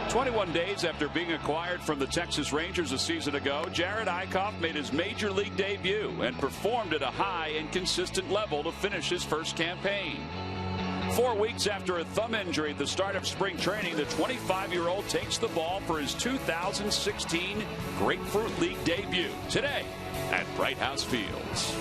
21 days after being acquired from the Texas Rangers a season ago, Jared Eichhoff made his major league debut and performed at a high and consistent level to finish his first campaign. 4 weeks after a thumb injury at the start of spring training, the 25-year-old takes the ball for his 2016 Grapefruit League debut today at Bright House Fields.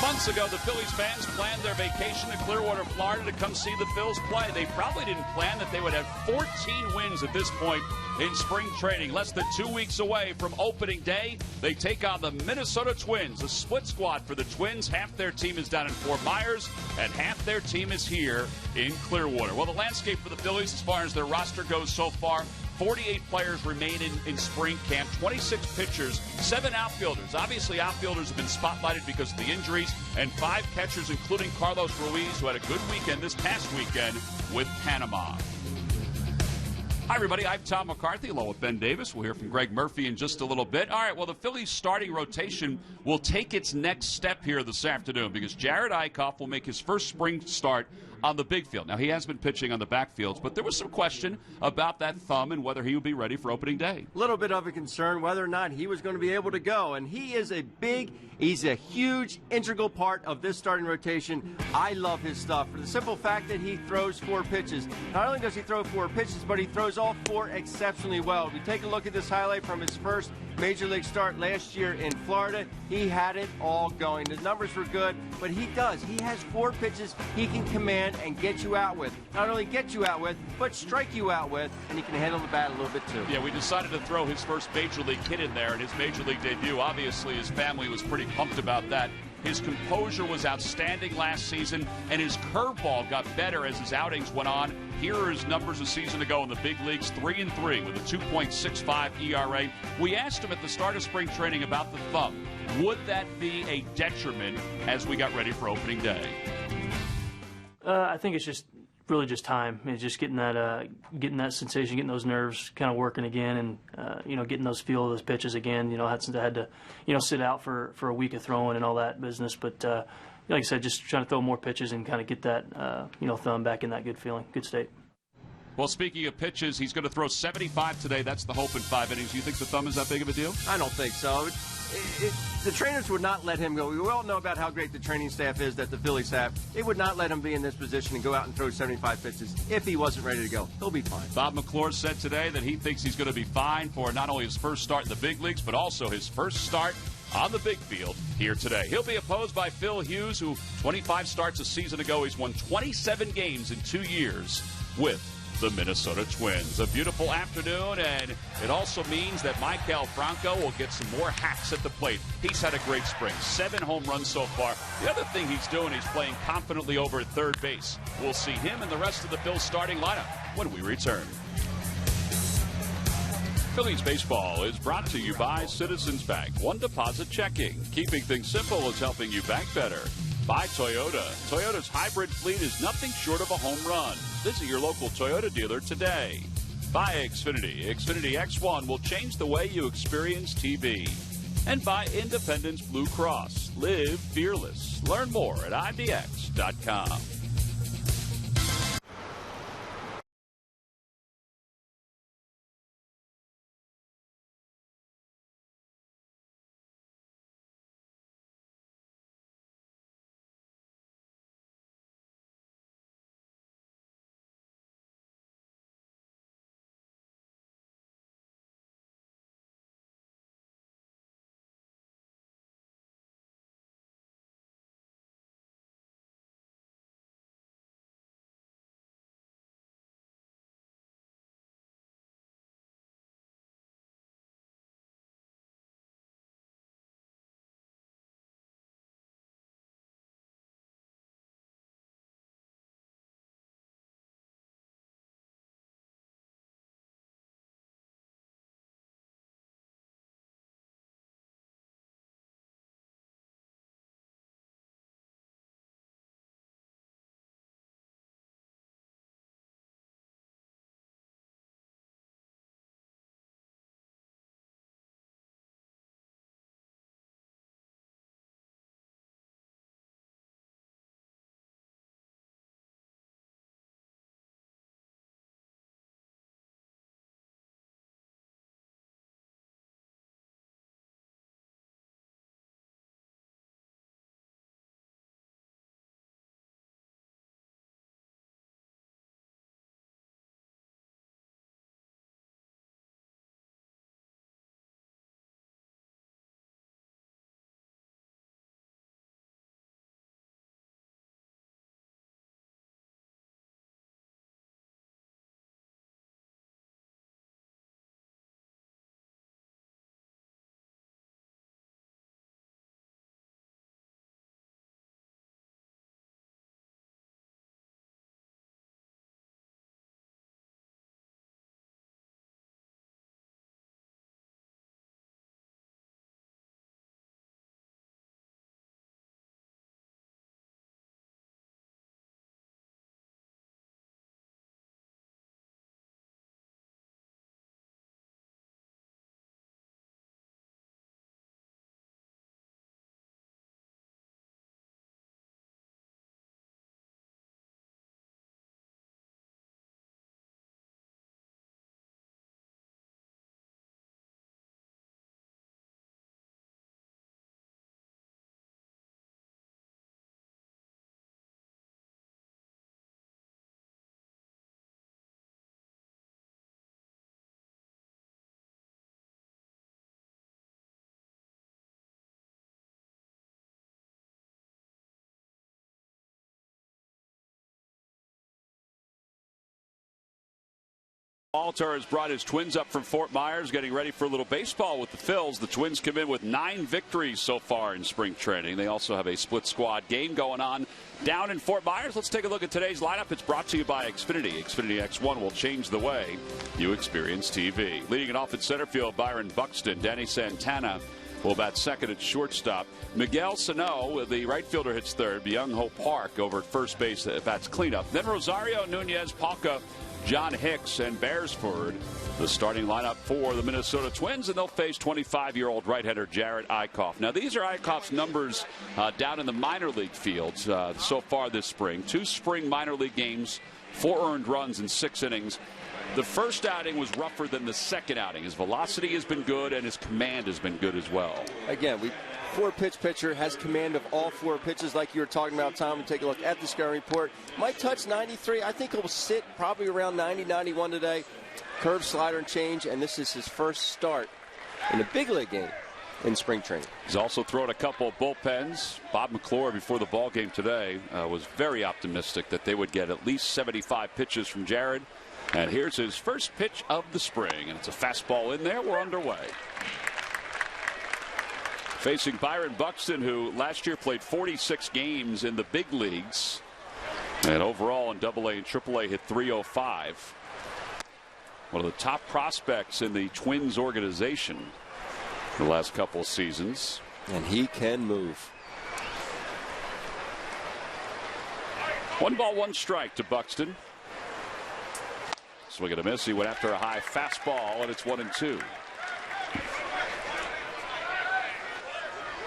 Months ago, the Phillies fans planned their vacation to Clearwater, Florida to come see the Phils play. They probably didn't plan that they would have 14 wins at this point in spring training. Less than 2 weeks away from opening day, they take on the Minnesota Twins, a split squad for the Twins. Half their team is down in Fort Myers, and half their team is here in Clearwater. Well, the landscape for the Phillies as far as their roster goes so far, 48 players remain in spring camp, 26 pitchers, 7 outfielders. Obviously, outfielders have been spotlighted because of the injuries, and 5 catchers, including Carlos Ruiz, who had a good weekend this past weekend with Panama. Hi, everybody. I'm Tom McCarthy, along with Ben Davis. We'll hear from Greg Murphy in just a little bit. All right, well, the Phillies' starting rotation will take its next step here this afternoon because Jared Eichhoff will make his first spring start on the big field. Now, he has been pitching on the backfields, but there was some question about that thumb and whether he would be ready for opening day. A little bit of a concern whether or not he was going to be able to go, and he's a huge, integral part of this starting rotation. I love his stuff for the simple fact that he throws 4 pitches. Not only does he throw 4 pitches, but he throws all 4 exceptionally well. If you take a look at this highlight from his first Major League start last year in Florida, he had it all going. The numbers were good, but he has 4 pitches he can command and get you out with. Not only get you out with, but strike you out with, and he can handle the bat a little bit too. Yeah, we decided to throw his first Major League kid in there in his Major League debut. Obviously, his family was pretty pumped about that. His composure was outstanding last season, and his curveball got better as his outings went on. Here are his numbers a season ago in the big leagues, 3-3 with a 2.65 ERA. We asked him at the start of spring training about the thumb. Would that be a detriment as we got ready for opening day? I think it's just really just time. It's just getting that sensation, getting those nerves kind of working again, and getting those feel of those pitches again. Since I had to sit out for a week of throwing and all that business, but like I said, just trying to throw more pitches and kind of get that thumb back in that good feeling, good state. Well, speaking of pitches, he's going to throw 75 today. That's the hope in 5 innings. You think the thumb is that big of a deal? I don't think so. The trainers would not let him go. We all know about how great the training staff is that the Phillies have. They would not let him be in this position and go out and throw 75 pitches if he wasn't ready to go. He'll be fine. Bob McClure said today that he thinks he's going to be fine for not only his first start in the big leagues, but also his first start on the big field here today. He'll be opposed by Phil Hughes, who 25 starts a season ago. He's won 27 games in 2 years with the Minnesota Twins. A beautiful afternoon, and it also means that Maikel Franco will get some more hacks at the plate. He's had a great spring, 7 home runs so far. The other thing he's doing, he's playing confidently over at third base. We'll see him and the rest of the Phillies starting lineup when we return. Phillies baseball is brought to you by Citizens Bank. One deposit checking. Keeping things simple is helping you bank better. By Toyota. Toyota's hybrid fleet is nothing short of a home run. Visit your local Toyota dealer today. By Xfinity. Xfinity X1 will change the way you experience TV. And by Independence Blue Cross. Live fearless. Learn more at IBX.com. Alter has brought his Twins up from Fort Myers, getting ready for a little baseball with the Phils. The Twins come in with 9 victories so far in spring training. They also have a split squad game going on down in Fort Myers. Let's take a look at today's lineup. It's brought to you by Xfinity. Xfinity X1 will change the way you experience TV. Leading it off at center field, Byron Buxton. Danny Santana will bat second at shortstop. Miguel Sano, the right fielder, hits third. Byung-Ho Park over at first base bats cleanup. Then Rosario, Nunez, Palka, John Hicks, and Beresford, the starting lineup for the Minnesota Twins, and they'll face 25-year-old right-hander Jared Eickhoff. Now, these are Eickhoff's numbers down in the minor league fields so far this spring. 2 spring minor league games, 4 earned runs in 6 innings. The first outing was rougher than the second outing. His velocity has been good, and his command has been good as well. Again, 4-pitch pitcher, has command of all 4 pitches like you were talking about, Tom. And take a look at the scouting report. Might touch 93. I think he'll sit probably around 90, 91 today. Curve, slider, and change, and this is his first start in a big league game in spring training. He's also thrown a couple of bullpens. Bob McClure, before the ball game today, was very optimistic that they would get at least 75 pitches from Jared. And here's his first pitch of the spring, and it's a fastball in there. We're underway. Facing Byron Buxton, who last year played 46 games in the big leagues, and overall in AA and AAA hit .305. One of the top prospects in the Twins organization the last couple of seasons. And he can move. 1 ball, 1 strike to Buxton. Swing and a miss. He went after a high fastball, and it's 1-2.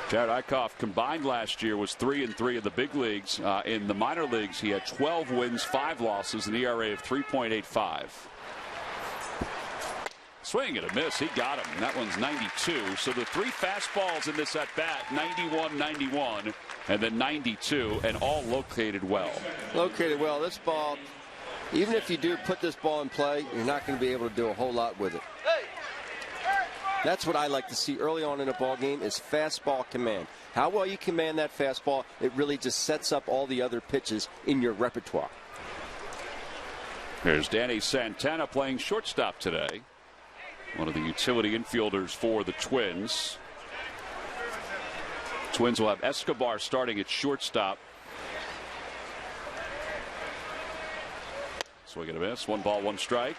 Jared Eickhoff combined last year was 3-3 in the big leagues. In the minor leagues, he had 12 wins, 5 losses, an ERA of 3.85. Swing and a miss. He got him. That one's 92. So the 3 fastballs in this at bat, 91, 91, and then 92, and all located well. Located well. This ball, even if you do put this ball in play, you're not going to be able to do a whole lot with it. That's what I like to see early on in a ball game is fastball command. How well you command that fastball, it really just sets up all the other pitches in your repertoire. Here's Danny Santana playing shortstop today. One of the utility infielders for the Twins. Twins will have Escobar starting at shortstop. Swing and a miss. 1 ball, 1 strike.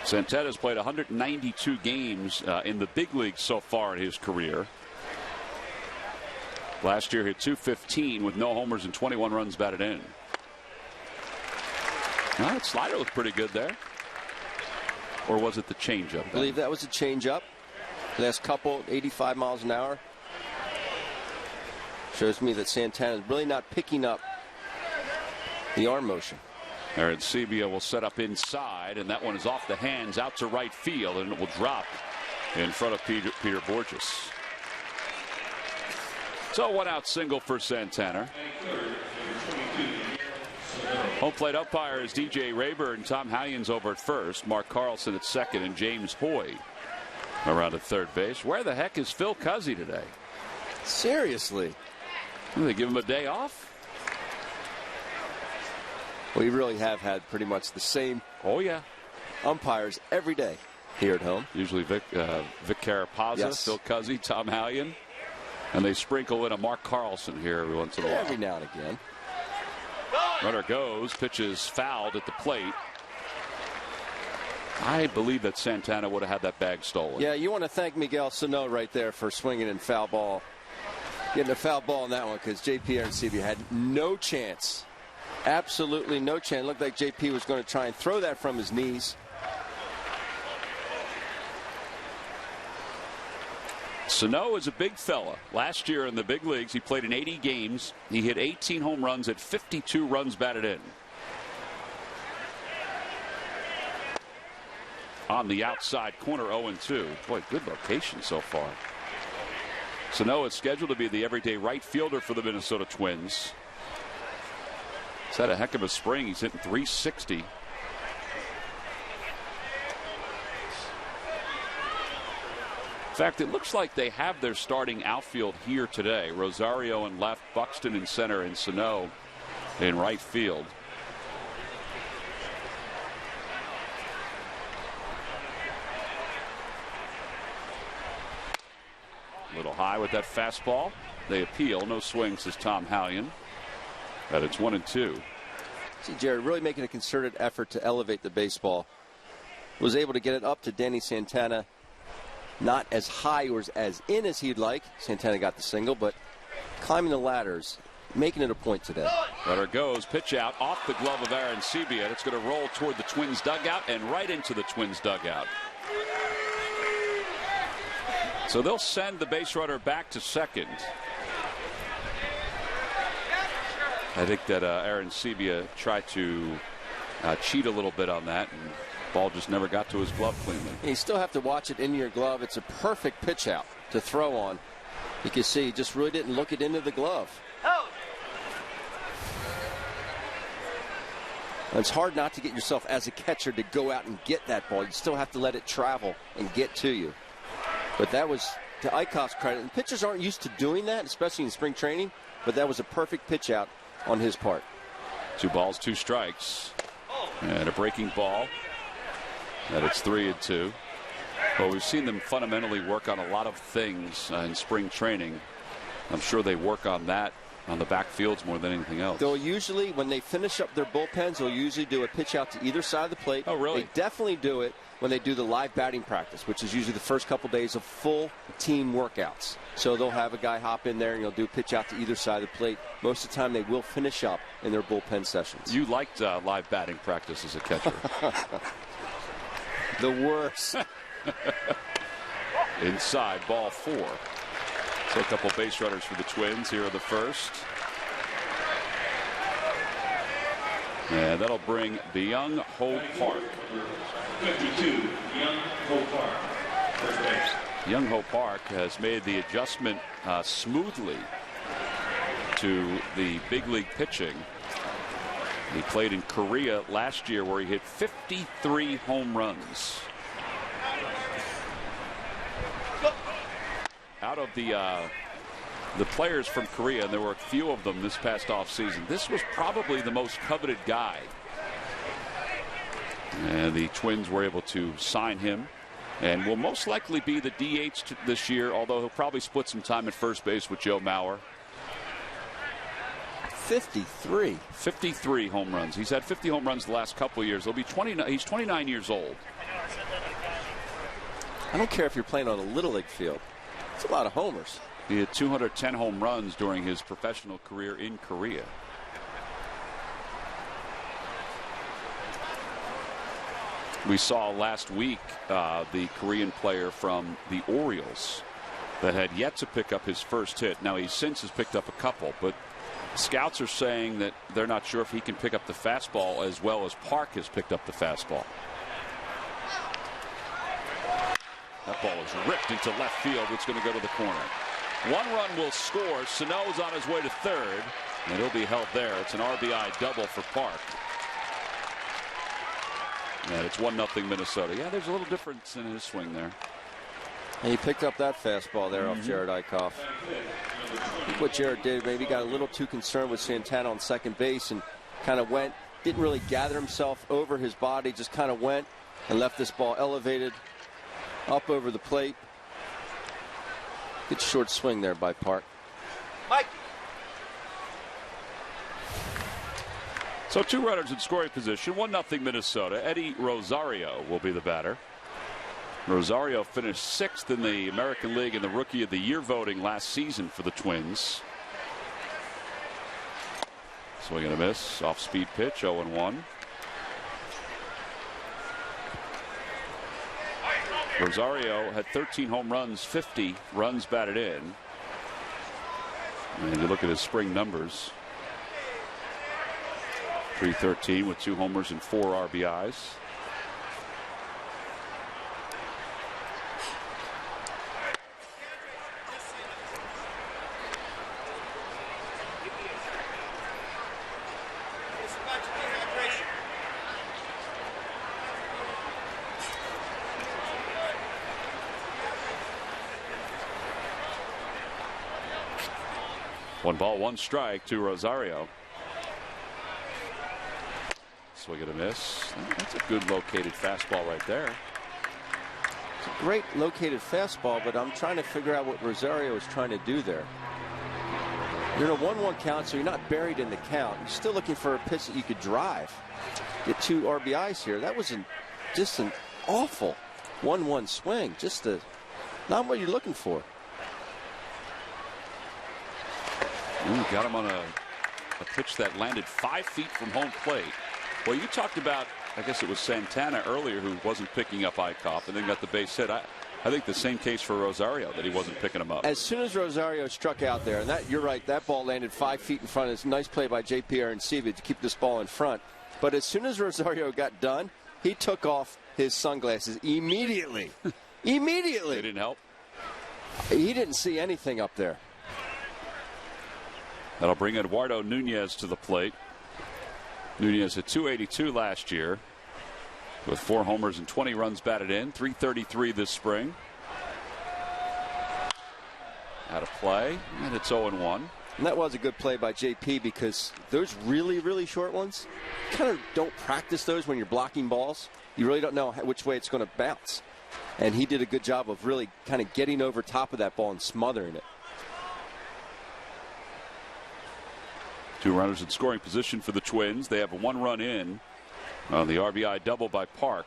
Santana's played 192 games in the big leagues so far in his career. Last year hit .215 with no homers and 21 runs batted in. Well, that slider looked pretty good there. Or was it the changeup? I believe that was a changeup. Last couple, 85 miles an hour. Shows me that Santana is really not picking up the arm motion. Aaron Sebia will set up inside, and that one is off the hands out to right field, and it will drop in front of Peter Borges. So 1-out single for Santana. Home plate umpire is DJ Rayburn. Tom Hallion's over at first. Mark Carlson at second, and James Hoy around at third base. Where the heck is Phil Cuzzy today? Seriously? Will they give him a day off? We really have had pretty much the same umpires every day here at home. Usually Vic Carapazza, yes. Phil Cuzzy, Tom Hallion. And they sprinkle in a Mark Carlson here every once in a while. Every now and again. Runner goes, pitches fouled at the plate. I believe that Santana would have had that bag stolen. Yeah, you want to thank Miguel Sano right there for swinging in foul ball. Getting a foul ball in that one because JP Arancibia had no chance. Absolutely no chance. Looked like JP was going to try and throw that from his knees. Sano is a big fella. Last year in the big leagues, he played in 80 games. He hit 18 home runs at 52 runs batted in. On the outside corner, 0-2. Boy, good location so far. Sano is scheduled to be the everyday right fielder for the Minnesota Twins. He's had a heck of a spring. He's hitting .360. In fact, it looks like they have their starting outfield here today. Rosario in left, Buxton in center, and Sano in right field. High with that fastball. They appeal. No swing, says Tom Hallion. And it's 1-2. See, Jared really making a concerted effort to elevate the baseball. Was able to get it up to Danny Santana. Not as high or as in as he'd like. Santana got the single, but climbing the ladders, making it a point today. Runner goes, pitch out off the glove of Aaron Sebia. It's going to roll toward the Twins dugout and right into the Twins dugout. So they'll send the base runner back to second. I think that Aaron Sebia tried to cheat a little bit on that, and ball just never got to his glove cleanly. You still have to watch it in your glove. It's a perfect pitch out to throw on. You can see he just really didn't look it into the glove. And it's hard not to get yourself as a catcher to go out and get that ball. You still have to let it travel and get to you. But that was to Eichhoff's credit. And pitchers aren't used to doing that, especially in spring training. But that was a perfect pitch out on his part. 2 balls, 2 strikes. And a breaking ball. And it's 3-2. Well, we've seen them fundamentally work on a lot of things in spring training. I'm sure they work on that on the backfields more than anything else. They'll usually, when they finish up their bullpens, they'll usually do a pitch out to either side of the plate. Oh, really? They definitely do it when they do the live batting practice, which is usually the first couple days of full team workouts. So they'll have a guy hop in there and he'll do a pitch out to either side of the plate. Most of the time they will finish up in their bullpen sessions. You liked live batting practice as a catcher. The worst. Inside, ball 4. So a couple base runners for the Twins here in the first. And that'll bring Byung Ho Park. 52, Byung Ho Park, first base. Byung Ho Park has made the adjustment smoothly to the big league pitching. He played in Korea last year where he hit 53 home runs. Out of the players from Korea, and there were a few of them this past offseason, this was probably the most coveted guy. And the Twins were able to sign him and will most likely be the DH this year, although he'll probably split some time at first base with Joe Mauer. 53 home runs. He's had 50 home runs the last couple of years. He'll be 29. He's 29 years old. I don't care if you're playing on a little league field. It's a lot of homers. He had 210 home runs during his professional career in Korea. We saw last week the Korean player from the Orioles that had yet to pick up his first hit. Now he since has picked up a couple, but scouts are saying that they're not sure if he can pick up the fastball as well as Park has picked up the fastball. That ball is ripped into left field. It's going to go to the corner. 1 run will score. Sano's on his way to third, and he'll be held there. It's an RBI double for Park. And it's 1-0 Minnesota. Yeah, there's a little difference in his swing there. And he picked up that fastball there off Jared Eichhoff. I think what Jared did, maybe got a little too concerned with Santana on second base and kind of went, didn't really gather himself over his body, just kind of went and left this ball elevated up over the plate. Good short swing there by Park. Mike. So 2 runners in scoring position, 1-0 Minnesota. Eddie Rosario will be the batter. Rosario finished 6th in the American League in the Rookie of the Year voting last season for the Twins. Swing and a miss. Off-speed pitch, 0-1. Rosario had 13 home runs, 50 runs batted in. And you look at his spring numbers. .313 with 2 homers and 4 RBIs. One ball, 1 strike to Rosario. Swing and a miss. That's a good located fastball right there. It's a great located fastball, but I'm trying to figure out what Rosario is trying to do there. You're in a 1-1 count, so you're not buried in the count. You're still looking for a pitch that you could drive. Get 2 RBIs here. That was just an awful 1-1 swing. Not what you're looking for. Ooh, got him on a pitch that landed 5 feet from home plate. Well, you talked about, I guess it was Santana earlier, who wasn't picking up ICOP and then got the base hit. I think the same case for Rosario, that he wasn't picking him up. As soon as Rosario struck out there, and you're right, that ball landed 5 feet in front. It's a nice play by J.P. Arenciva to keep this ball in front. But as soon as Rosario got done, he took off his sunglasses immediately. Immediately. They didn't help? He didn't see anything up there. That'll bring Eduardo Nunez to the plate. Nunez hit .282 last year with 4 homers and 20 runs batted in. .333 this spring. Out of play, and it's 0-1. And that was a good play by JP, because those really, really short ones, you kind of don't practice those when you're blocking balls. You really don't know which way it's going to bounce. And he did a good job of really kind of getting over top of that ball and smothering it. 2 runners in scoring position for the Twins. They have a 1 run in on the RBI double by Park.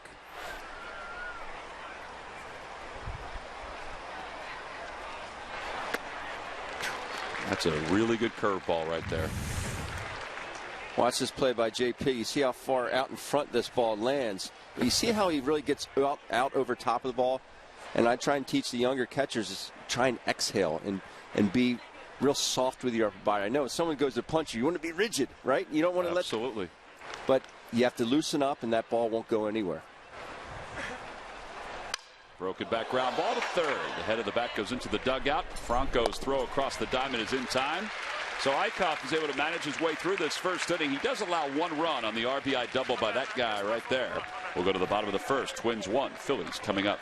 That's a really good curveball right there. Watch this play by JP. You see how far out in front this ball lands. You see how he really gets out over top of the ball. And I try and teach the younger catchers is try and exhale and be real soft with your upper body. I know if someone goes to punch you, you want to be rigid, right? You don't want to Absolutely. But you have to loosen up, and that ball won't go anywhere. Broken back ground ball to third. The head of the bat goes into the dugout. Franco's throw across the diamond is in time. So Eichhoff is able to manage his way through this first inning. He does allow 1 run on the RBI double by that guy right there. We'll go to the bottom of the first. Twins 1, Phillies coming up.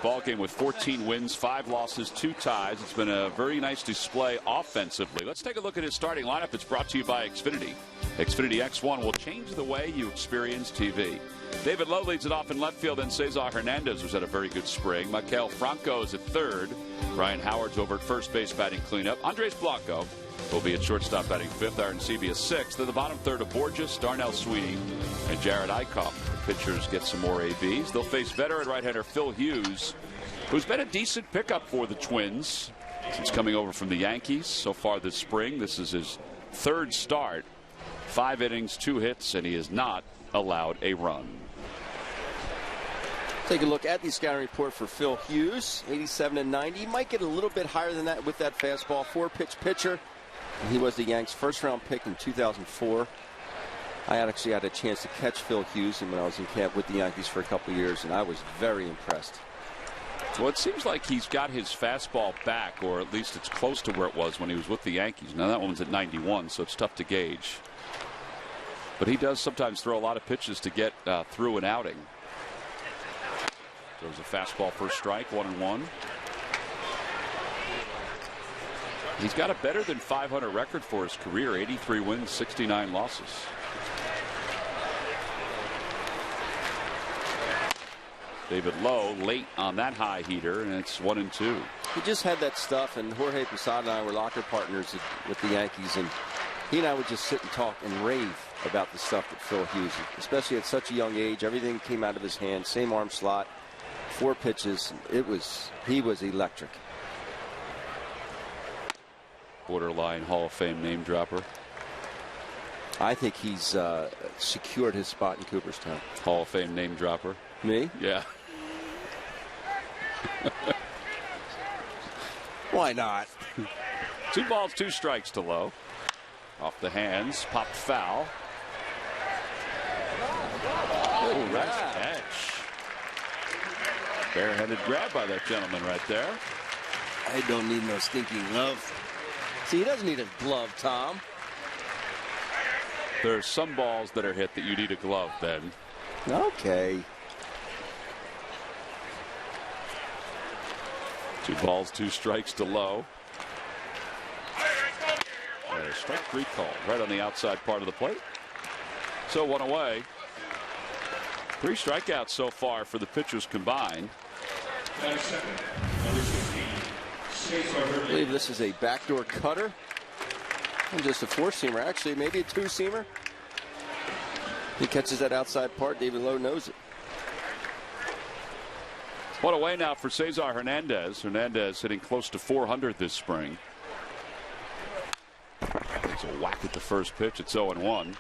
Ball game with 14 wins, 5 losses, 2 ties. It's been a very nice display offensively. Let's take a look at his starting lineup. It's brought to you by Xfinity. Xfinity X1 will change the way you experience TV. David Lowe leads it off in left field, and Cesar Hernandez was at a very good spring. Maikel Franco is at third. Ryan Howard's over at first base batting cleanup. Andres Blanco will be at shortstop batting fifth. Arenciva sixth. In the bottom third of Borges, Darnell Sweeney, and Jared Eichhoff. The pitchers get some more ABs. They'll face veteran right-hander Phil Hughes, who's been a decent pickup for the Twins since coming over from the Yankees so far this spring. This is his 3rd start. 5 innings, 2 hits, and he has not allowed a run. Take a look at the scouting report for Phil Hughes. 87 and 90. He might get a little bit higher than that with that fastball. 4-pitch pitcher. He was the Yanks' first-round pick in 2004. I actually had a chance to catch Phil Hughes when I was in camp with the Yankees for a couple of years, and I was very impressed. Well, it seems like he's got his fastball back, or at least it's close to where it was when he was with the Yankees. Now, that one's at 91, so it's tough to gauge. But he does sometimes throw a lot of pitches to get through an outing. Throws a fastball for a strike, 1-1. He's got a better than .500 record for his career, 83 wins, 69 losses. David Lowe late on that high heater, and it's 1-2. He just had that stuff, and Jorge Posada and I were locker partners with the Yankees, and he and I would just sit and talk and rave about the stuff that Phil Hughes, especially at such a young age. Everything came out of his hand, same arm slot, 4 pitches. He was electric. Borderline Hall of Fame name dropper. I think he's secured his spot in Cooperstown. Hall of Fame name dropper. Me? Yeah. Why not? 2 balls, 2 strikes to Lowe. Off the hands, popped foul. Oh, nice catch. Barehanded grab by that gentleman right there. I don't need no stinking glove. See, he doesn't need a glove, Tom. There's some balls that are hit that you need a glove, Ben. Okay. 2 balls, 2 strikes to Lowe. Strike 3 call right on the outside part of the plate. So 1 away. 3 strikeouts so far for the pitchers combined. Number 16, I believe this is a backdoor cutter. And just a 4-seamer. Actually, maybe a 2-seamer. He catches that outside part. David Lowe knows it. 1 away now for Cesar Hernandez. Hernandez hitting close to 400 this spring. It's a whack at the first pitch. It's 0-1.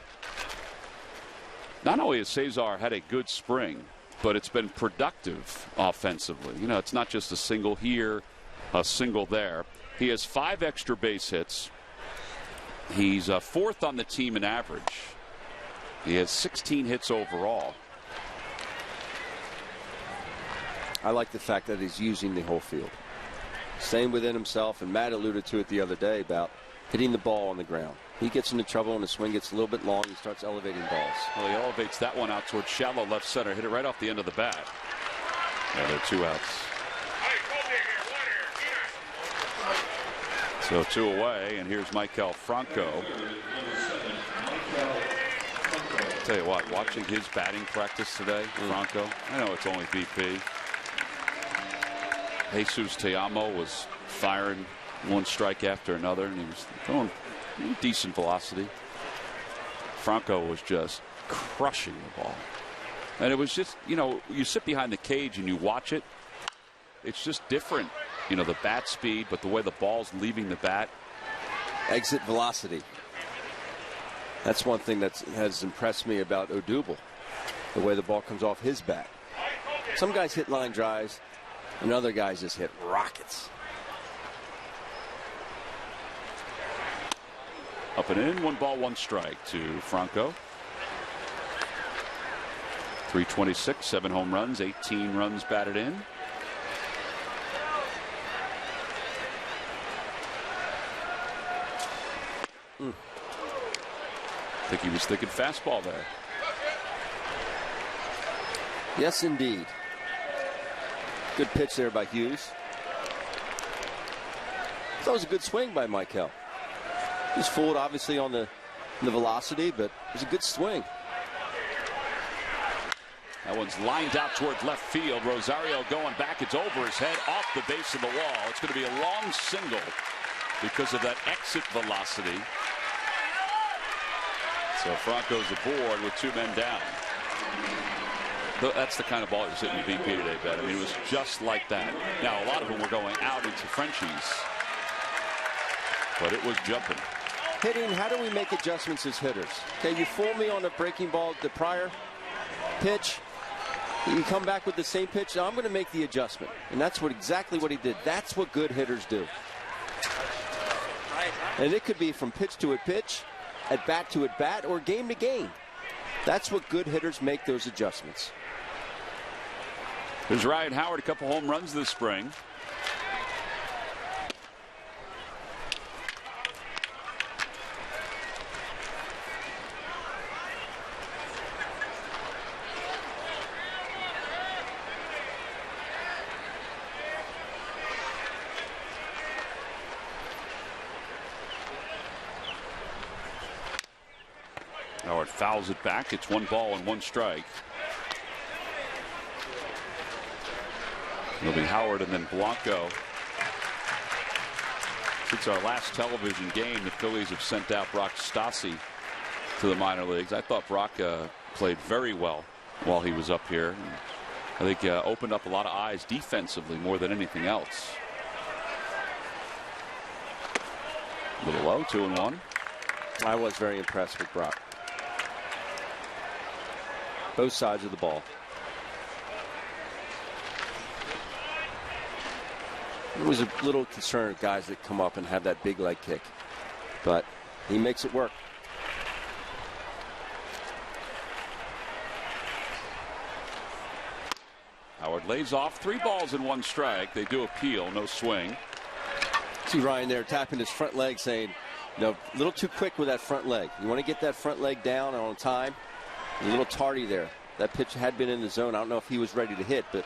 Not only has Cesar had a good spring, but it's been productive offensively. You know, it's not just a single here, a single there. He has 5 extra base hits. He's 4th on the team in average. He has 16 hits overall. I like the fact that he's using the whole field. Staying within himself, and Matt alluded to it the other day about hitting the ball on the ground. He gets into trouble and the swing gets a little bit long. He starts elevating balls. Well, he elevates that one out towards shallow left center. Hit it right off the end of the bat. Yeah, there are 2 outs. So 2 away, and here's Michael Franco. I'll tell you what, watching his batting practice today, Franco, I know it's only BP. Jesus Teamo was firing 1 strike after another, and he was throwing decent velocity. Franco was just crushing the ball. And it was just, you know, you sit behind the cage and you watch it. It's just different. You know, the bat speed, but the way the ball's leaving the bat. Exit velocity. That's one thing that has impressed me about Odubel. The way the ball comes off his bat. Some guys hit line drives, and other guys just hit rockets. Up and in, 1 ball, 1 strike to Franco. 326, 7 home runs, 18 runs batted in. I think he was thinking fastball there. Yes, indeed. Good pitch there by Hughes. That was a good swing by Michael. He's fooled, obviously, on the velocity, but it was a good swing. That one's lined out towards left field. Rosario going back. It's over his head, off the base of the wall. It's going to be a long single because of that exit velocity. So Franco's aboard with 2 men down. That's the kind of ball that was hitting BP today, Ben. I mean, it was just like that. Now, a lot of them were going out into Frenchies, but it was jumping. Hitting, how do we make adjustments as hitters? Okay, you fool me on a breaking ball, the prior pitch. You come back with the same pitch. Now I'm going to make the adjustment. And that's exactly what he did. That's what good hitters do. And it could be from pitch to at pitch, at bat to at bat, or game to game. That's what good hitters make, those adjustments. There's Ryan Howard, a couple home runs this spring. Howard fouls it back. It's 1 ball and 1 strike. It'll be Howard and then Blanco. Since our last television game, the Phillies have sent out Brock Stassi to the minor leagues. I thought Brock played very well while he was up here. I think opened up a lot of eyes defensively more than anything else. A little low, 2-1. I was very impressed with Brock. Both sides of the ball. I was a little concerned with guys that come up and have that big leg kick, but he makes it work. Howard lays off 3 balls and 1 strike. They do appeal, no swing. See Ryan there tapping his front leg, saying, you know, a little too quick with that front leg. You want to get that front leg down on time. A little tardy there. That pitch had been in the zone. I don't know if he was ready to hit, but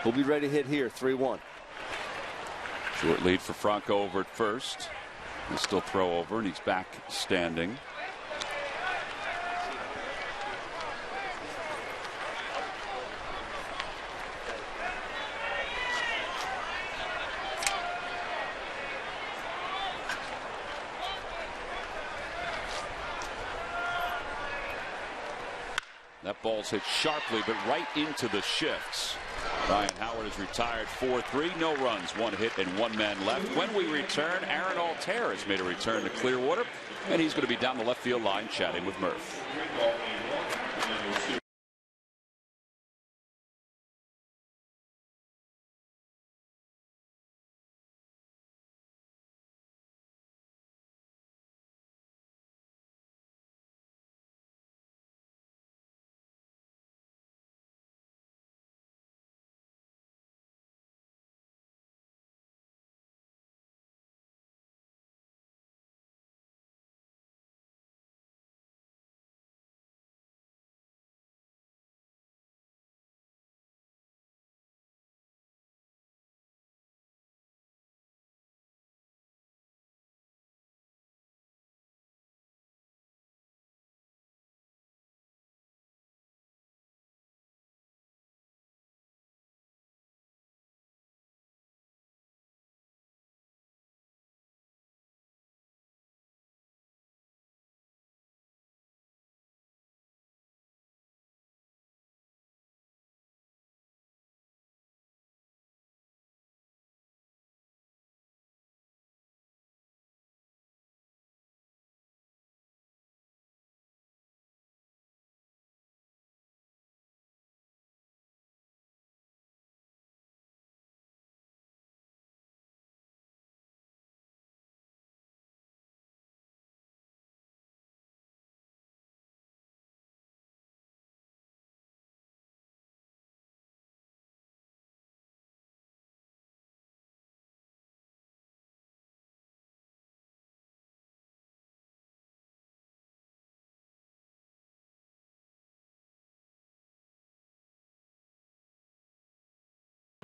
he'll be ready to hit here. 3-1. Short lead for Franco over at first. He'll still throw over, and he's back standing. That ball's hit sharply, but right into the shifts. Ryan Howard is retired 4-3. No runs, 1 hit, and 1 man left. When we return, Aaron Altair has made a return to Clearwater, and he's going to be down the left field line chatting with Murph.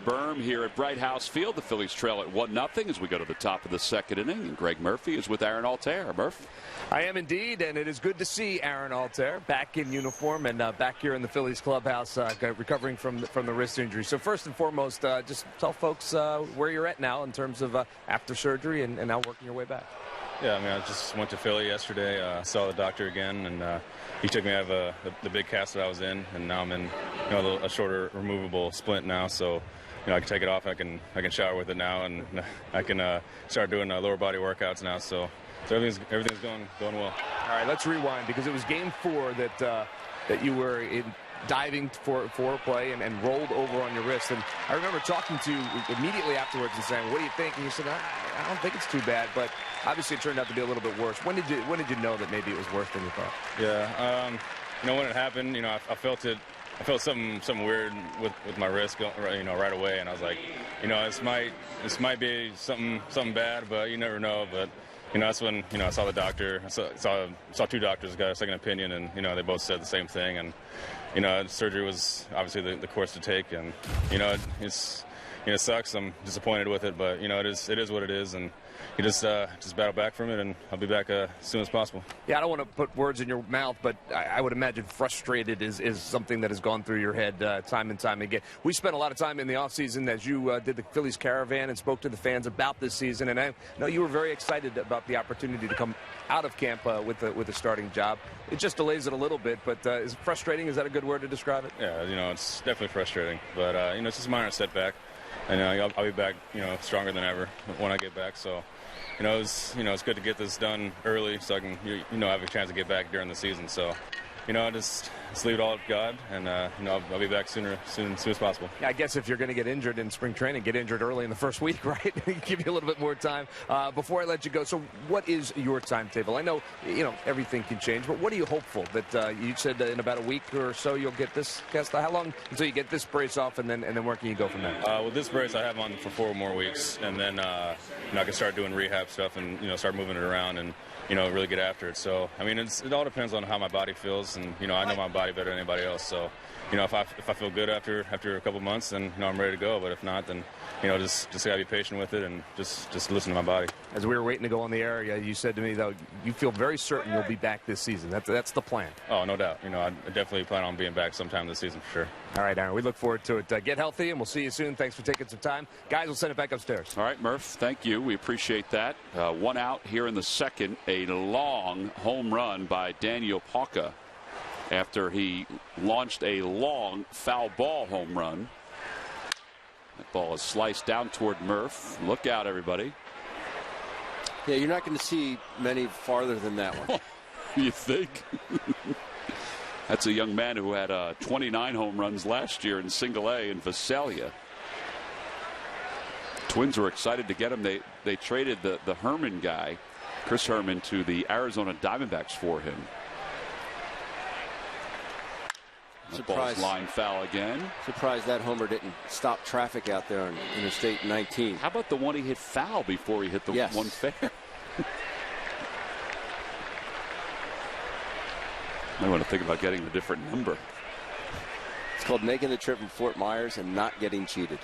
Berm here at Bright House Field. The Phillies trail at 1-0 as we go to the top of the second inning. And Greg Murphy is with Aaron Altair. Murph? I am indeed, and it is good to see Aaron Altair back in uniform and back here in the Phillies clubhouse recovering from the wrist injury. So first and foremost, just tell folks where you're at now in terms of after surgery and now working your way back. Yeah, I mean, I just went to Philly yesterday, saw the doctor again, and he took me out of the big cast that I was in, and now I'm in a shorter removable splint now, so I can take it off. I can shower with it now, and I can start doing lower body workouts now. So everything's going well. All right, let's rewind because it was Game 4 that you were diving for a play and rolled over on your wrist. And I remember talking to you immediately afterwards and saying, "What do you think?" And you said, "I don't think it's too bad," but obviously it turned out to be a little bit worse. When did you know that maybe it was worse than you thought? Yeah, when it happened, I felt it. I felt something weird with my wrist, right away, and I was like, this might be something bad, but you never know. But that's when I saw the doctor. I saw 2 doctors, got a second opinion, and they both said the same thing. And surgery was obviously the course to take, and it's it sucks. I'm disappointed with it, but it is what it is, and you just battle back from it, and I'll be back as soon as possible. Yeah, I don't want to put words in your mouth, but I would imagine frustrated is something that has gone through your head time and time again. We spent a lot of time in the offseason as you did the Phillies caravan and spoke to the fans about this season, and I know you were very excited about the opportunity to come out of camp with a starting job. It just delays it a little bit, but is it frustrating? Is that a good word to describe it? Yeah, it's definitely frustrating, but it's just a minor setback, and I'll be back, stronger than ever when I get back. So, it's good to get this done early, so I can, have a chance to get back during the season. So, just leave it all to God, and I'll be back soon as possible. Yeah, I guess if you're going to get injured in spring training, get injured early in the first week, right? Give you a little bit more time. Before I let you go, so what is your timetable? I know everything can change, but what are you hopeful that you said in about a week or so you'll get this cast? How long until you get this brace off, and then where can you go from there? With this brace, I have on for 4 more weeks, and then I can start doing rehab stuff and start moving it around and really get after it. So, it all depends on how my body feels, and I know my body better than anybody else. So, if I feel good after a couple months, then I'm ready to go. But if not, then just gotta be patient with it and just listen to my body. As we were waiting to go on the air, you said to me though you feel very certain you'll be back this season. That's the plan. Oh, no doubt. I definitely plan on being back sometime this season for sure. All right, Aaron. We look forward to it. Get healthy, and we'll see you soon. Thanks for taking some time, guys. We'll send it back upstairs. All right, Murph. Thank you. We appreciate that. 1 out here in the second. A long home run by Daniel Pauca after he launched a long foul ball home run. That ball is sliced down toward Murph. Look out, everybody. Yeah, you're not going to see many farther than that one. You think? That's a young man who had 29 home runs last year in Single A in Visalia. Twins were excited to get him. They traded the Herman guy, Chris Herman, to the Arizona Diamondbacks for him. That ball's line foul again. Surprised that homer didn't stop traffic out there on Interstate 19. How about the one he hit foul before he hit the one fair? I want to think about getting a different number. It's called making the trip from Fort Myers and not getting cheated.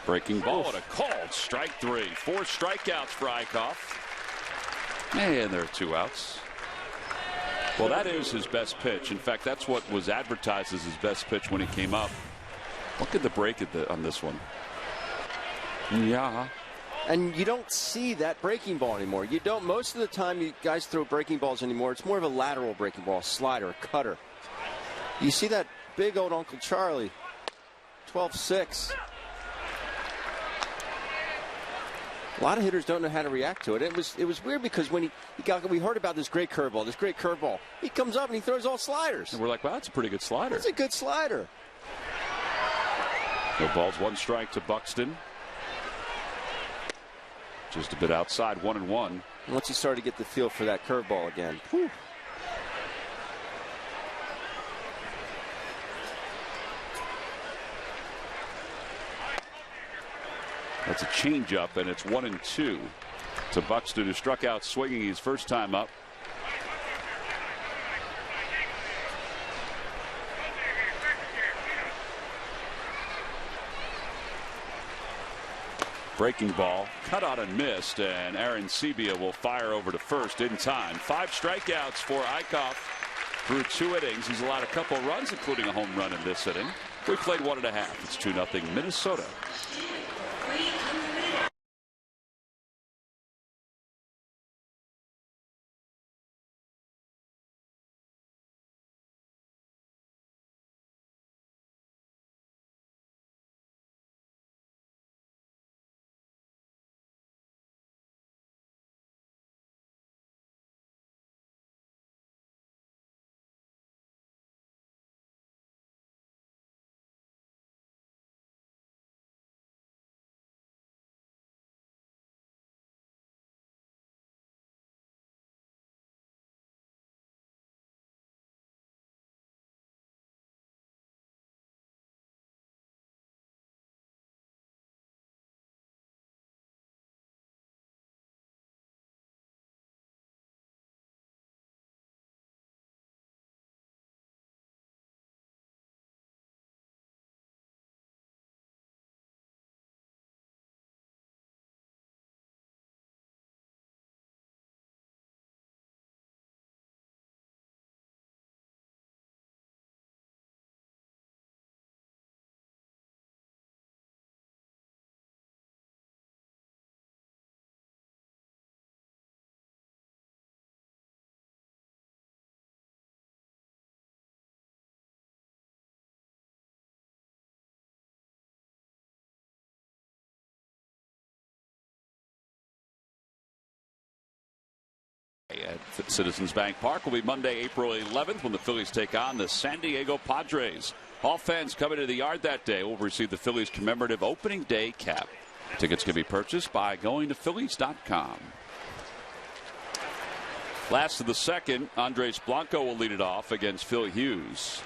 Breaking ball and a called strike 3. 4 strikeouts for Eichhoff. And there are 2 outs. Well, that is his best pitch. In fact, that's what was advertised as his best pitch when he came up. Look at the break on this one. Yeah. And you don't see that breaking ball anymore. You don't. Most of the time, you guys throw breaking balls anymore. It's more of a lateral breaking ball, a slider, a cutter. You see that big old Uncle Charlie, 12-6. A lot of hitters don't know how to react to it. It was weird because when we heard about this great curveball, he comes up and he throws all sliders. And we're like, wow, that's a pretty good slider. That's a good slider. No balls, 1 strike to Buxton. Just a bit outside, 1-1. Once he started to get the feel for that curveball again. Whew. That's a changeup, and it's 1-2 to Buxton, who struck out swinging his first time up. Breaking ball, cut out and missed, and Aaron Sebia will fire over to first in time. 5 strikeouts for Eichhoff through 2 innings. He's allowed a couple runs, including a home run in this inning. We played 1.5. It's 2-0 Minnesota. At Citizens Bank Park will be Monday, April 11th, when the Phillies take on the San Diego Padres. All fans coming to the yard that day will receive the Phillies commemorative opening day cap. Tickets can be purchased by going to Phillies.com. Last of the second, Andres Blanco will lead it off against Phil Hughes.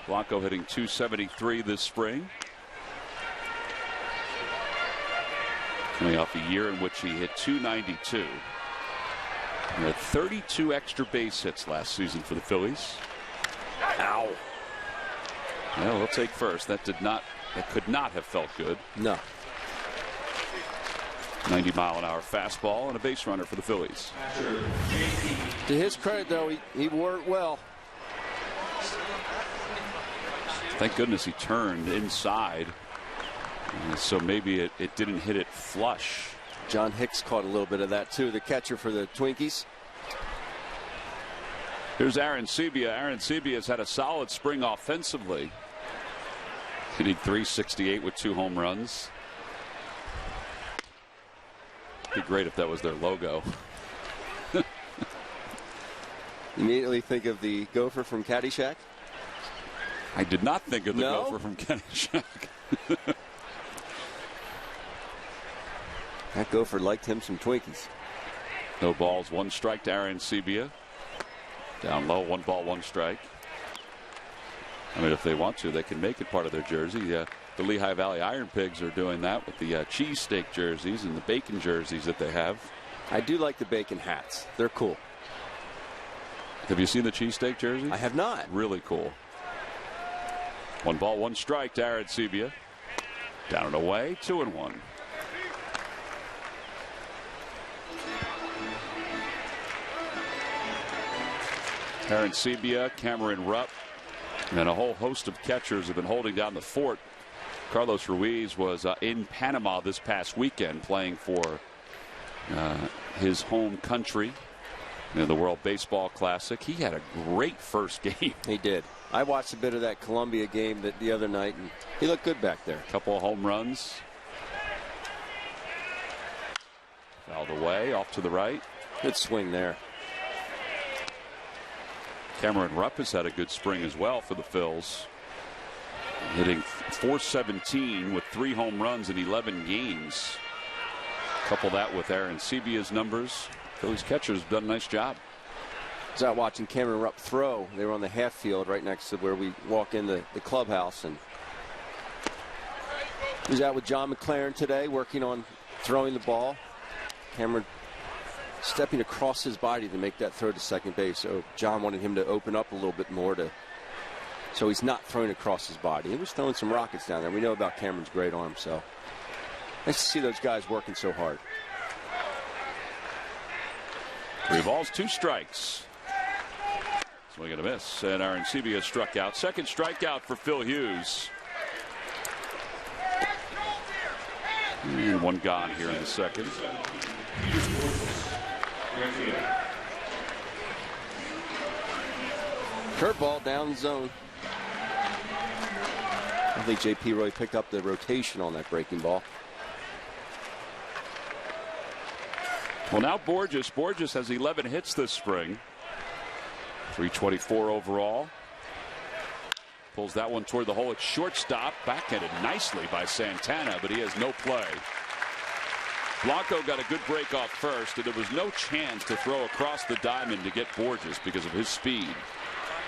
Blanco hitting .273 this spring. Coming off a year in which he hit .292. He had 32 extra base hits last season for the Phillies. Ow. Well, they'll take first. That could not have felt good. No. 90-mile-an-hour fastball and a base runner for the Phillies. To his credit, though, he wore it well. Thank goodness he turned inside. So maybe it didn't hit it flush. John Hicks caught a little bit of that, too, the catcher for the Twinkies. Here's Aaron Sebia. Aaron Sebia has had a solid spring offensively. Hitting .368 with 2 home runs. It'd be great if that was their logo. Immediately think of the gopher from Caddyshack? I did not think of the gopher from Caddyshack. That gopher liked him some Twinkies. No balls, 1 strike to Aaron Sebia. Down low, 1 ball, 1 strike. I mean, if they want to, they can make it part of their jersey. The Lehigh Valley Iron Pigs are doing that with the cheesesteak jerseys and the bacon jerseys that they have. I do like the bacon hats. They're cool. Have you seen the cheesesteak jerseys? I have not. Really cool. 1 ball, 1 strike to Aaron Sebia. Down and away, 2-1. Aaron Sebia, Cameron Rupp, and a whole host of catchers have been holding down the fort. Carlos Ruiz was in Panama this past weekend playing for his home country in the World Baseball Classic. He had a great first game. He did. I watched a bit of that Columbia game the other night, and he looked good back there. A couple of home runs. Fouled away, off to the right. Good swing there. Cameron Rupp has had a good spring as well for the Phils. Hitting .417 with 3 home runs in 11 games. Couple that with Aaron Sebia's numbers. Phillies catchers have done a nice job. I was out watching Cameron Rupp throw. They were on the half field right next to where we walk in the clubhouse. And he was out with John McLaren today working on throwing the ball. Cameron stepping across his body to make that throw to second base. So John wanted him to open up a little bit more so he's not throwing across his body. He was throwing some rockets down there. We know about Cameron's great arm, so nice to see those guys working so hard. 3 balls, 2 strikes. Swing and a miss, and Aaron Sebia struck out. Second strikeout for Phil Hughes. And 1 gone here in the second. Curveball down the zone. I think J.P. Roy picked up the rotation on that breaking ball. Well, now Borges has 11 hits this spring. 324 overall. Pulls that one toward the hole at shortstop. Backhanded nicely by Santana, but he has no play. Blanco got a good break off first, and there was no chance to throw across the diamond to get Borges because of his speed.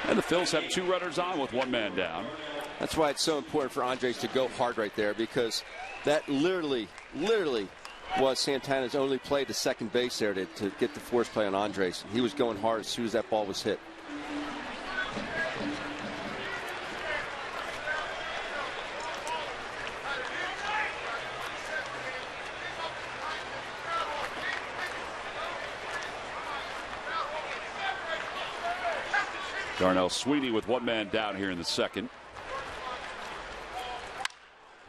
And the Phils have 2 runners on with 1 man down. That's why it's so important for Andres to go hard right there, because that literally was Santana's only play to second base there to get the force play on Andres. He was going hard as soon as that ball was hit. Darnell Sweeney with 1 man down here in the second.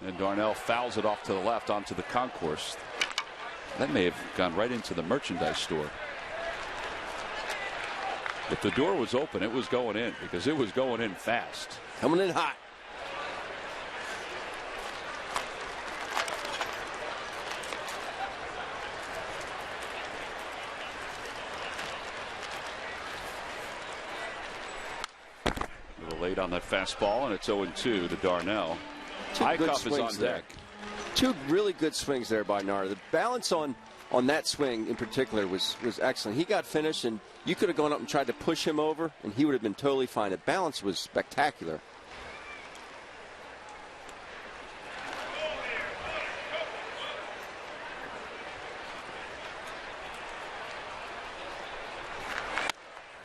And Darnell fouls it off to the left onto the concourse. That may have gone right into the merchandise store. If the door was open, it was going in, because it was going in fast. Coming in hot. late on that fastball, and it's 0-2 to Darnell. Eichhoff is on deck. Two really good swings there by Nara. The balance on that swing in particular was excellent. He got finished, and you could have gone up and tried to push him over, and he would have been totally fine. The balance was spectacular.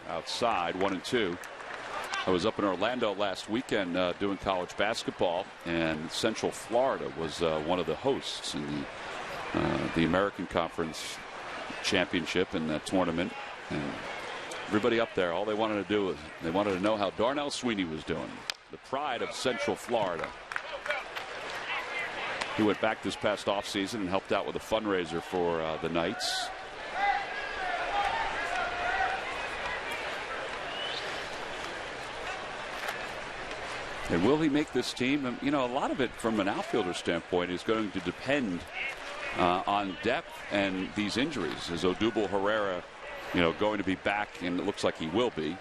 Outside, 1-2. I was up in Orlando last weekend doing college basketball, and Central Florida was one of the hosts in the American Conference Championship in that tournament. And everybody up there, all they wanted to do was they wanted to know how Darnell Sweeney was doing. The pride of Central Florida. He went back this past offseason and helped out with a fundraiser for the Knights. And will he make this team? You know, a lot of it from an outfielder standpoint is going to depend on depth and these injuries. Is Odubel Herrera, going to be back? And it looks like he will be.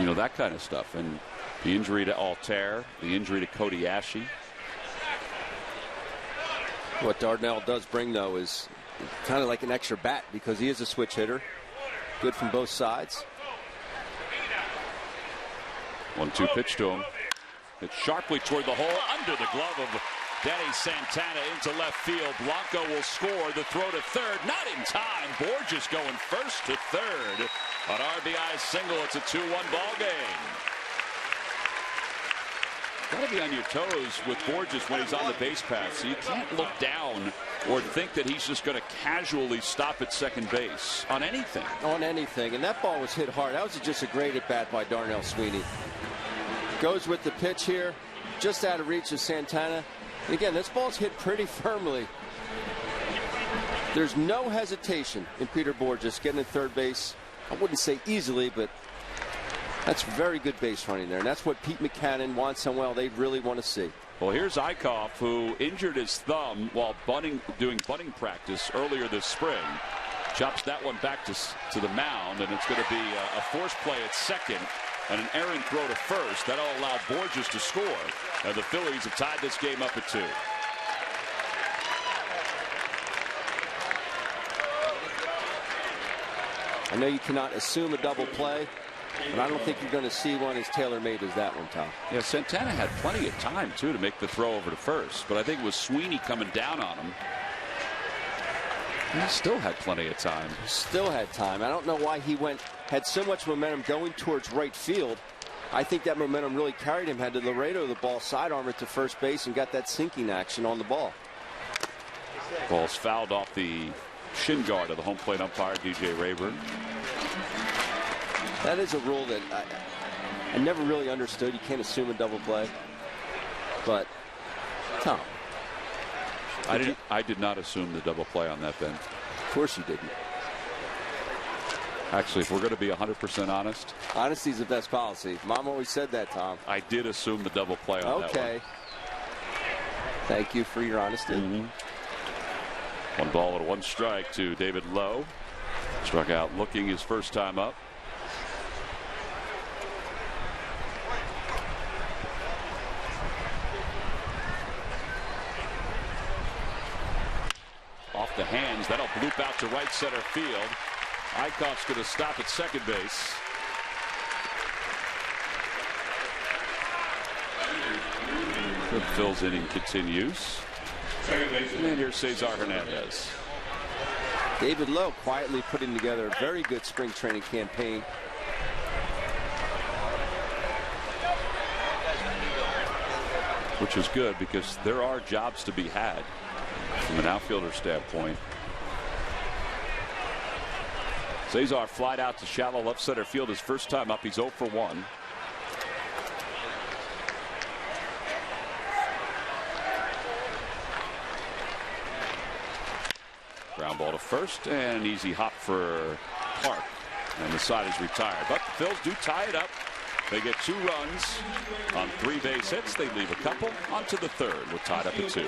That kind of stuff. And the injury to Altair, the injury to Cody Ashe. What Darnell does bring, though, is kind of like an extra bat because he is a switch hitter. Good from both sides. 1-2 pitch to him. It's sharply toward the hole, under the glove of Danny Santana into left field. Blanco will score. The throw to third, not in time. Borges going first to third. An RBI single. It's a 2-1 ball game. Got to be on your toes with Borges when he's on the base path. So you can't look down or think that he's just going to casually stop at second base on anything. On anything. And that ball was hit hard. That was just a great at bat by Darnell Sweeney. Goes with the pitch here, just out of reach of Santana. And again, this ball's hit pretty firmly. There's no hesitation in Peter Borges getting at third base. I wouldn't say easily, but that's very good base running there. And that's what Pete Mackanin, Juan Samuel, they really want to see. Well, here's Eichhoff, who injured his thumb while doing bunting practice earlier this spring. Chops that one back to the mound, and it's going to be a force play at second. And an errant throw to first. That'll allow Borges to score. And the Phillies have tied this game up at 2. I know you cannot assume a double play, but I don't think you're going to see one as tailor-made as that one, Tom. Yeah, Santana had plenty of time, too, to make the throw over to first. But I think it was Sweeney coming down on him. He still had plenty of time. Still had time. I don't know why he had so much momentum going towards right field. I think that momentum really carried him. Had to Laredo the ball, sidearm it to first base, and got that sinking action on the ball. Ball's fouled off the shin guard of the home plate umpire, DJ Rayburn. That is a rule that I never really understood. You can't assume a double play. But, Tom. I did not assume the double play on that, Ben. Of course you didn't. Actually, if we're going to be 100% honest. Honesty is the best policy. Mom always said that, Tom. I did assume the double play on that one. Okay. Thank you for your honesty. Mm-hmm. 1 ball and 1 strike to David Lowe. Struck out looking his first time up. Off the hands, that'll bloop out to right center field. Eichhoff's going to stop at second base. The Phil's inning continues. And here's Cesar Hernandez. David Lowe quietly putting together a very good spring training campaign. Which is good because there are jobs to be had from an outfielder standpoint. Cesar flied out to shallow left center field his first time up. He's 0 for 1. Ground ball to first, and an easy hop for Park. And the side is retired. But the Phils do tie it up. They get 2 runs on 3 base hits. They leave a couple onto the third. We're tied up at 2.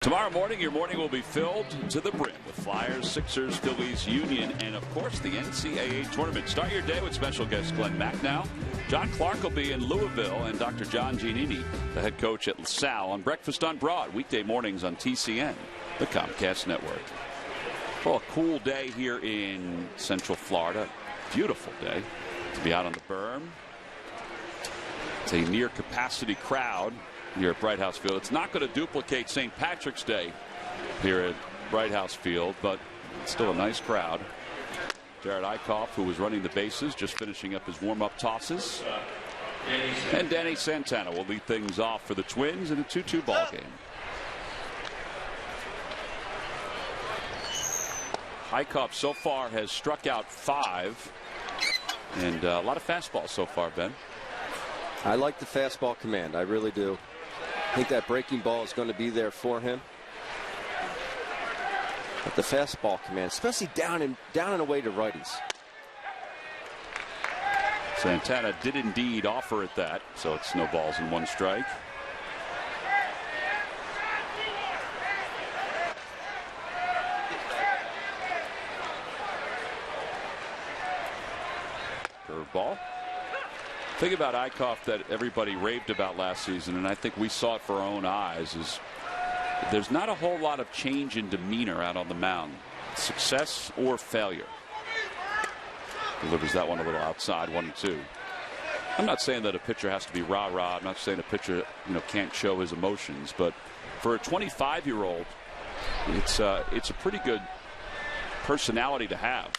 Tomorrow morning, your morning will be filled to the brim with Flyers, Sixers, Phillies, Union, and, of course, the NCAA tournament. Start your day with special guest Glenn Macnow. John Clark will be in Louisville, and Dr. John Giannini, the head coach at LaSalle, on Breakfast on Broad, weekday mornings on TCN, the Comcast Network. Well, a cool day here in Central Florida. Beautiful day to be out on the berm. It's a near-capacity crowd here at Bright House Field. It's not going to duplicate St. Patrick's Day here at Bright House Field, but it's still a nice crowd. Jared Eickhoff, who was running the bases, just finishing up his warm-up tosses. And Danny Santana will lead things off for the Twins in a 2-2 ball game. Eickhoff so far has struck out 5, and a lot of fastballs so far, Ben. I like the fastball command. I really do. I think that breaking ball is going to be there for him. But the fastball command, especially down and away to righties. Santana did indeed offer it that, so it's no balls and 1 strike. Curveball. Thing about Eickhoff that everybody raved about last season, and I think we saw it for our own eyes, is there's not a whole lot of change in demeanor out on the mound. Success or failure. Delivers that one a little outside, 1-2. I'm not saying that a pitcher has to be rah-rah. I'm not saying a pitcher, can't show his emotions, but for a 25-year-old, it's a pretty good personality to have.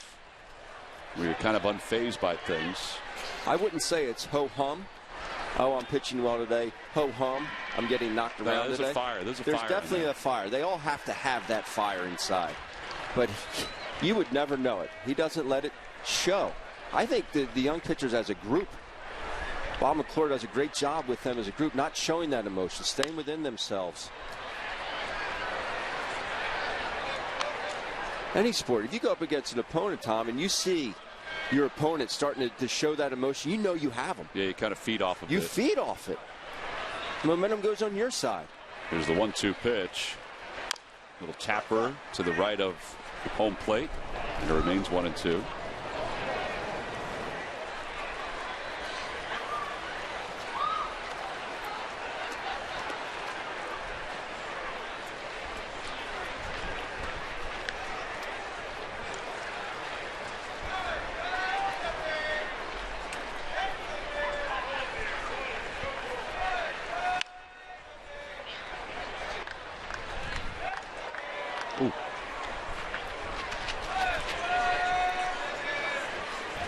Where you're kind of unfazed by things. I wouldn't say it's ho-hum. Oh, I'm pitching well today. Ho-hum. I'm getting knocked around there's today. A fire. There's definitely a fire. They all have to have that fire inside. But you would never know it. He doesn't let it show. I think the young pitchers as a group, Bob McClure does a great job with them as a group, not showing that emotion, staying within themselves. Any sport, if you go up against an opponent, Tom, and you see your opponent starting to show that emotion, you know you have them. Yeah, you kind of feed off of it. You feed off it. Momentum goes on your side. Here's the 1-2 pitch. Little tapper to the right of home plate. And it remains 1-2.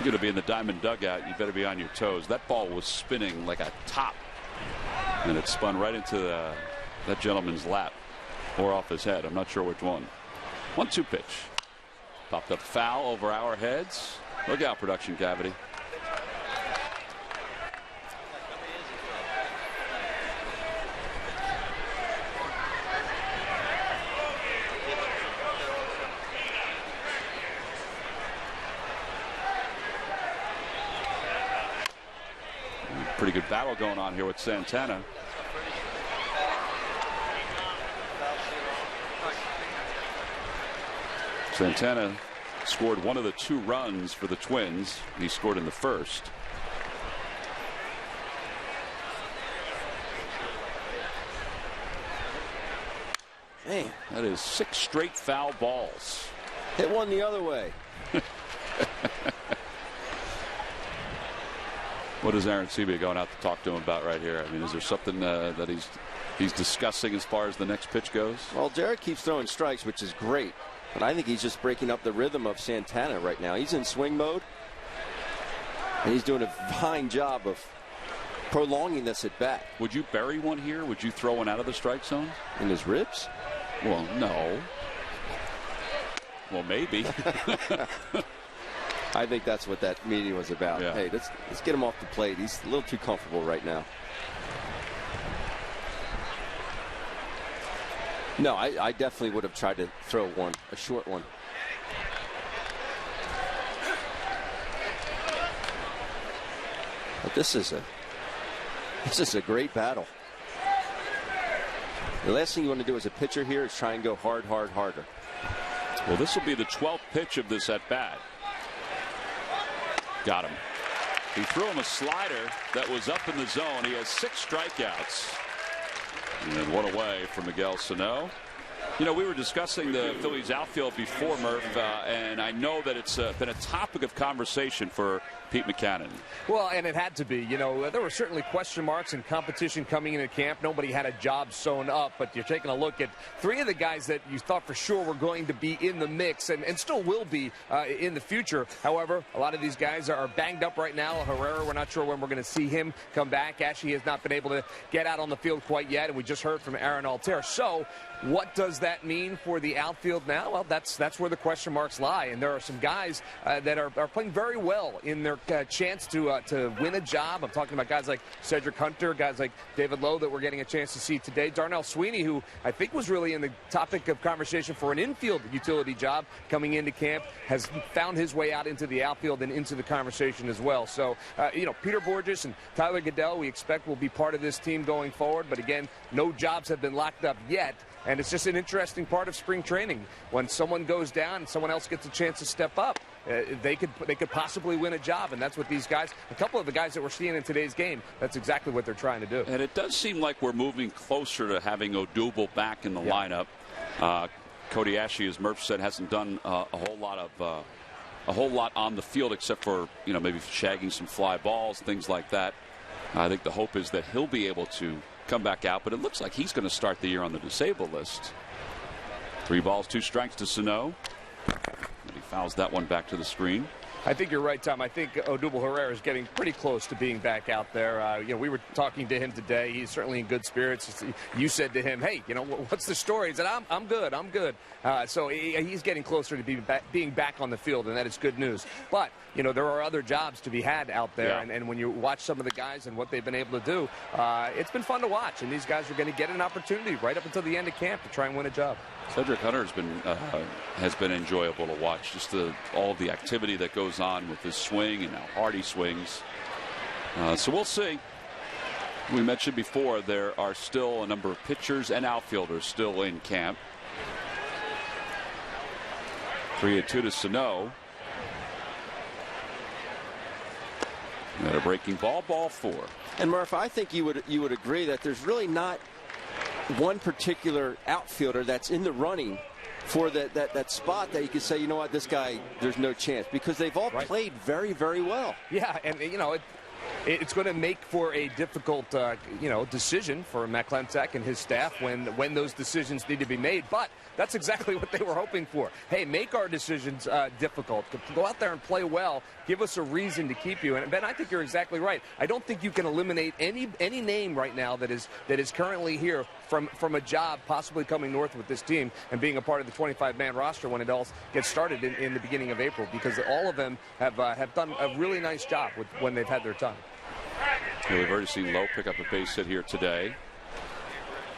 Going to be in the diamond dugout, you better be on your toes. That ball was spinning like a top, and it spun right into that gentleman's lap or off his head. I'm not sure which one. 1-2 pitch. Popped up foul over our heads. Look out, production cavity. Pretty good battle going on here with Santana. Santana scored one of the 2 runs for the Twins. He scored in the first. Man, that is 6 straight foul balls. Hit one the other way. What is Aaron Seabee going out to talk to him about right here? I mean, is there something that he's discussing as far as the next pitch goes? Well, Jared keeps throwing strikes, which is great. But I think he's just breaking up the rhythm of Santana right now. He's in swing mode. And he's doing a fine job of prolonging this at bat. Would you bury one here? Would you throw one out of the strike zone? In his ribs? Well, no. Well, maybe. I think that's what that meeting was about. Yeah. Hey, let's get him off the plate. He's a little too comfortable right now. No, I definitely would have tried to throw one, a short one. But this is a great battle. The last thing you want to do as a pitcher here is try and go harder. Well, this will be the 12th pitch of this at bat. Got him. He threw him a slider that was up in the zone. He has 6 strikeouts. And 1 away from Miguel Sano. You know, we were discussing the Phillies outfield before, Murph, and I know that it's been a topic of conversation for Pete Mackanin. Well, and it had to be. You know, there were certainly question marks and competition coming into camp. Nobody had a job sewn up, but you're taking a look at 3 of the guys that you thought for sure were going to be in the mix and still will be in the future. However, a lot of these guys are banged up right now. Herrera, we're not sure when we're going to see him come back. Ashley has not been able to get out on the field quite yet, and we just heard from Aaron Altair. So what does that mean for the outfield now? Well, that's where the question marks lie, and there are some guys that are playing very well in their chance to win a job. I'm talking about guys like Cedric Hunter, guys like David Lowe that we're getting a chance to see today. Darnell Sweeney, who I think was really in the topic of conversation for an infield utility job coming into camp, has found his way out into the outfield and into the conversation as well. So, you know, Peter Borges and Tyler Goodell, we expect will be part of this team going forward. But again, no jobs have been locked up yet. And it's just an interesting part of spring training. When someone goes down and someone else gets a chance to step up, they could possibly win a job. And that's what these guys, a couple of the guys that we're seeing in today's game, that's exactly what they're trying to do. And it does seem like we're moving closer to having Odubel back in the lineup. Cody Ashley, as Murph said, hasn't done a whole lot on the field except for, you know, maybe shagging some fly balls, things like that. I think the hope is that he'll be able to come back out, but it looks like he's going to start the year on the disabled list. 3 balls, 2 strikes to Sano. And he fouls that one back to the screen. I think you're right, Tom. I think Odubel Herrera is getting pretty close to being back out there. You know, we were talking to him today. He's certainly in good spirits. You said to him, hey, you know, what's the story? He said, I'm good. I'm good. So he's getting closer to being back on the field, and that is good news. But, you know, there are other jobs to be had out there. Yeah. And when you watch some of the guys and what they've been able to do, it's been fun to watch. And these guys are going to get an opportunity right up until the end of camp to try and win a job. Cedric Hunter has been enjoyable to watch. Just all of the activity that goes on with his swing and how hard he swings. So we'll see. We mentioned before there are still a number of pitchers and outfielders still in camp. 3-2 to Sano. And a breaking ball, ball 4. And Murph, I think you would agree that there's really not one particular outfielder that's in the running for that spot that you could say, you know what, this guy, there's no chance, because they've all played very, very well. Yeah, and you know, it's going to make for a difficult, you know, decision for McClintock and his staff when those decisions need to be made. But that's exactly what they were hoping for. Hey, make our decisions difficult. Go out there and play well. Give us a reason to keep you. And Ben, I think you're exactly right. I don't think you can eliminate any name right now that is currently here from a job possibly coming north with this team and being a part of the 25-man roster when it all gets started in the beginning of April, because all of them have done a really nice job when they've had their time. Yeah, we've already seen Lowe pick up a base hit here today.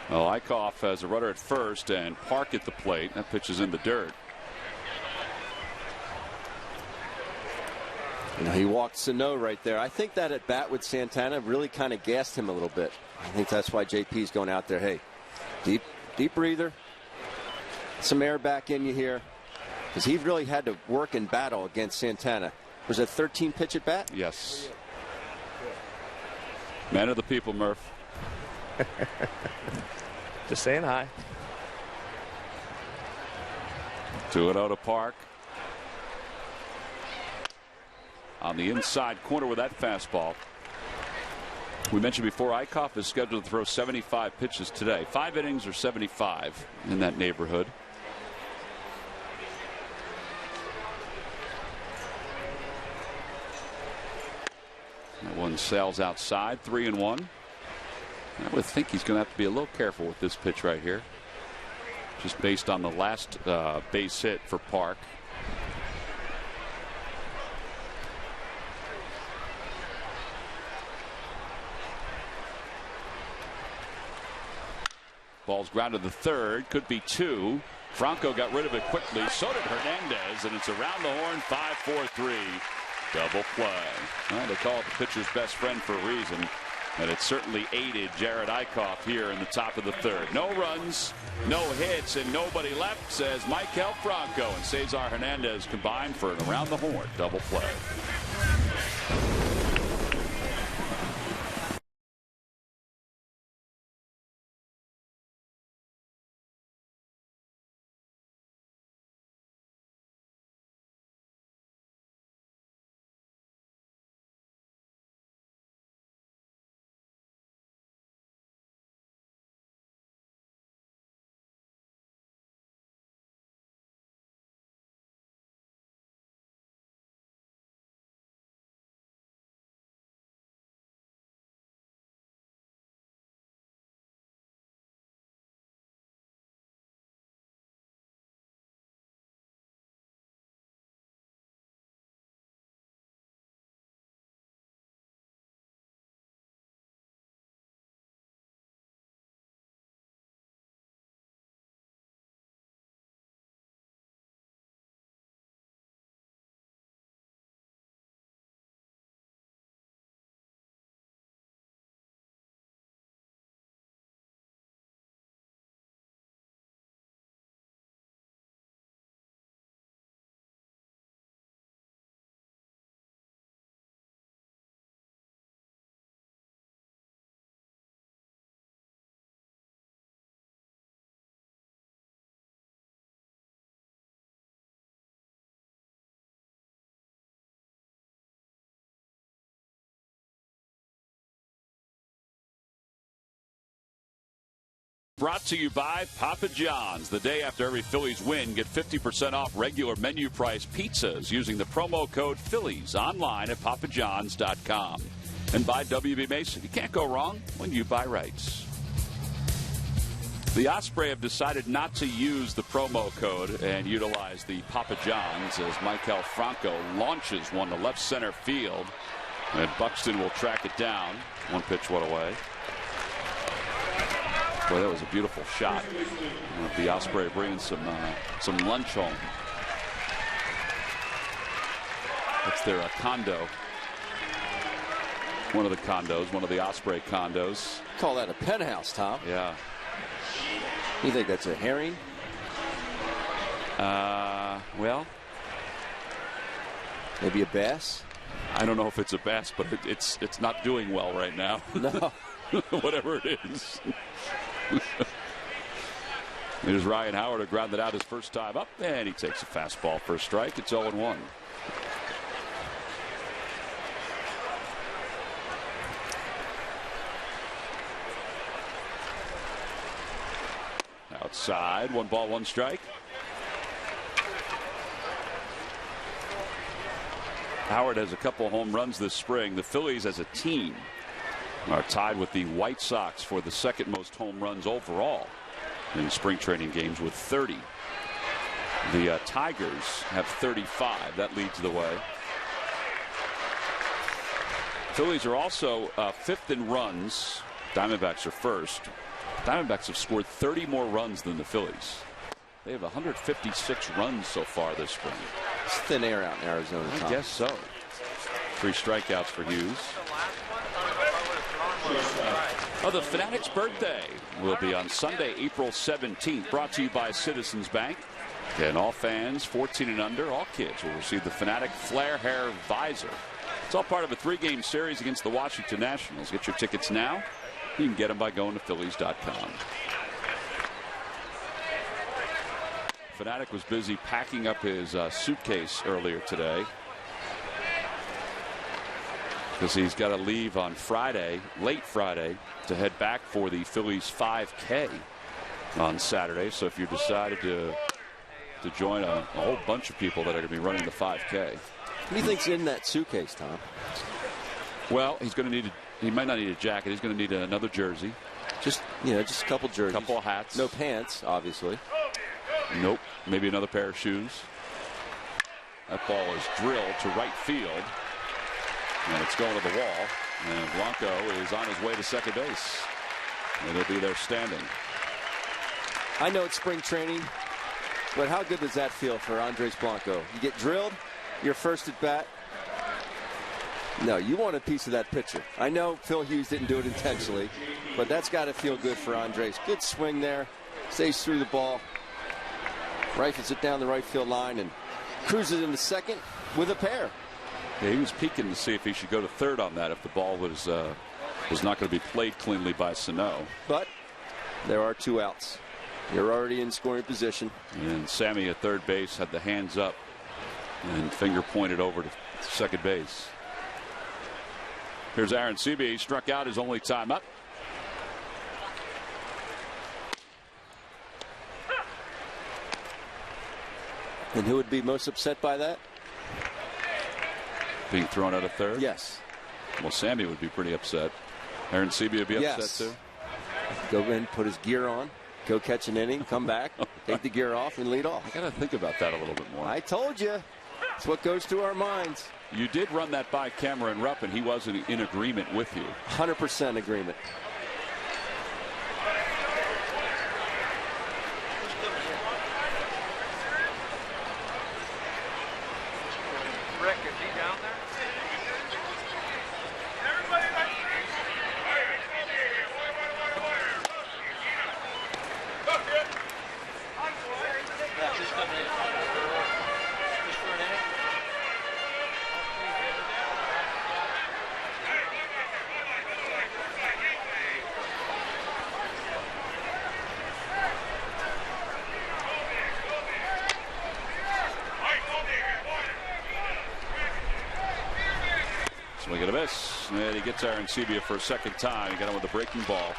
Well, Eichhoff has a runner at first and Park at the plate. That pitch is in the dirt. You know, he walked Sano right there. I think that at bat with Santana really kind of gassed him a little bit. I think that's why JP's going out there. Hey, deep breather. Some air back in you here. Because he really had to work and battle against Santana. Was it 13 pitch at bat? Yes. Man of the people, Murph. Just saying hi. 2-0 to Park. On the inside corner with that fastball. We mentioned before, Eichhoff is scheduled to throw 75 pitches today. 5 innings or 75 in that neighborhood. That one sails outside, 3-1. I would think he's going to have to be a little careful with this pitch right here, just based on the last base hit for Park. Ball's grounded to third, could be 2. Franco got rid of it quickly. So did Hernandez, and it's around the horn. 5-4-3. Double play. Well, they call it the pitcher's best friend for a reason. And it certainly aided Jared Eickhoff here in the top of the third. No runs, no hits, and nobody left, says Maikel Franco. And Cesar Hernandez combined for an around-the-horn double play. Brought to you by Papa John's. The day after every Phillies win, get 50% off regular menu price pizzas using the promo code Phillies online at papajohns.com. And by WB Mason. You can't go wrong when you buy rights. The Osprey have decided not to use the promo code and utilize the Papa John's as Maikel Franco launches one to left center field. And Buxton will track it down. One pitch, one away. Boy, that was a beautiful shot. The Osprey bringing some lunch home. That's their condo. One of the condos, one of the Osprey condos. Call that a penthouse, Tom. Yeah. You think that's a herring? Well, maybe a bass. I don't know if it's a bass, but it's not doing well right now. No. Whatever it is. Here's Ryan Howard, who grounded out his first time up, and he takes a fastball for a strike. It's 0-1. Outside, 1 ball, 1 strike. Howard has a couple home runs this spring. The Phillies as a team are tied with the White Sox for the second most home runs overall in spring training games with 30. The Tigers have 35. That leads the way. Phillies are also 5th in runs. Diamondbacks are first. Diamondbacks have scored 30 more runs than the Phillies. They have 156 runs so far this spring. It's thin air out in Arizona, Tom. I guess so. 3 strikeouts for Hughes. Oh, the Fanatic's birthday will be on Sunday, April 17th. Brought to you by Citizens Bank. And all fans 14 and under, all kids, will receive the Fanatic Flare Hair Visor. It's all part of a 3-game series against the Washington Nationals. Get your tickets now. You can get them by going to Phillies.com. Fanatic was busy packing up his suitcase earlier today, because he's got to leave on Friday, late Friday, to head back for the Phillies 5K on Saturday. So if you decided to join a whole bunch of people that are going to be running the 5K. What do you think's in that suitcase, Tom? Well, he's going to need he might not need a jacket. He's going to need another jersey. Just a couple jerseys. A couple of hats. No pants, obviously. Nope. Maybe another pair of shoes. That ball is drilled to right field. And it's going to the wall. And Blanco is on his way to second base. And he'll be there standing. I know it's spring training, but how good does that feel for Andres Blanco? You get drilled, your first at bat. No, you want a piece of that pitcher. I know Phil Hughes didn't do it intentionally, but that's got to feel good for Andres. Good swing there. Stays through the ball. Rifles it down the right field line and cruises into second with a pair. Yeah, he was peeking to see if he should go to third on that if the ball was not going to be played cleanly by Sano. But there are 2 outs. You're already in scoring position. And Sammy at third base had the hands up and finger pointed over to second base. Here's Aaron Seavey. He struck out his only time up. And who would be most upset by that? Being thrown out of third? Yes. Well, Sammy would be pretty upset. Aaron Seavey would be upset too. Go in, put his gear on, go catch an inning, come back, take the gear off, and lead off. I got to think about that a little bit more. I told you. It's what goes through our minds. You did run that by Cameron Rupp, and he wasn't in agreement with you. 100% agreement. Rick, is he down there? Swing and a miss, and he gets Aaron Seavey for a second time. He got him with a breaking ball,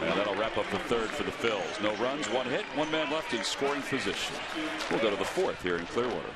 and that'll wrap up the third for the Phils. No runs, 1 hit, 1 man left in scoring position. We'll go to the 4th here in Clearwater.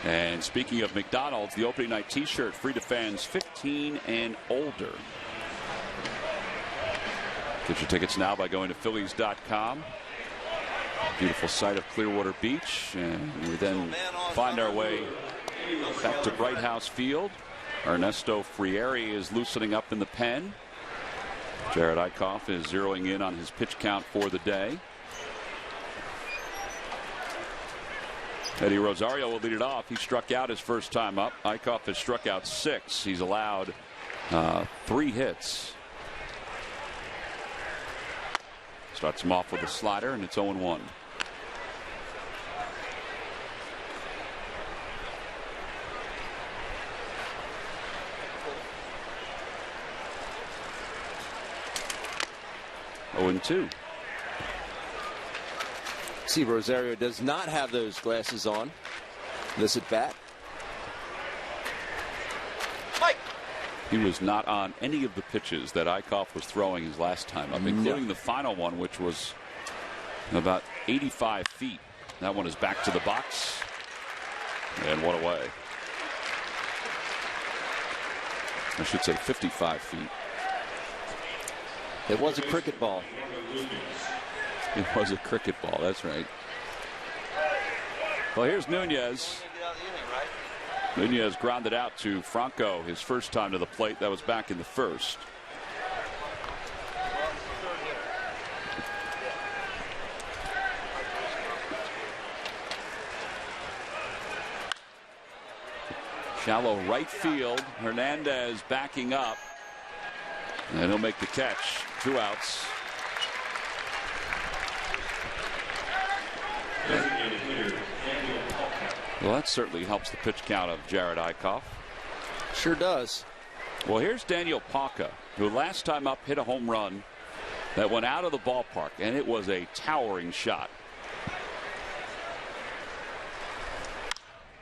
And speaking of McDonald's, the opening night T-shirt free to fans 15 and older. Get your tickets now by going to Phillies.com. Beautiful sight of Clearwater Beach, and we then find our way back to Bright House Field. Ernesto Frieri is loosening up in the pen. Jared Eickhoff is zeroing in on his pitch count for the day. Eddie Rosario will lead it off. He struck out his first time up. Eickhoff has struck out 6. He's allowed 3 hits. Starts him off with a slider, and it's 0-1. Two. See, Rosario does not have those glasses on this at bat. Mike. He was not on any of the pitches that Eickhoff was throwing his last time up, including the final one, which was about 85 feet. That one is back to the box, and one away. I should say 55 feet. It was a cricket ball. It was a cricket ball. That's right. Well, here's Nunez. Nunez grounded out to Franco his first time to the plate. That was back in the first. Shallow right field. Hernandez backing up. And he'll make the catch. 2 outs. Well, that certainly helps the pitch count of Jared Eichhoff. Sure does. Well, here's Daniel Palka, who last time up hit a home run that went out of the ballpark, and it was a towering shot.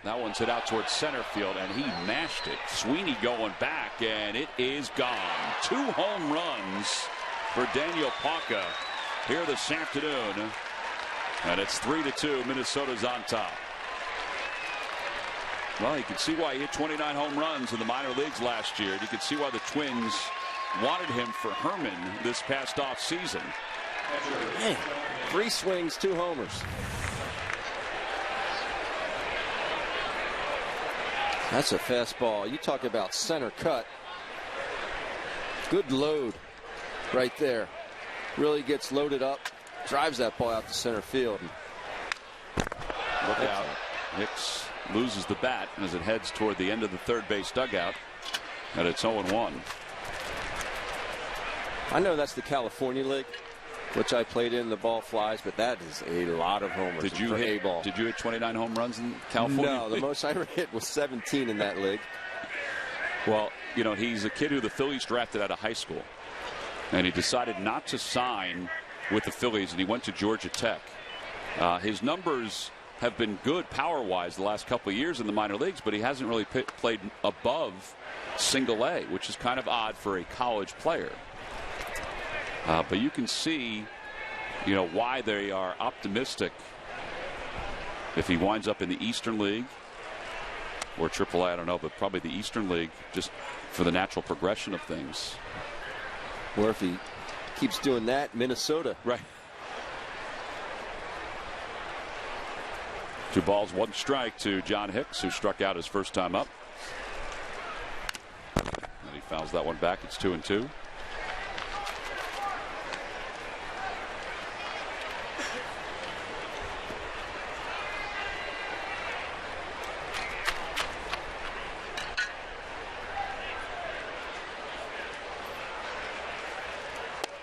That one's hit out towards center field, and he mashed it. Sweeney going back, and it is gone. 2 home runs for Daniel Palka here this afternoon, and it's 3-2. Minnesota's on top. Well, you can see why he hit 29 home runs in the minor leagues last year. You can see why the Twins wanted him for Herman this past offseason. Man, 3 swings, 2 homers. That's a fastball. You talk about center cut. Good load right there. Really gets loaded up. Drives that ball out to center field. Look out. Hicks loses the bat as it heads toward the end of the third base dugout. And it's 0-1. I know that's the California League, which I played in. The ball flies, but that is a lot of homers. Did you hit 29 home runs in California? No, the most I ever hit was 17 in that league. Well, you know, he's a kid who the Phillies drafted out of high school, and he decided not to sign with the Phillies, and he went to Georgia Tech. His numbers have been good power-wise the last couple of years in the minor leagues, but he hasn't really played above single A, which is kind of odd for a college player. But you can see, you know, why they are optimistic if he winds up in the Eastern League or AAA. I don't know, but probably the Eastern League, just for the natural progression of things. Or if he keeps doing that, Minnesota. Right. 2 balls, 1 strike to John Hicks, who struck out his first time up. And he fouls that one back. It's 2-2.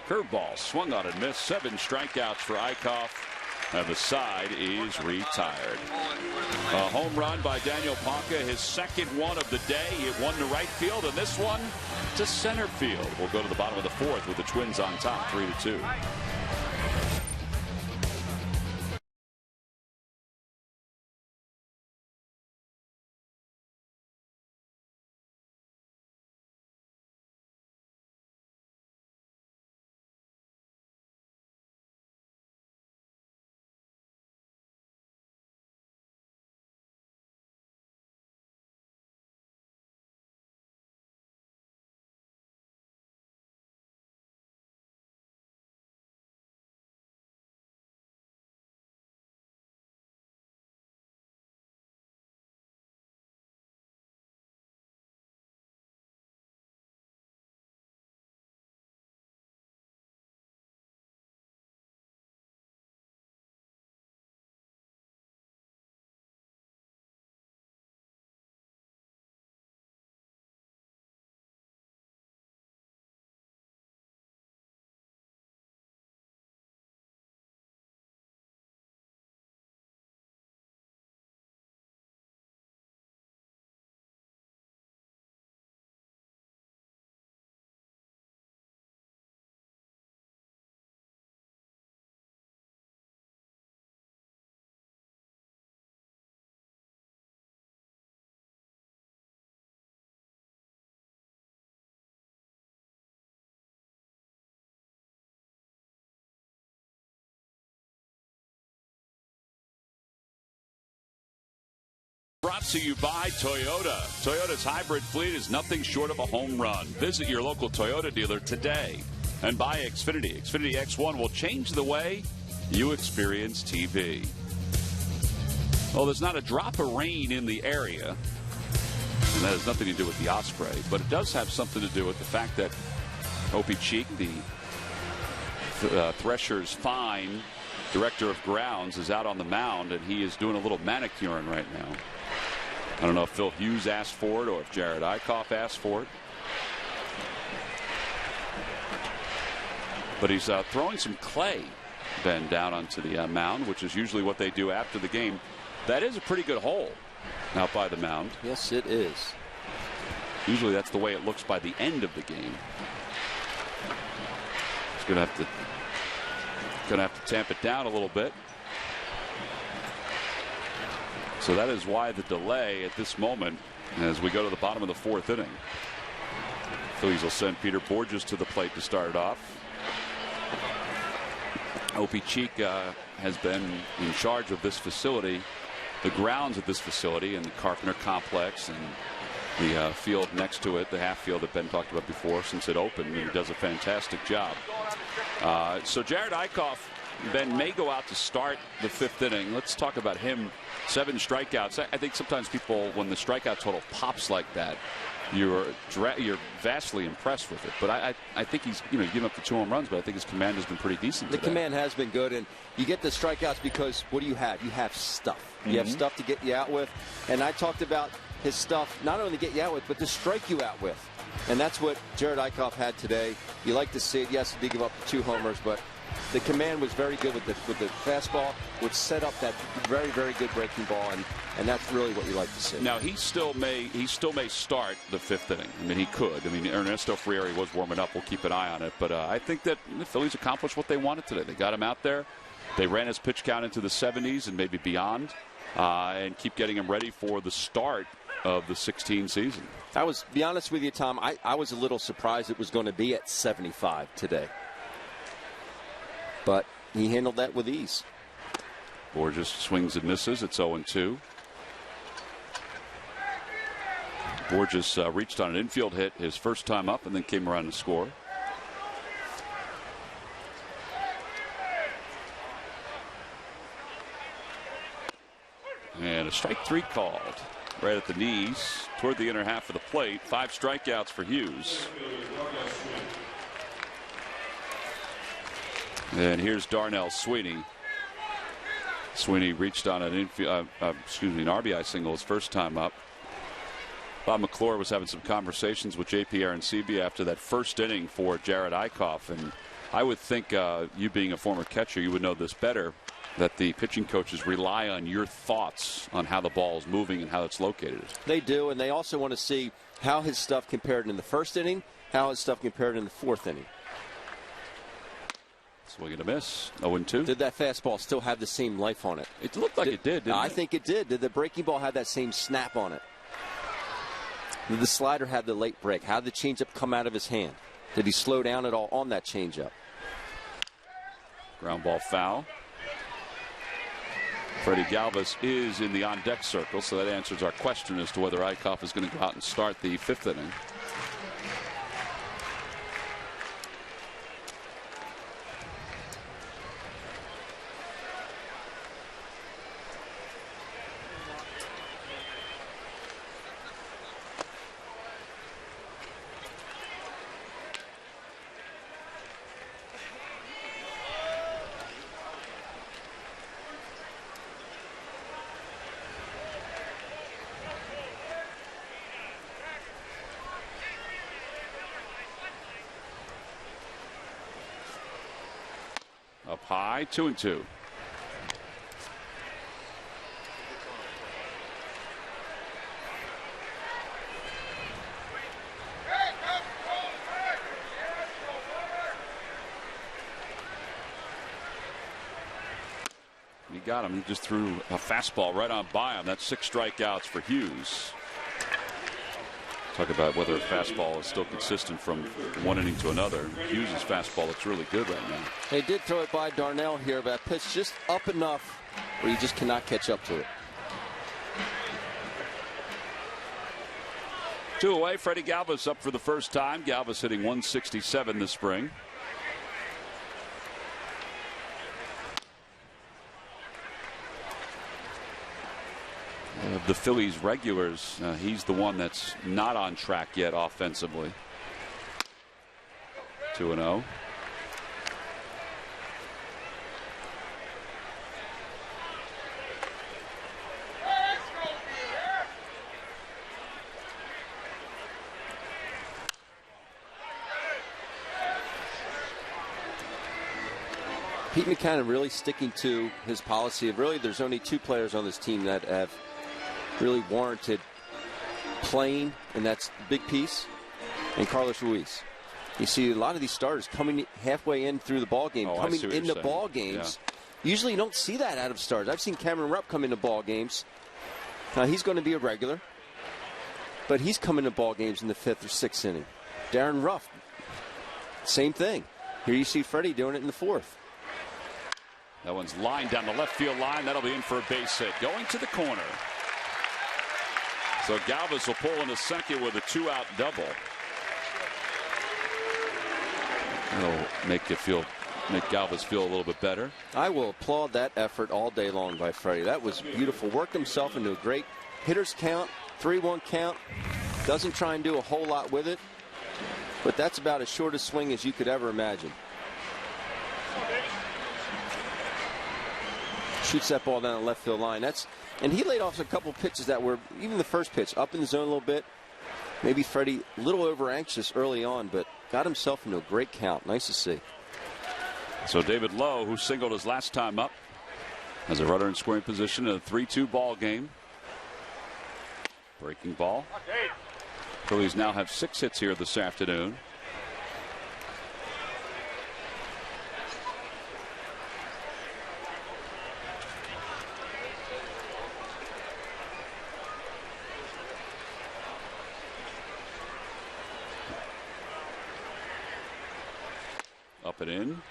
Curveball swung on and missed. 7 strikeouts for Eichhoff, and the side is retired. A home run by Daniel Palka, his second one of the day. It one to right field, and this one to center field. We'll go to the bottom of the 4th with the Twins on top, 3-2. Brought to you by Toyota. Toyota's hybrid fleet is nothing short of a home run. Visit your local Toyota dealer today. And by Xfinity. Xfinity X1 will change the way you experience TV. Well, there's not a drop of rain in the area, and that has nothing to do with the Osprey, but it does have something to do with the fact that Opie Cheek, the Thresher's fine director of grounds, is out on the mound, and he is doing a little manicuring right now. I don't know if Phil Hughes asked for it or if Jared Eichhoff asked for it. But he's throwing some clay, Ben, down onto the mound, which is usually what they do after the game. That is a pretty good hole out by the mound. Yes, it is. Usually that's the way it looks by the end of the game. He's going to have to tamp it down a little bit. So that is why the delay at this moment as we go to the bottom of the 4th inning. Phillies will send Peter Borges to the plate to start it off. Opie Cheek has been in charge of this facility, the grounds of this facility, and the Carpenter Complex and the field next to it, the half field that Ben talked about before, since it opened, and he does a fantastic job. So Jared Eichhoff, Ben, may go out to start the 5th inning. Let's talk about him. 7 strikeouts. I think sometimes people, when the strikeout total pops like that, you're vastly impressed with it. But I think he's, you give up the 2 home runs, but I think his command has been pretty decent today. The command has been good, and you get the strikeouts because what do you have? You have stuff. You have stuff to get you out with. And I talked about his stuff not only to get you out with, but to strike you out with. And that's what Jared Eichhoff had today. You like to see it. Yes, he did give up 2 homers, but the command was very good with the fastball, which set up that very, very good breaking ball, and that's really what you like to see. Now he still may start the 5th inning. I mean, he could. I mean, Ernesto Frieri was warming up. We'll keep an eye on it, but I think that the Phillies accomplished what they wanted today. They got him out there. They ran his pitch count into the 70s and maybe beyond, and keep getting him ready for the start of the 16 season. Be honest with you, Tom, I was a little surprised it was going to be at 75 today. But he handled that with ease. Borges swings and misses. It's 0-2. Borges reached on an infield hit his first time up and then came around to score. And a strike 3 called right at the knees toward the inner half of the plate. 5 strikeouts for Hughes. And here's Darnell Sweeney. Sweeney reached on an RBI single his first time up. Bob McClure was having some conversations with JP Arencibia after that first inning for Jared Eichhoff, and I would think, you being a former catcher, you would know this better, that the pitching coaches rely on your thoughts on how the ball is moving and how it's located. They do, and they also want to see how his stuff compared in the first inning, how his stuff compared in the 4th inning. Swing and a miss. 0-2. Did that fastball still have the same life on it? It looked like it did, didn't it? I think it did. Did the breaking ball have that same snap on it? Did the slider have the late break? How did the changeup come out of his hand? Did he slow down at all on that changeup? Ground ball foul. Freddie Galvis is in the on-deck circle, so that answers our question as to whether Eichhoff is going to go out and start the 5th inning. Up high, 2-2. He got him. He just threw a fastball right on by him. That's 6 strikeouts for Hughes. Talk about whether a fastball is still consistent from one inning to another. Hughes' fastball looks really good right now. They did throw it by Darnell here, but that pitch just up enough where you just cannot catch up to it. 2 away. Freddie Galvis up for the first time. Galvis hitting 167 this spring. Of the Phillies regulars, he's the one that's not on track yet offensively. 2-0. Pete McCann really sticking to his policy of really there's only 2 players on this team that have really warranted playing, and that's the big piece, and Carlos Ruiz. You see a lot of these starters coming halfway in through the ball game, coming into ball games. Yeah. Usually you don't see that out of starters. I've seen Cameron Rupp come into ball games. Now he's going to be a regular, but he's coming to ball games in the 5th or 6th inning. Darren Ruff, same thing. Here you see Freddie doing it in the 4th. That one's lined down the left field line. That'll be in for a base hit. Going to the corner. So Galvis will pull into second with a 2-out double. That'll make Galvis feel a little bit better. I will applaud that effort all day long by Freddie. That was beautiful. Worked himself into a great hitter's count, 3-1 count. Doesn't try and do a whole lot with it, but that's about as short a swing as you could ever imagine. Shoots that ball down the left field line. And he laid off a couple pitches that were, even the first pitch, up in the zone a little bit. Maybe Freddie a little over anxious early on, but got himself into a great count. Nice to see. So David Lowe, who singled his last time up, has a runner in scoring position in a 3-2 ball game. Breaking ball. Phillies now have 6 hits here this afternoon. Up and in.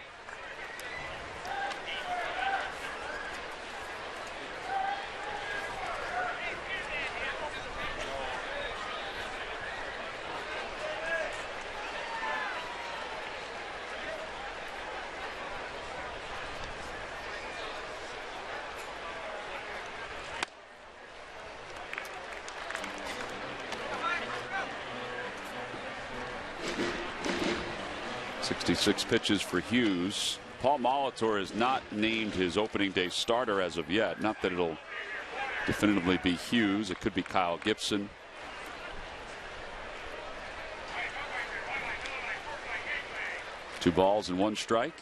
Six pitches for Hughes. Paul Molitor has not named his opening day starter as of yet. Not that it'll definitively be Hughes. It could be Kyle Gibson. Two balls and 1 strike.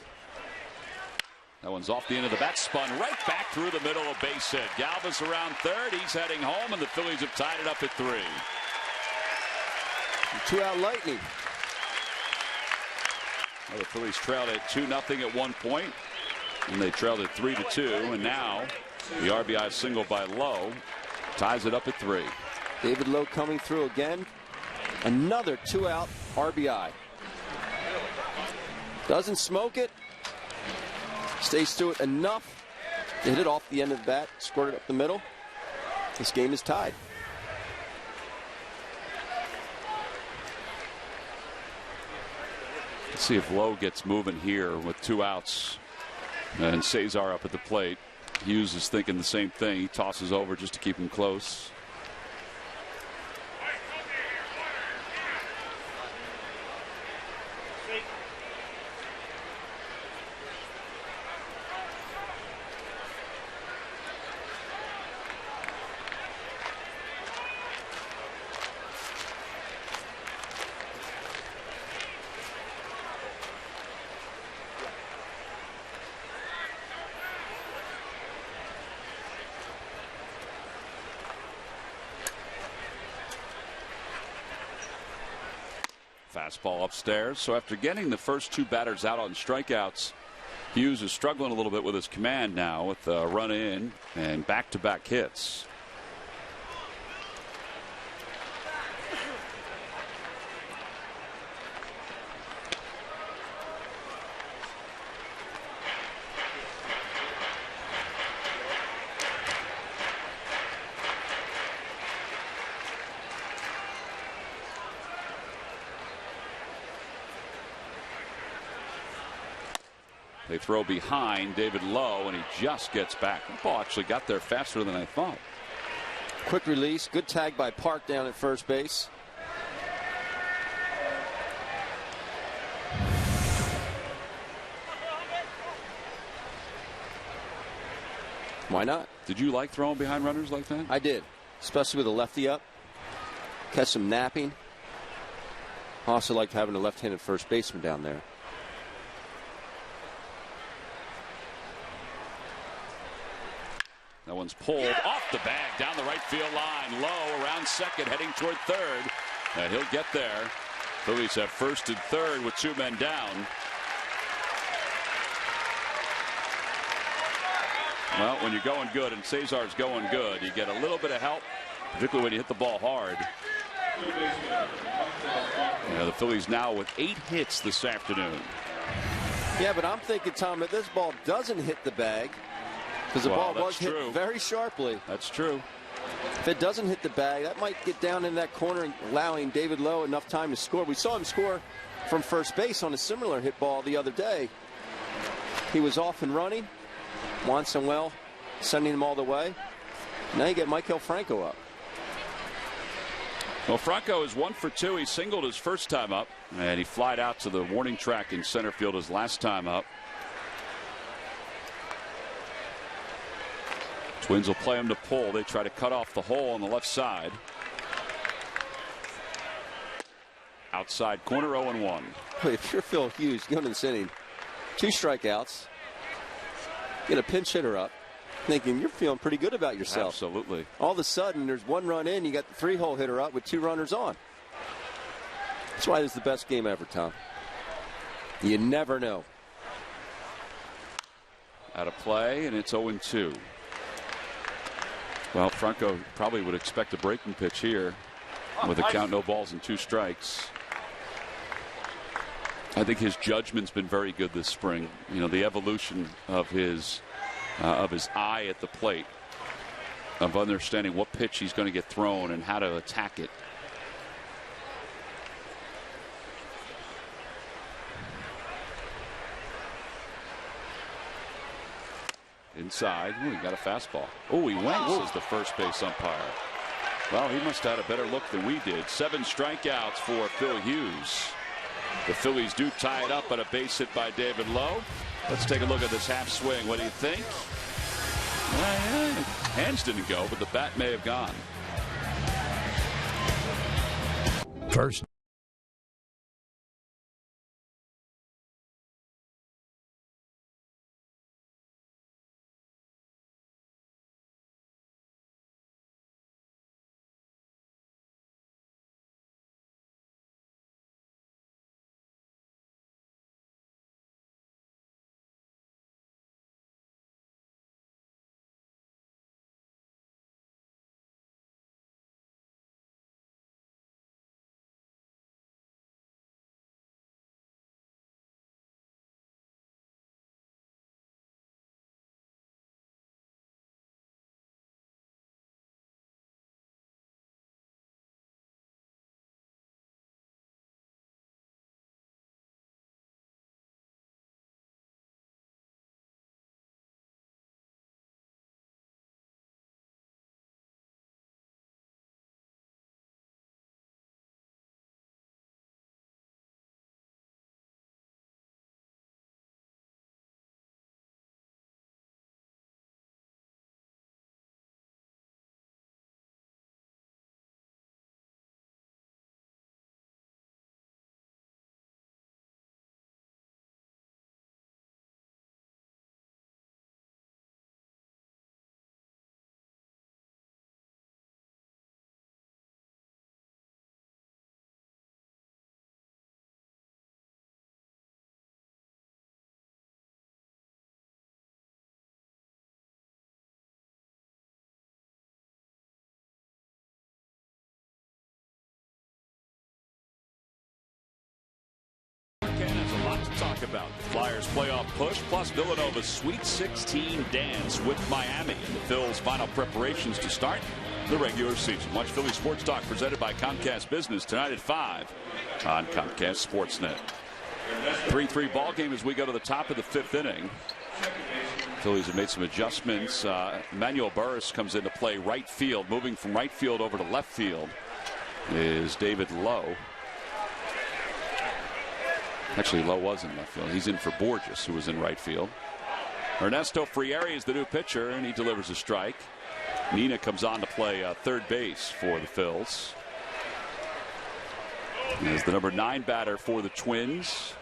That one's off the end of the bat, spun right back through the middle of base hit. Galvis around third. He's heading home, and the Phillies have tied it up at 3. 2-out Lightning. Well, the Phillies trailed at 2-0 at one point, and they trailed at 3-2, and now the RBI single by Lowe ties it up at 3. David Lowe coming through again. Another 2-out RBI. Doesn't smoke it. Stays to it enough to hit it off the end of the bat, squirt it up the middle. This game is tied. Let's see if Lowe gets moving here with 2 outs and Cesar up at the plate. Hughes is thinking the same thing. He tosses over just to keep him close. Fastball upstairs. So after getting the first 2 batters out on strikeouts, Hughes is struggling a little bit with his command now with a run in and back-to-back hits. They throw behind David Lowe, and he just gets back. The ball actually got there faster than I thought. Quick release. Good tag by Park down at first base. Why not? Did you like throwing behind runners like that? I did, especially with a lefty up. Catch some napping. I also liked having a left-handed first baseman down there. That one's pulled off the bag, down the right field line, low, around second, heading toward third. And he'll get there. Phillies have first and third with 2 men down. Well, when you're going good and Cesar's going good, you get a little bit of help, particularly when you hit the ball hard. The Phillies now with 8 hits this afternoon. Yeah, but I'm thinking, Tom, if this ball doesn't hit the bag, because the ball was hit very sharply. That's true. If it doesn't hit the bag, that might get down in that corner, allowing David Lowe enough time to score. We saw him score from first base on a similar hit ball the other day. He was off and running. Watson well, sending him all the way. Now you get Michael Franco up. Well, Franco is 1 for 2. He singled his first time up, and he flied out to the warning track in center field his last time up. Twins will play him to pull. They try to cut off the hole on the left side. Outside corner, 0-1. If you're Phil Hughes, going to this inning, 2 strikeouts, get a pinch hitter up, thinking you're feeling pretty good about yourself. Absolutely. All of a sudden, there's 1 run in, you got the 3-hole hitter up with 2 runners on. That's why this is the best game ever, Tom. You never know. Out of play, and it's 0-2. Well, Franco probably would expect a breaking pitch here with a count, no balls and 2 strikes. I think his judgment's been very good this spring. You know, the evolution of his eye at the plate, of understanding what pitch he's going to get thrown and how to attack it. Inside. Ooh, he got a fastball. Oh, he went, says the first base umpire. Well, he must have had a better look than we did. 7 strikeouts for Phil Hughes. The Phillies do tie it up on a base hit by David Lowe. Let's take a look at this half swing. What do you think? Hands didn't go, but the bat may have gone. First. To talk about the Flyers playoff push, plus Villanova's Sweet 16 dance with Miami and the Phils' final preparations to start the regular season. Watch Philly Sports Talk presented by Comcast Business tonight at 5 on Comcast Sportsnet. 3-3 ball game as we go to the top of the 5th inning. Phillies have made some adjustments. Manuel Burris comes into play right field. Moving from right field over to left field is David Lowe. Actually, Lowe was in left field. He's in for Borges, who was in right field. Ernesto Frieri is the new pitcher, and he delivers a strike. Nina comes on to play third base for the Phils. As the number 9 batter for the Twins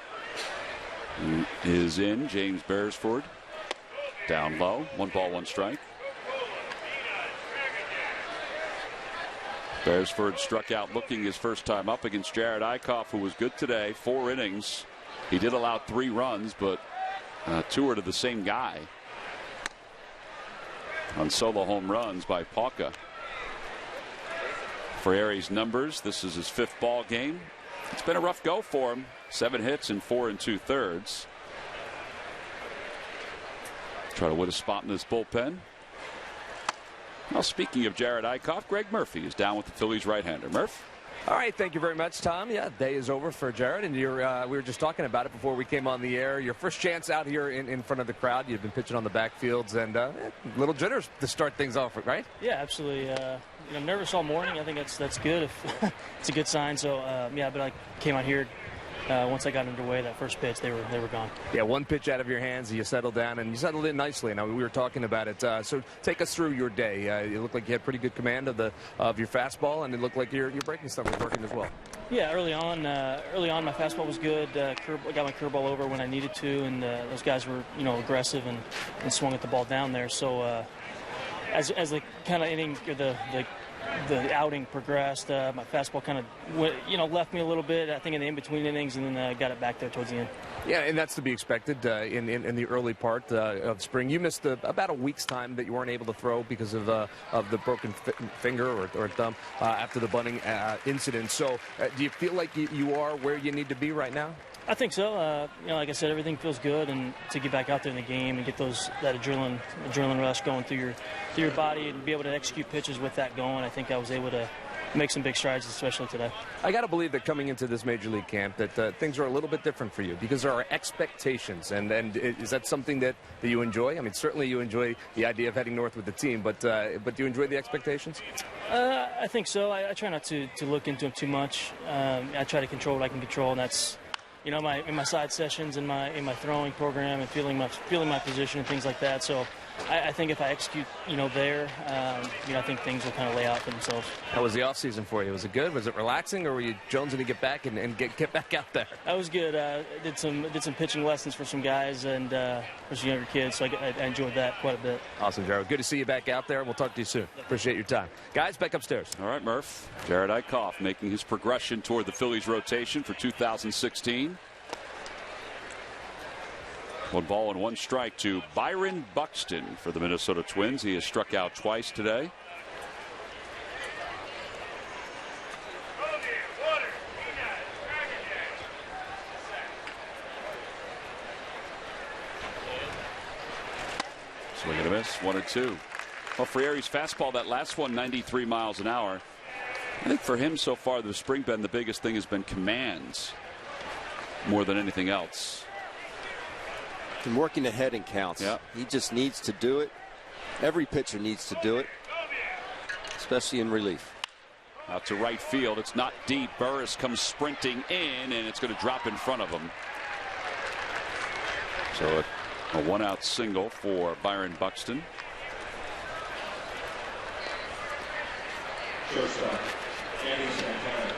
is in, James Beresford. Down low, 1 ball, 1 strike. Beresford struck out looking his first time up against Jared Eickhoff, who was good today. 4 innings. He did allow 3 runs, but 2 are to the same guy on solo home runs by Pauka. Frieri's numbers, this is his 5th ball game. It's been a rough go for him. 7 hits in 4 2/3. Try to win a spot in this bullpen. Well, speaking of Jared Eickhoff, Greg Murphy is down with the Phillies right-hander. Murph? All right, thank you very much, Tom. Yeah, day is over for Jared, and we were just talking about it before we came on the air. Your first chance out here in front of the crowd. You've been pitching on the backfields, and little jitters to start things off, right? Yeah, absolutely. I'm nervous all morning. I think that's good. If it's a good sign. So but I came out here. Once I got underway, that first pitch, they were gone. Yeah, 1 pitch out of your hands, you settled down, and you settled in nicely. Now, we were talking about it. So take us through your day. It looked like you had pretty good command of your fastball, and it looked like your breaking stuff was working as well. Yeah, early on, my fastball was good. I got my curveball over when I needed to, and those guys were, aggressive and swung at the ball down there. So as the kind of inning, or the outing progressed, my fastball kind of left me a little bit, I think, in the in-between innings, and then got it back there towards the end. Yeah, and that's to be expected in the early part of spring. You missed about a week's time that you weren't able to throw because of the broken finger or thumb after the bunting incident. So do you feel like you are where you need to be right now? I think so. Like I said, everything feels good, and to get back out there in the game and get that adrenaline rush going through your body and be able to execute pitches with that going, I think I was able to make some big strides, especially today. I got to believe that coming into this major league camp that things are a little bit different for you because there are expectations, and is that something that you enjoy? I mean, certainly you enjoy the idea of heading north with the team, but do you enjoy the expectations? I think so. I try not to look into them too much. I try to control what I can control, and that's in my side sessions, in my throwing program, and feeling my position and things like that. So I think if I execute, there, I think things will kind of lay out for themselves. How was the off season for you? Was it good? Was it relaxing, or were you jonesing to get back and get back out there? That was good. Did some pitching lessons for some guys and for some younger kids, so I enjoyed that quite a bit. Awesome, Jared. Good to see you back out there. We'll talk to you soon. Appreciate your time, guys. Back upstairs. All right, Murph. Jared Eickhoff making his progression toward the Phillies rotation for 2016. 1 ball and 1 strike to Byron Buxton for the Minnesota Twins. He has struck out twice today. Swing and a miss, 1-2. Well, Frieri's fastball, that last one, 93 miles an hour. I think for him so far this spring, Ben, the biggest thing has been commands more than anything else. And working ahead in counts. Yep. He just needs to do it. Every pitcher needs to do it, especially in relief. Out to right field. It's not deep. Burris comes sprinting in, and it's going to drop in front of him. So a 1-out single for Byron Buxton. Shortstop, Danny Santana.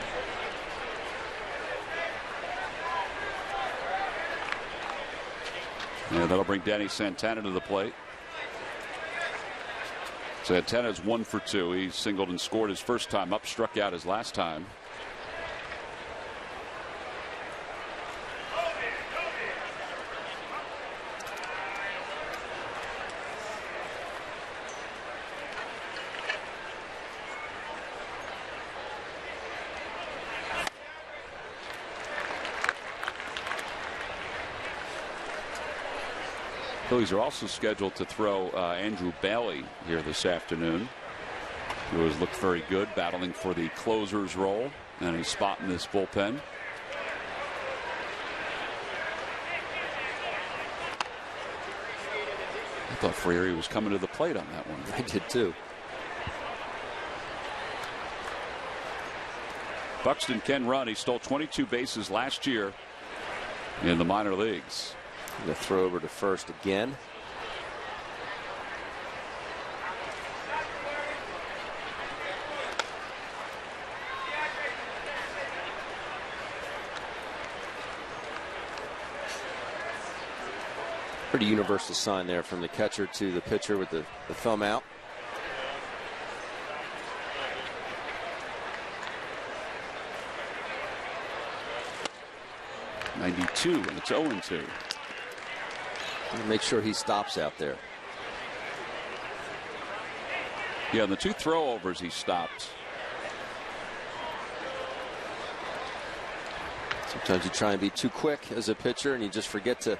And that'll bring Danny Santana to the plate. Santana's 1 for 2. He singled and scored his first time up, struck out his last time. Phillies are also scheduled to throw Andrew Bailey here this afternoon, who has looked very good, battling for the closer's role and a spot in this bullpen. I thought Friere was coming to the plate on that one. I did too. Buxton can run. He stole 22 bases last year in the minor leagues. The throw over to first again. Pretty universal sign there from the catcher to the pitcher with the thumb out. .92, and it's 0-2. Make sure he stops out there. Yeah, the 2 throwovers he stopped. Sometimes you try and be too quick as a pitcher and you just forget to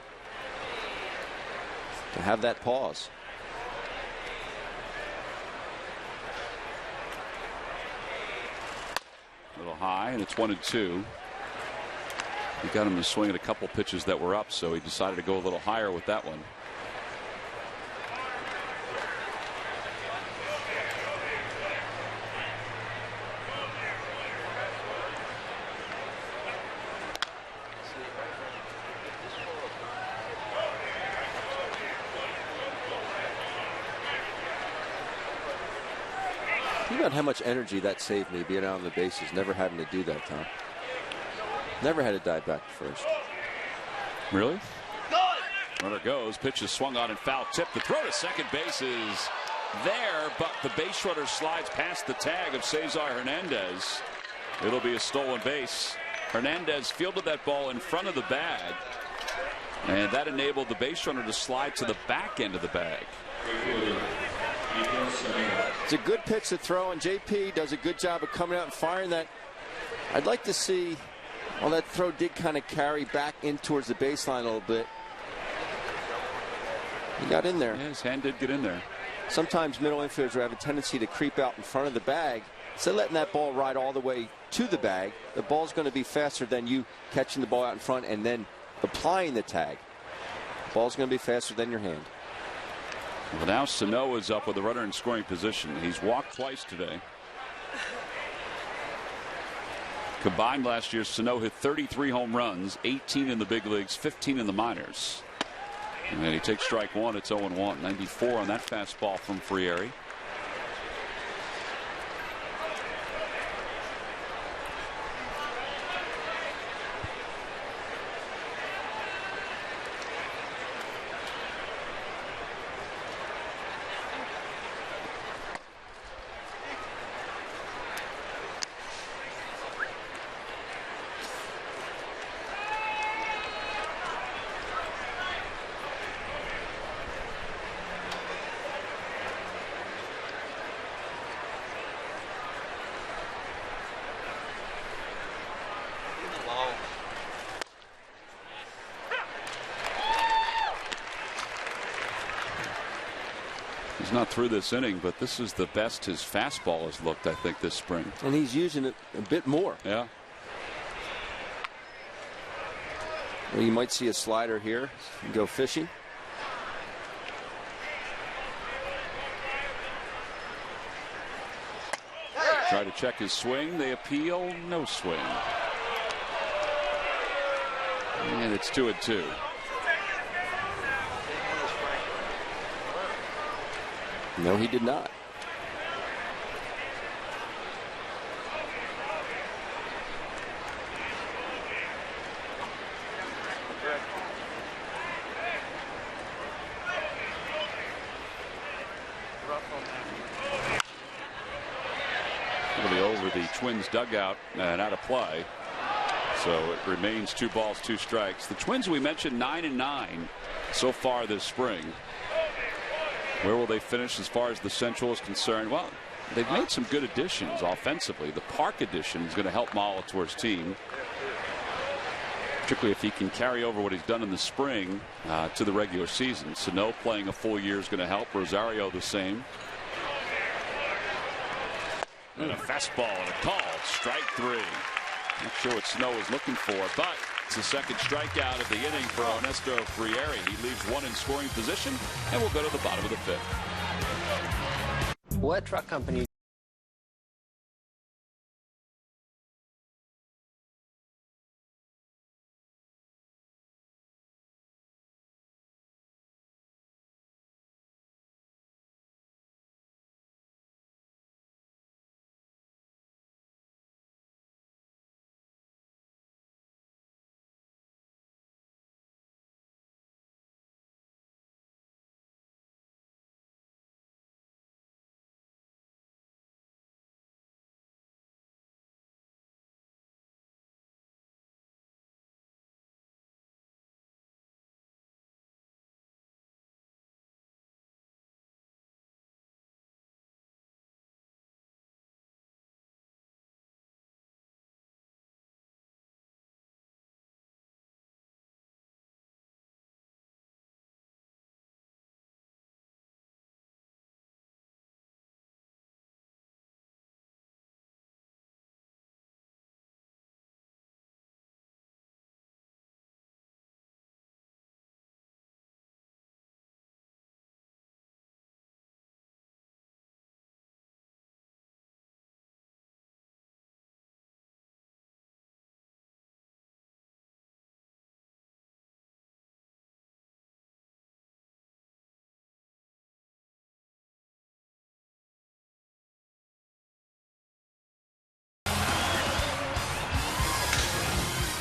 have that pause. A little high, and it's 1-2. He got him to swing at a couple pitches that were up, so he decided to go a little higher with that one. Think about how much energy that saved me being out on the bases, never having to do that, Tom. Never had to dive back to first. Really? Runner goes. Pitch is swung on and foul tip. The throw to second base is there, but the base runner slides past the tag of Cesar Hernandez. It'll be a stolen base. Hernandez fielded that ball in front of the bag, and that enabled the base runner to slide to the back end of the bag. It's a good pitch to throw, and JP does a good job of coming out and firing that. I'd like to see, well, that throw did kind of carry back in towards the baseline a little bit. He got in there. Yeah, his hand did get in there. Sometimes middle infielders have a tendency to creep out in front of the bag. So letting that ball ride all the way to the bag, the ball's going to be faster than you catching the ball out in front and then applying the tag. The ball's going to be faster than your hand. Well, now Sano is up with the runner in scoring position. He's walked twice today. Combined last year, Sano hit 33 home runs, 18 in the big leagues, 15 in the minors. And then he takes strike one. It's 0-1. 94 on that fastball from Friere. He's not through this inning, but this is the best his fastball has looked, I think, this spring. And he's using it a bit more. Yeah. Well, you might see a slider here and go fishing. Try to check his swing. They appeal. No swing. And it's 2-2. No, he did not. It'll be over the Twins dugout and out of play. So it remains 2 balls, 2 strikes. The Twins, we mentioned, 9-9 so far this spring. Where will they finish as far as the Central is concerned? Well, they've made some good additions offensively. The Park addition is going to help Molitor's team, particularly if he can carry over what he's done in the spring to the regular season. Sano playing a full year is going to help. Rosario the same. And a fastball and a call. Strike 3. Not sure what Sano is looking for, but It's the second strikeout of the inning for Ernesto Frieri. He leaves one in scoring position and will go to the bottom of the fifth. What truck company?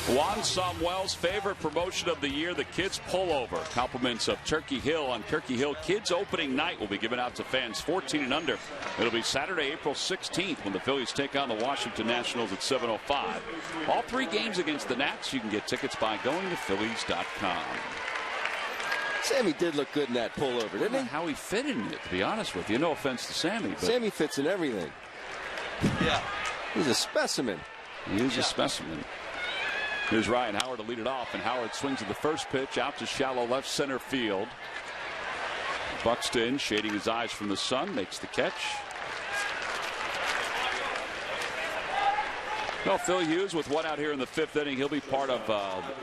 Juan Samuel's favorite promotion of the year, the Kids Pullover. Compliments of Turkey Hill on Turkey Hill Kids opening night will be given out to fans 14 and under. It'll be Saturday, April 16th when the Phillies take on the Washington Nationals at 7:05. All three games against the Nats, you can get tickets by going to Phillies.com. Sammy did look good in that pullover, didn't he? I don't know how he fit in it, to be honest with you. No offense to Sammy. But Sammy fits in everything. Yeah. He's a specimen. He is a specimen. Here's Ryan Howard to lead it off, and Howard swings at the first pitch out to shallow left center field. Buxton, shading his eyes from the sun, makes the catch. Well, Phil Hughes with one out here in the fifth inning. He'll be part of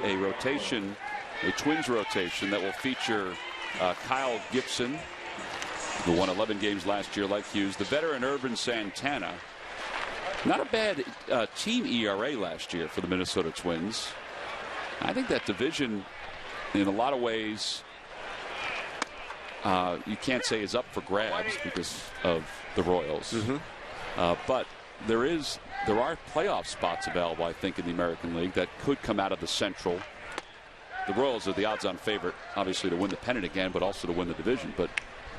a rotation, a Twins rotation that will feature Kyle Gibson, who won 11 games last year like Hughes, the veteran Irvin Santana. Not a bad team ERA last year for the Minnesota Twins. I think that division, in a lot of ways, you can't say is up for grabs because of the Royals. But there are playoff spots available, I think, in the American League that could come out of the Central. The Royals are the odds-on favorite, obviously, to win the pennant again, but also to win the division. But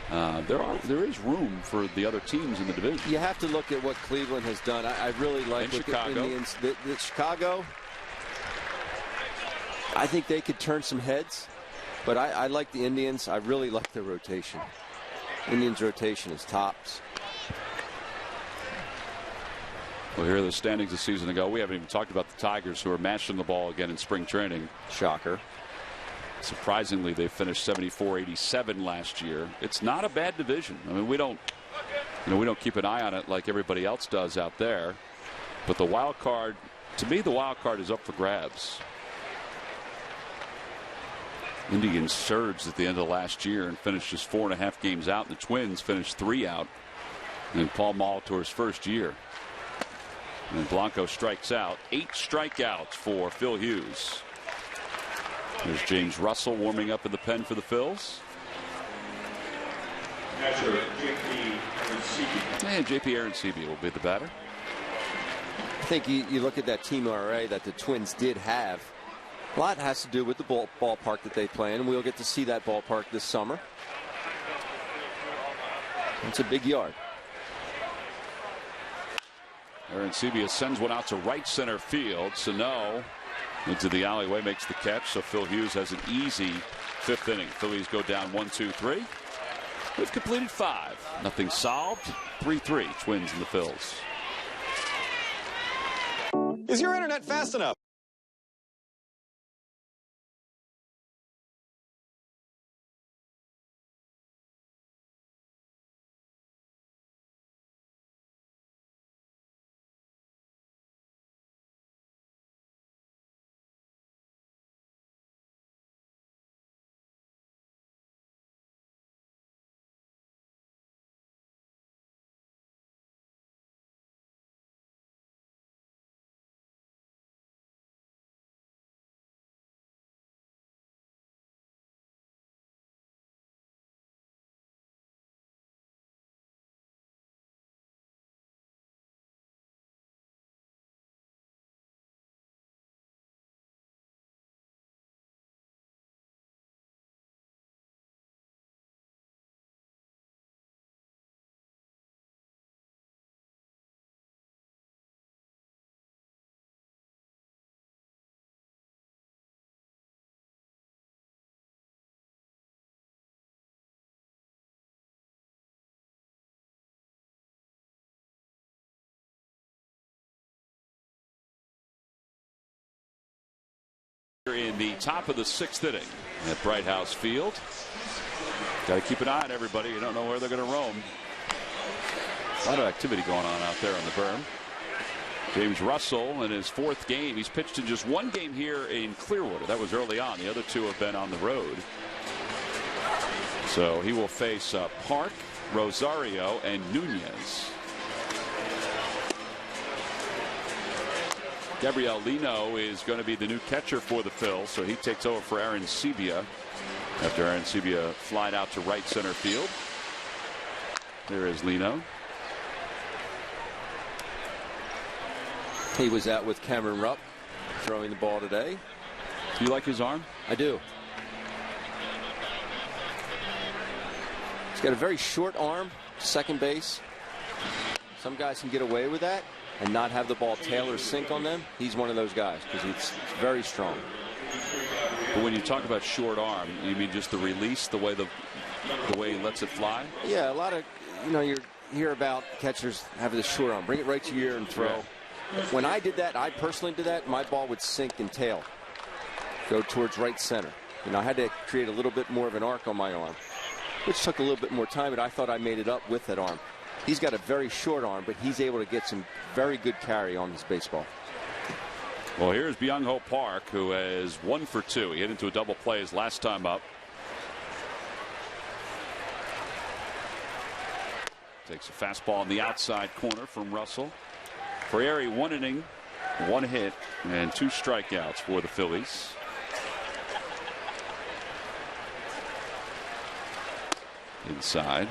there is room for the other teams in the division. You have to look at what Cleveland has done. I really like the Indians. The Chicago, I think they could turn some heads, but I like the Indians. I really like their rotation. Indians' rotation is tops. Well, here are the standings a season ago. We haven't even talked about the Tigers, who are mashing the ball again in spring training. Shocker. Surprisingly, they finished 74-87 last year. It's not a bad division. I mean, we don't keep an eye on it like everybody else does out there. But the wild card, to me, the wild card is up for grabs. Indians surged at the end of last year and finished just 4.5 games out. And the Twins finished 3 out in Paul Molitor's first year. And Blanco strikes out. 8 strikeouts for Phil Hughes. There's James Russell warming up in the pen for the Phils. And JP Arancibia will be the batter. I think you look at that team ERA that the Twins did have. A lot has to do with the ballpark that they play in, and we'll get to see that ballpark this summer. It's a big yard. Arancibia sends one out to right center field. Sano into the alleyway, makes the catch. So Phil Hughes has an easy fifth inning. Phillies go down 1-2-3. We've completed 5. Nothing solved. 3-3 Twins and the Phils. Is your internet fast enough? In the top of the 6th inning at Bright House Field. Got to keep an eye on everybody. You don't know where they're going to roam. A lot of activity going on out there on the berm. James Russell in his 4th game. He's pitched in just 1 game here in Clearwater. That was early on. The other 2 have been on the road. So he will face Park, Rosario, and Nunez. Gabriel Lino is going to be the new catcher for the Phils, so he takes over for Aaron Sebia after Aaron Sebia flied out to right center field. There is Lino. He was out with Cameron Rupp throwing the ball today. Do you like his arm? I do. He's got a very short arm, second base. Some guys can get away with that and not have the ball tail or sink on them. He's one of those guys because he's very strong. But when you talk about short arm, you mean just the release, the way he lets it fly? Yeah, a lot of, you hear about catchers having this short arm. Bring it right to your ear and throw. Yeah. When I did that, I personally did that, my ball would sink and tail, go towards right center. I had to create a little bit more of an arc on my arm, which took a little bit more time, but I thought I made it up with that arm. He's got a very short arm, but he's able to get some very good carry on this baseball. Well, here's Byung-Ho Park, who has 1 for 2. He hit into a double play his last time up. Takes a fastball on the outside corner from Russell. Frieri, 1 inning, 1 hit, and 2 strikeouts for the Phillies. Inside.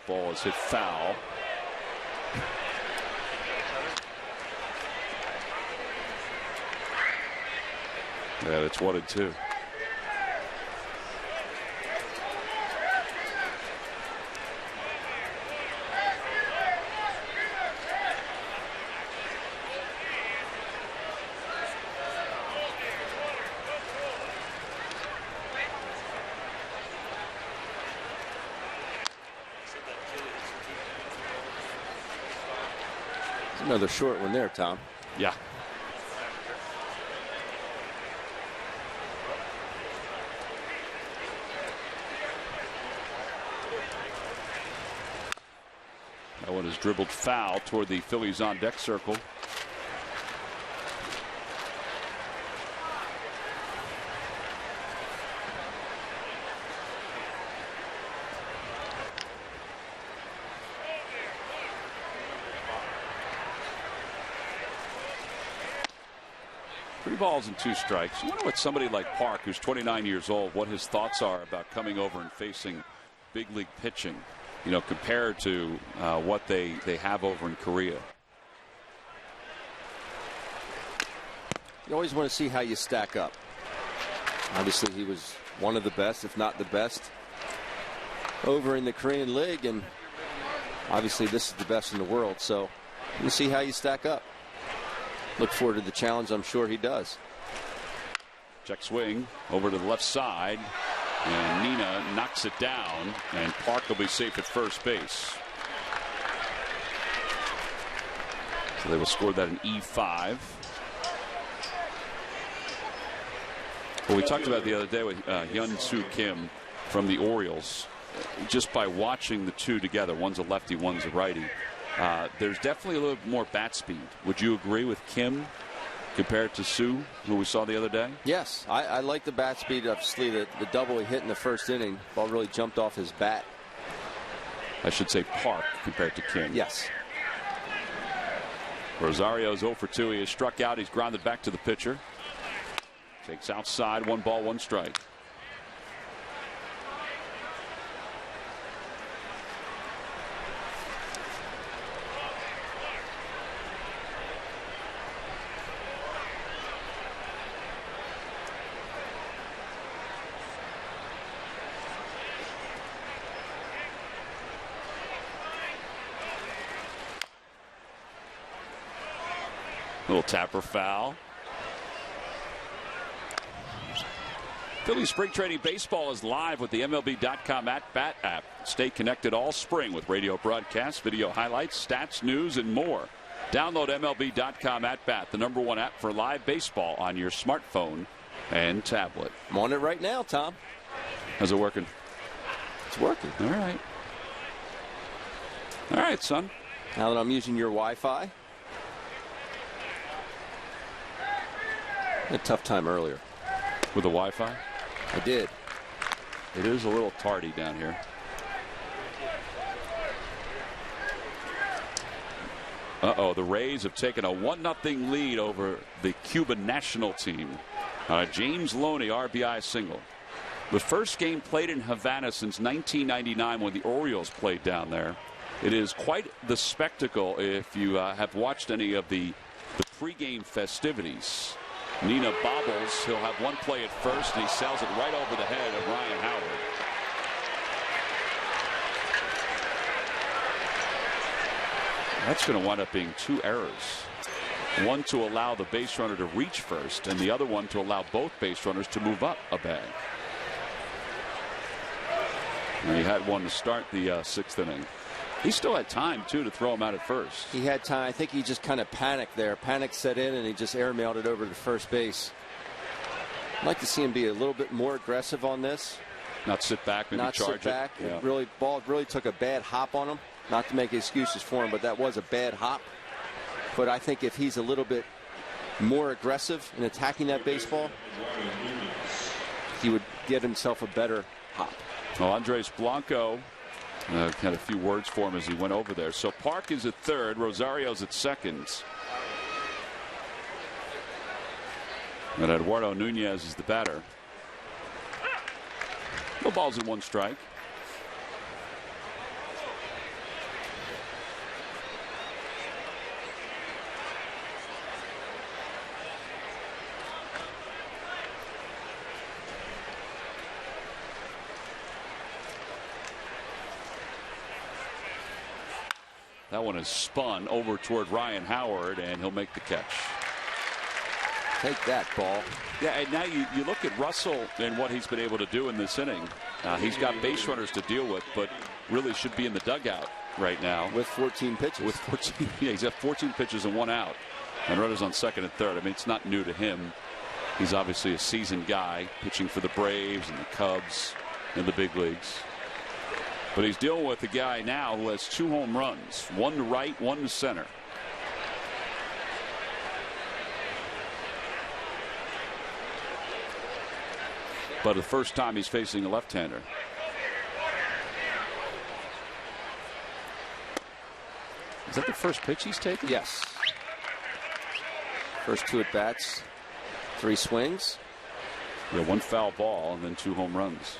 The ball is hit foul. Yeah, it's 1-2. Another short one there, Tom. Yeah. That one is dribbled foul toward the Phillies on deck circle. Balls and 2 strikes. You wonder what somebody like Park, who's 29 years old, what his thoughts are about coming over and facing big league pitching, compared to what they have over in Korea. You always want to see how you stack up. Obviously, he was one of the best, if not the best, over in the Korean League, and obviously this is the best in the world. So we'll see how you stack up. Look forward to the challenge. I'm sure he does. Check swing over to the left side, and Nina knocks it down, and Park will be safe at first base. So they will score that in E5. Well, we talked about the other day with Hyun-Soo Kim from the Orioles. Just by watching the two together, one's a lefty, one's a righty. There's definitely a little more bat speed. Would you agree with Kim compared to Sue, who we saw the other day? Yes, I like the bat speed. Obviously, the double he hit in the first inning, ball really jumped off his bat. I should say Park compared to Kim. Yes. Rosario's 0 for 2. He is struck out. He's grounded back to the pitcher. Takes outside. 1 ball, 1 strike. Little tapper foul. Phillies spring training baseball is live with the MLB.com at-bat app. Stay connected all spring with radio broadcasts, video highlights, stats, news, and more. Download MLB.com at-bat, the #1 app for live baseball on your smartphone and tablet. I'm on it right now, Tom. How's it working? It's working. All right. All right, son. Now that I'm using your Wi-Fi. A tough time earlier. With the Wi-Fi? I did. It is a little tardy down here. Uh-oh, the Rays have taken a 1-0 lead over the Cuban national team. James Loney RBI single. The first game played in Havana since 1999 when the Orioles played down there. It is quite the spectacle if you have watched any of the pregame festivities. Nina bobbles. He'll have one play at first, and he sails it right over the head of Ryan Howard. That's going to wind up being 2 errors. One to allow the base runner to reach first, and the other one to allow both base runners to move up a bag. And he had one to start the 6th inning. He still had time, too, to throw him out at first. He had time. I think he just kind of panicked there. Panic set in, and he just airmailed it over to first base. I'd like to see him be a little bit more aggressive on this. Not sit back, maybe not charge sit back. it. Yeah. Ball really took a bad hop on him. Not to make excuses for him, but that was a bad hop. But I think if he's a little bit more aggressive in attacking that baseball, he would get himself a better hop. Well, Andres Blanco had a few words for him as he went over there. So Park is at third, Rosario's at second. And Eduardo Nunez is the batter. No balls and 1 strike. That one is spun over toward Ryan Howard, and he'll make the catch. Take that, ball. Yeah, and now you look at Russell and what he's been able to do in this inning. He's got base runners to deal with, but really should be in the dugout right now. With 14 pitches. With 14, yeah, he's got 14 pitches and 1 out. And runners on second and third. I mean, it's not new to him. He's obviously a seasoned guy, pitching for the Braves and the Cubs in the big leagues. But he's dealing with a guy now who has 2 home runs, 1 to right, 1 to center. But the first time he's facing a left-hander. Is that the first pitch he's taken? Yes. First 2 at bats, 3 swings. Yeah, 1 foul ball and then 2 home runs.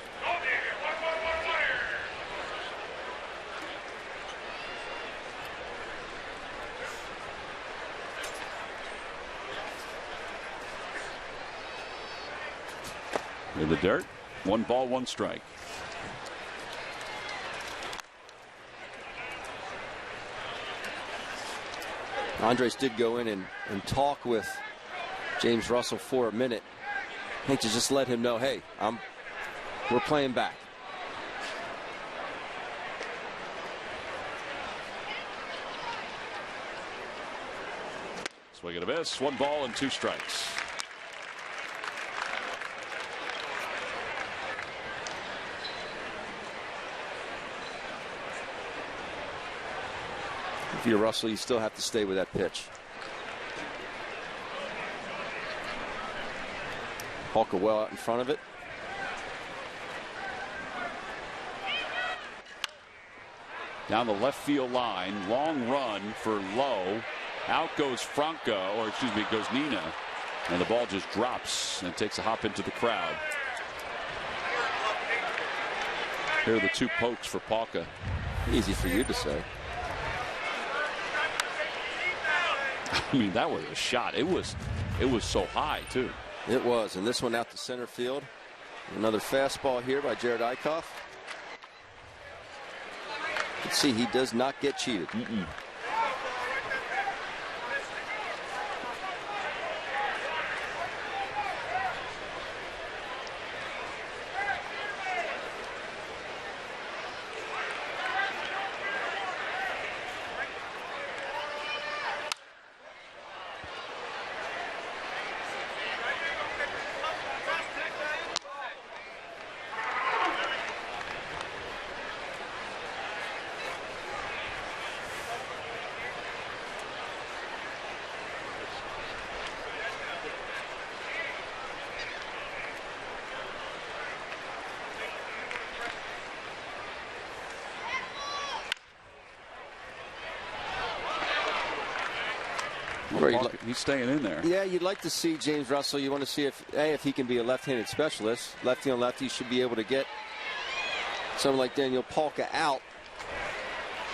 In the dirt, 1 ball, 1 strike. Andres did go in and talk with James Russell for a minute. I think to just let him know, hey, we're playing back. Swing and a miss, 1 ball and 2 strikes. If you're Russell, you still have to stay with that pitch. Hawker well out in front of it. Down the left field line, long run for Lowe. Out goes Franco, or excuse me, goes Nina. And the ball just drops and takes a hop into the crowd. Here are the 2 pokes for Palka. Easy for you to say. I mean, that was a shot. It was so high, too. It was, and this one out to center field. Another fastball here by Jared Eichhoff. You can see he does not get cheated. He's staying in there. Yeah, you'd like to see James Russell. You want to see if he can be a left-handed specialist. Lefty on lefty should be able to get someone like Daniel Palka out.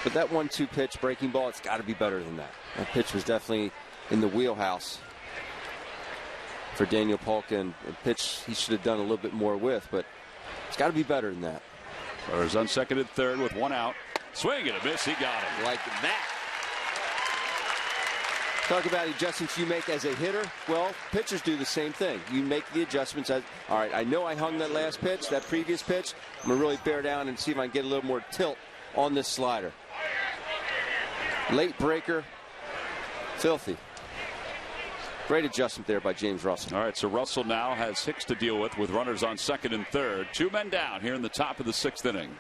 But that 1-2 pitch breaking ball, it's got to be better than that. That pitch was definitely in the wheelhouse for Daniel Palka, and a pitch he should have done a little bit more with, but it's got to be better than that. There's unseconded third with 1 out. Swing and a miss. He got him. Like that. Talk about adjustments you make as a hitter. Well, pitchers do the same thing. You make the adjustments. All right, I know I hung that last pitch, that previous pitch. I'm going to really bear down and see if I can get a little more tilt on this slider. Late breaker. Filthy. Great adjustment there by James Russell. All right, so Russell now has Hicks to deal with runners on second and third. 2 men down here in the top of the 6th inning.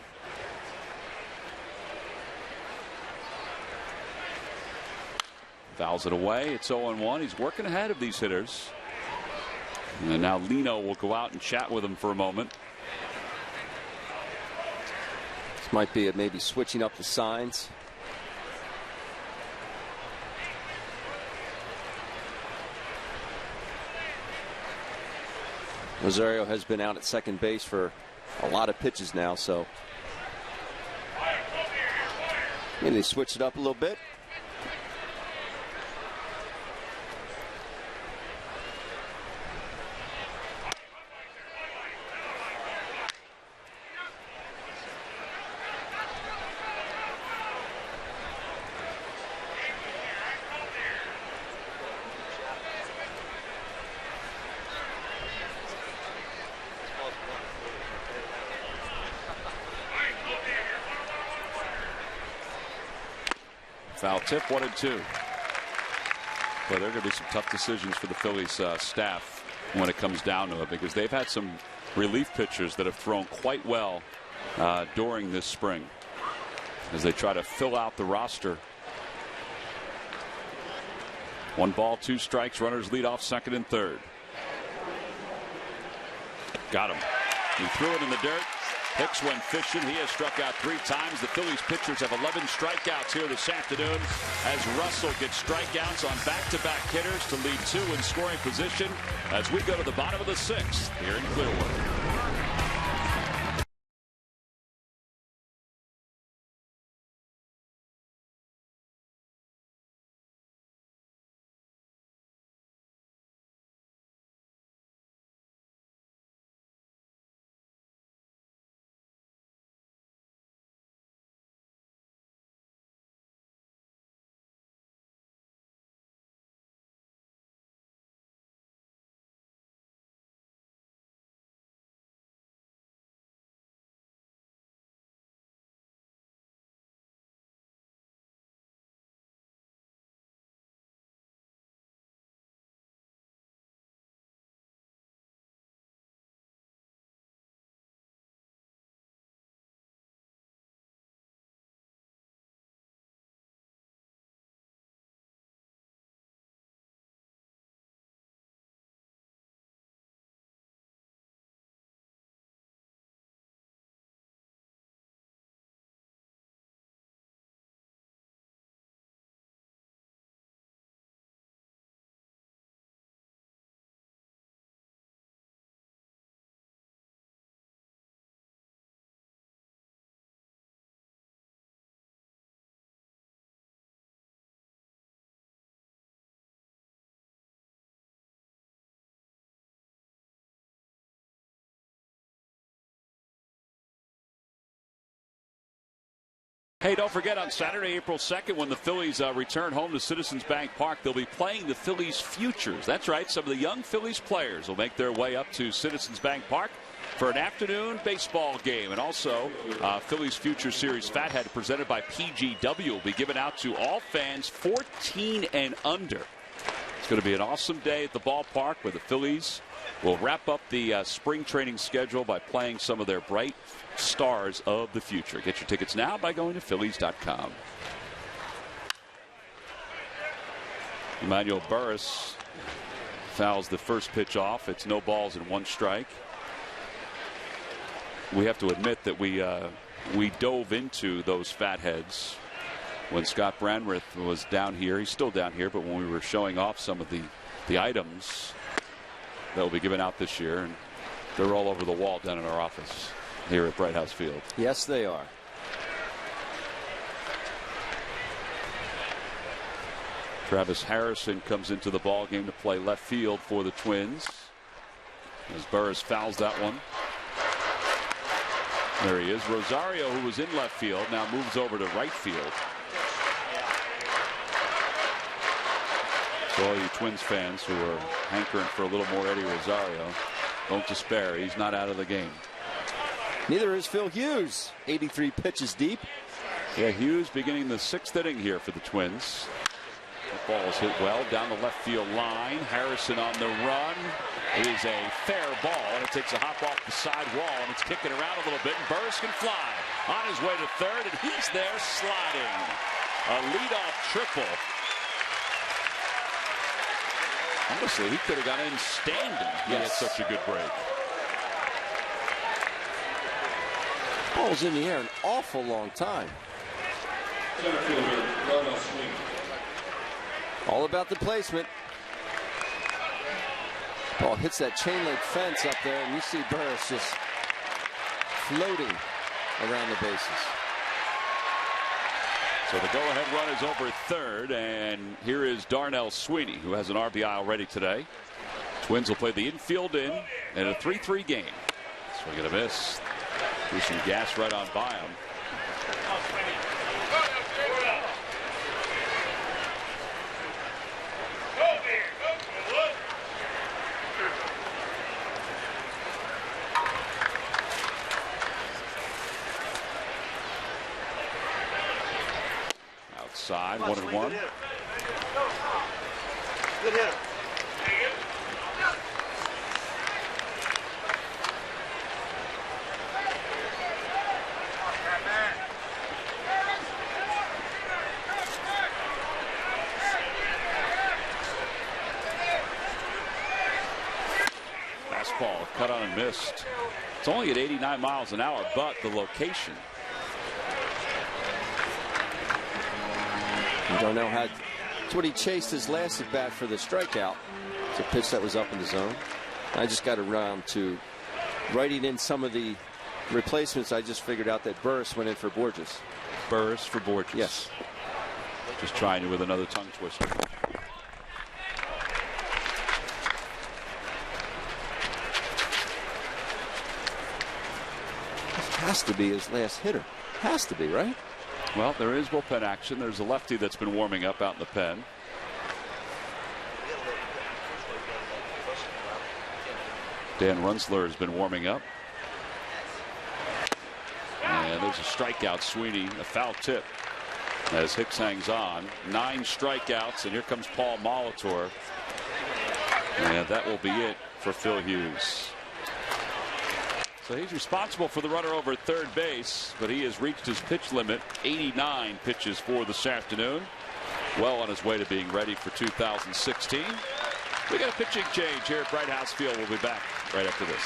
Fouls it away. It's 0-1. He's working ahead of these hitters. And now Lino will go out and chat with him for a moment. This might be maybe switching up the signs. Rosario has been out at second base for a lot of pitches now, so maybe they switch it up a little bit. Foul tip, 1-2. But there are going to be some tough decisions for the Phillies staff when it comes down to it, because they've had some relief pitchers that have thrown quite well during this spring as they try to fill out the roster. 1 ball, 2 strikes. Runners lead off second and third. Got him. He threw it in the dirt. Hicks went fishing. He has struck out 3 times. The Phillies pitchers have 11 strikeouts here this afternoon as Russell gets strikeouts on back-to-back hitters to lead 2 in scoring position as we go to the bottom of the 6th here in Clearwater. Hey, don't forget on Saturday, April 2nd, when the Phillies return home to Citizens Bank Park, they'll be playing the Phillies Futures. That's right, some of the young Phillies players will make their way up to Citizens Bank Park for an afternoon baseball game. And also, Phillies Future Series Fathead presented by PGW will be given out to all fans 14 and under. It's going to be an awesome day at the ballpark where the Phillies will wrap up the spring training schedule by playing some of their bright stars of the future. Get your tickets now by going to Phillies.com. Emmanuel Burris fouls the first pitch off. It's no balls and 1 strike. We have to admit that we dove into those fatheads when Scott Brandreth was down here. He's still down here, but when we were showing off some of the items that will be given out this year, and they're all over the wall down in our office here at Bright House Field. Yes, they are. Travis Harrison comes into the ball game to play left field for the Twins, as Burris fouls that one. There he is. Rosario, who was in left field, now moves over to right field. So all you Twins fans who are hankering for a little more Eddie Rosario, don't despair. He's not out of the game. Neither is Phil Hughes. 83 pitches deep. Yeah, Hughes beginning the 6th inning here for the Twins. The ball is hit well down the left field line. Harrison on the run. It is a fair ball, and it takes a hop off the side wall, and it's kicking around a little bit, and Burris can fly on his way to third, and he's there sliding. A leadoff triple. Honestly, he could have got in standing. He had such a good break. Ball's in the air an awful long time. Center fielder, Darnell Sweeney. All about the placement. Ball hits that chain link fence up there, and you see Burris just floating around the bases. So the go-ahead run is over third, and here is Darnell Sweeney, who has an RBI already today. Twins will play the infield in a 3-3 game. Swing and a miss. Threw some gas right on by him. Outside, 1-1. Good hitter. Fastball cut on and missed. It's only at 89 miles an hour, but the location. Darnell had, it's what he chased his last at bat for the strikeout. It's a pitch that was up in the zone. I just got around to writing in some of the replacements. I just figured out that Burris went in for Borges. Burris for Borges. Yes. Just trying to with another tongue twister. This has to be his last hitter. Has to be, right? Well, there is bullpen action. There's a lefty that's been warming up out in the pen. Dan Runzler has been warming up. And there's a strikeout. Sweeney, a foul tip as Hicks hangs on. 9 strikeouts, and here comes Paul Molitor. And that will be it for Phil Hughes. So he's responsible for the runner over at third base, but he has reached his pitch limit. 89 pitches for this afternoon. Well on his way to being ready for 2016. We got a pitching change here at Bright House Field. We'll be back right after this.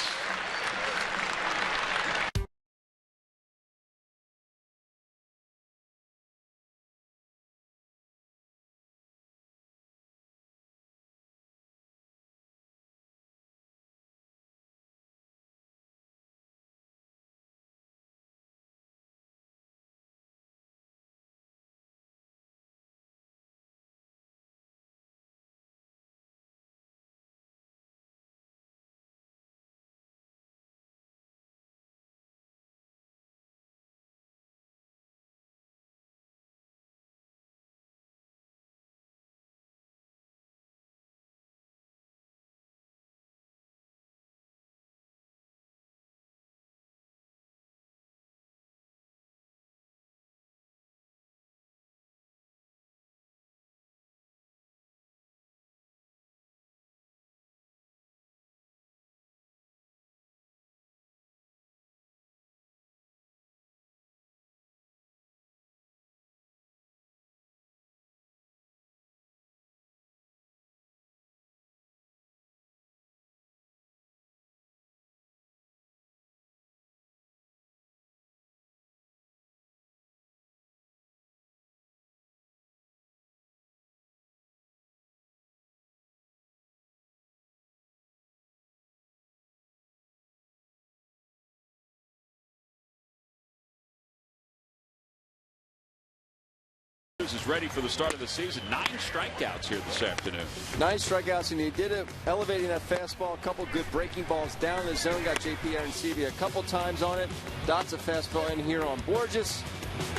Brewers is ready for the start of the season. 9 strikeouts here this afternoon. 9 strikeouts, and he did it elevating that fastball. A couple good breaking balls down in the zone. Got J.P. Arencibia a couple times on it. Dots a fastball in here on Borges.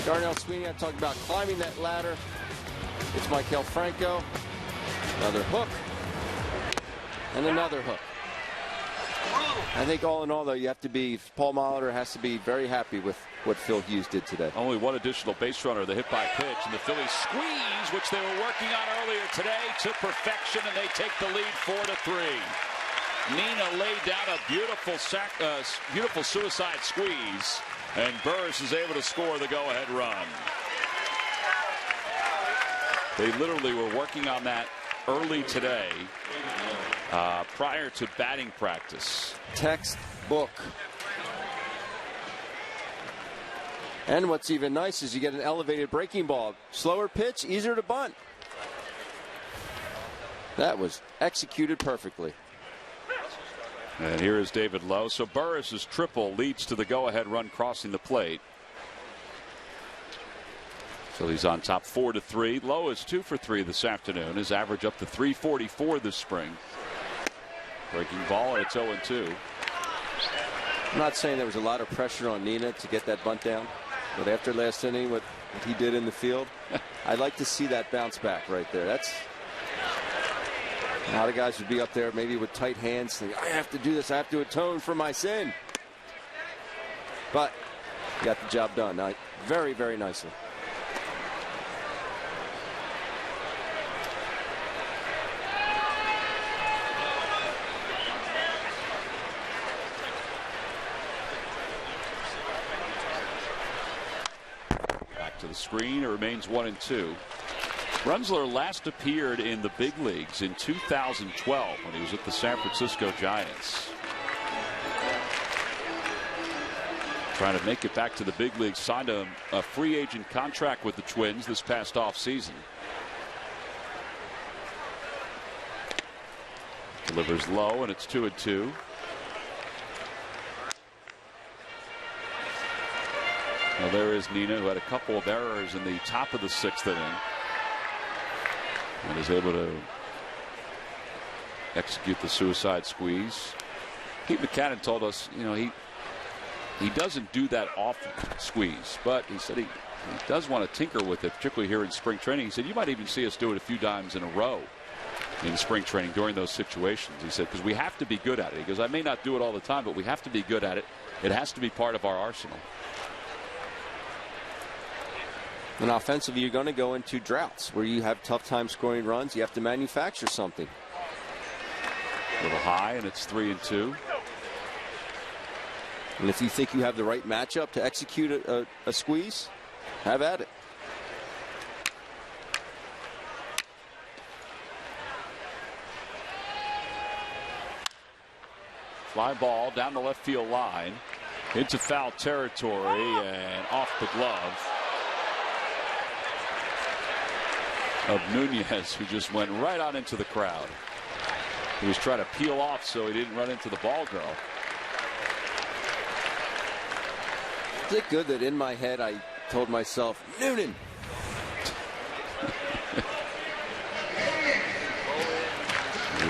Darnell Sweeney, I talked about climbing that ladder. It's Maikel Franco. Another hook. And another hook. I think all in all, though, you have to be, Paul Molitor has to be very happy with what Phil Hughes did today. Only one additional base runner, the hit by pitch, and the Phillies squeeze, which they were working on earlier today, to perfection, and they take the lead 4-3. Nina laid down a beautiful suicide squeeze, and Burris is able to score the go-ahead run. They literally were working on that early today, prior to batting practice. Textbook. And what's even nice is you get an elevated breaking ball. Slower pitch, easier to bunt. That was executed perfectly. And here is David Lowe. So Burris's triple leads to the go-ahead run crossing the plate. Phillies on top 4-3. Lowe is 2 for 3 this afternoon. His average up to 344 this spring. Breaking ball, and it's 0-2. I'm not saying there was a lot of pressure on Nina to get that bunt down, but after last inning, what he did in the field, I'd like to see that bounce back right there. That's a lot of guys would be up there maybe with tight hands thinking, I have to do this, I have to atone for my sin. But he got the job done very, very nicely. To the screen, it remains 1-2. Runzler last appeared in the big leagues in 2012 when he was with the San Francisco Giants. Trying to make it back to the big leagues, signed a free agent contract with the Twins this past offseason. Delivers low, and it's 2-2. Well, there is Nina, who had a couple of errors in the top of the 6th inning, and is able to execute the suicide squeeze. Pete Buchanan told us, you know, he doesn't do that often, squeeze, but he said he does want to tinker with it, particularly here in spring training. He said you might even see us do it a few times in a row in spring training during those situations. He said because we have to be good at it. He goes, I may not do it all the time, but we have to be good at it. It has to be part of our arsenal. And offensively, you're going to go into droughts where you have tough time scoring runs. You have to manufacture something. A little high, and it's 3-2. And if you think you have the right matchup to execute a squeeze, have at it. Fly ball down the left field line into foul territory and off the glove of Nunez, who just went right on into the crowd. He was trying to peel off so he didn't run into the ball girl. Is it good that in my head I told myself, Noonan?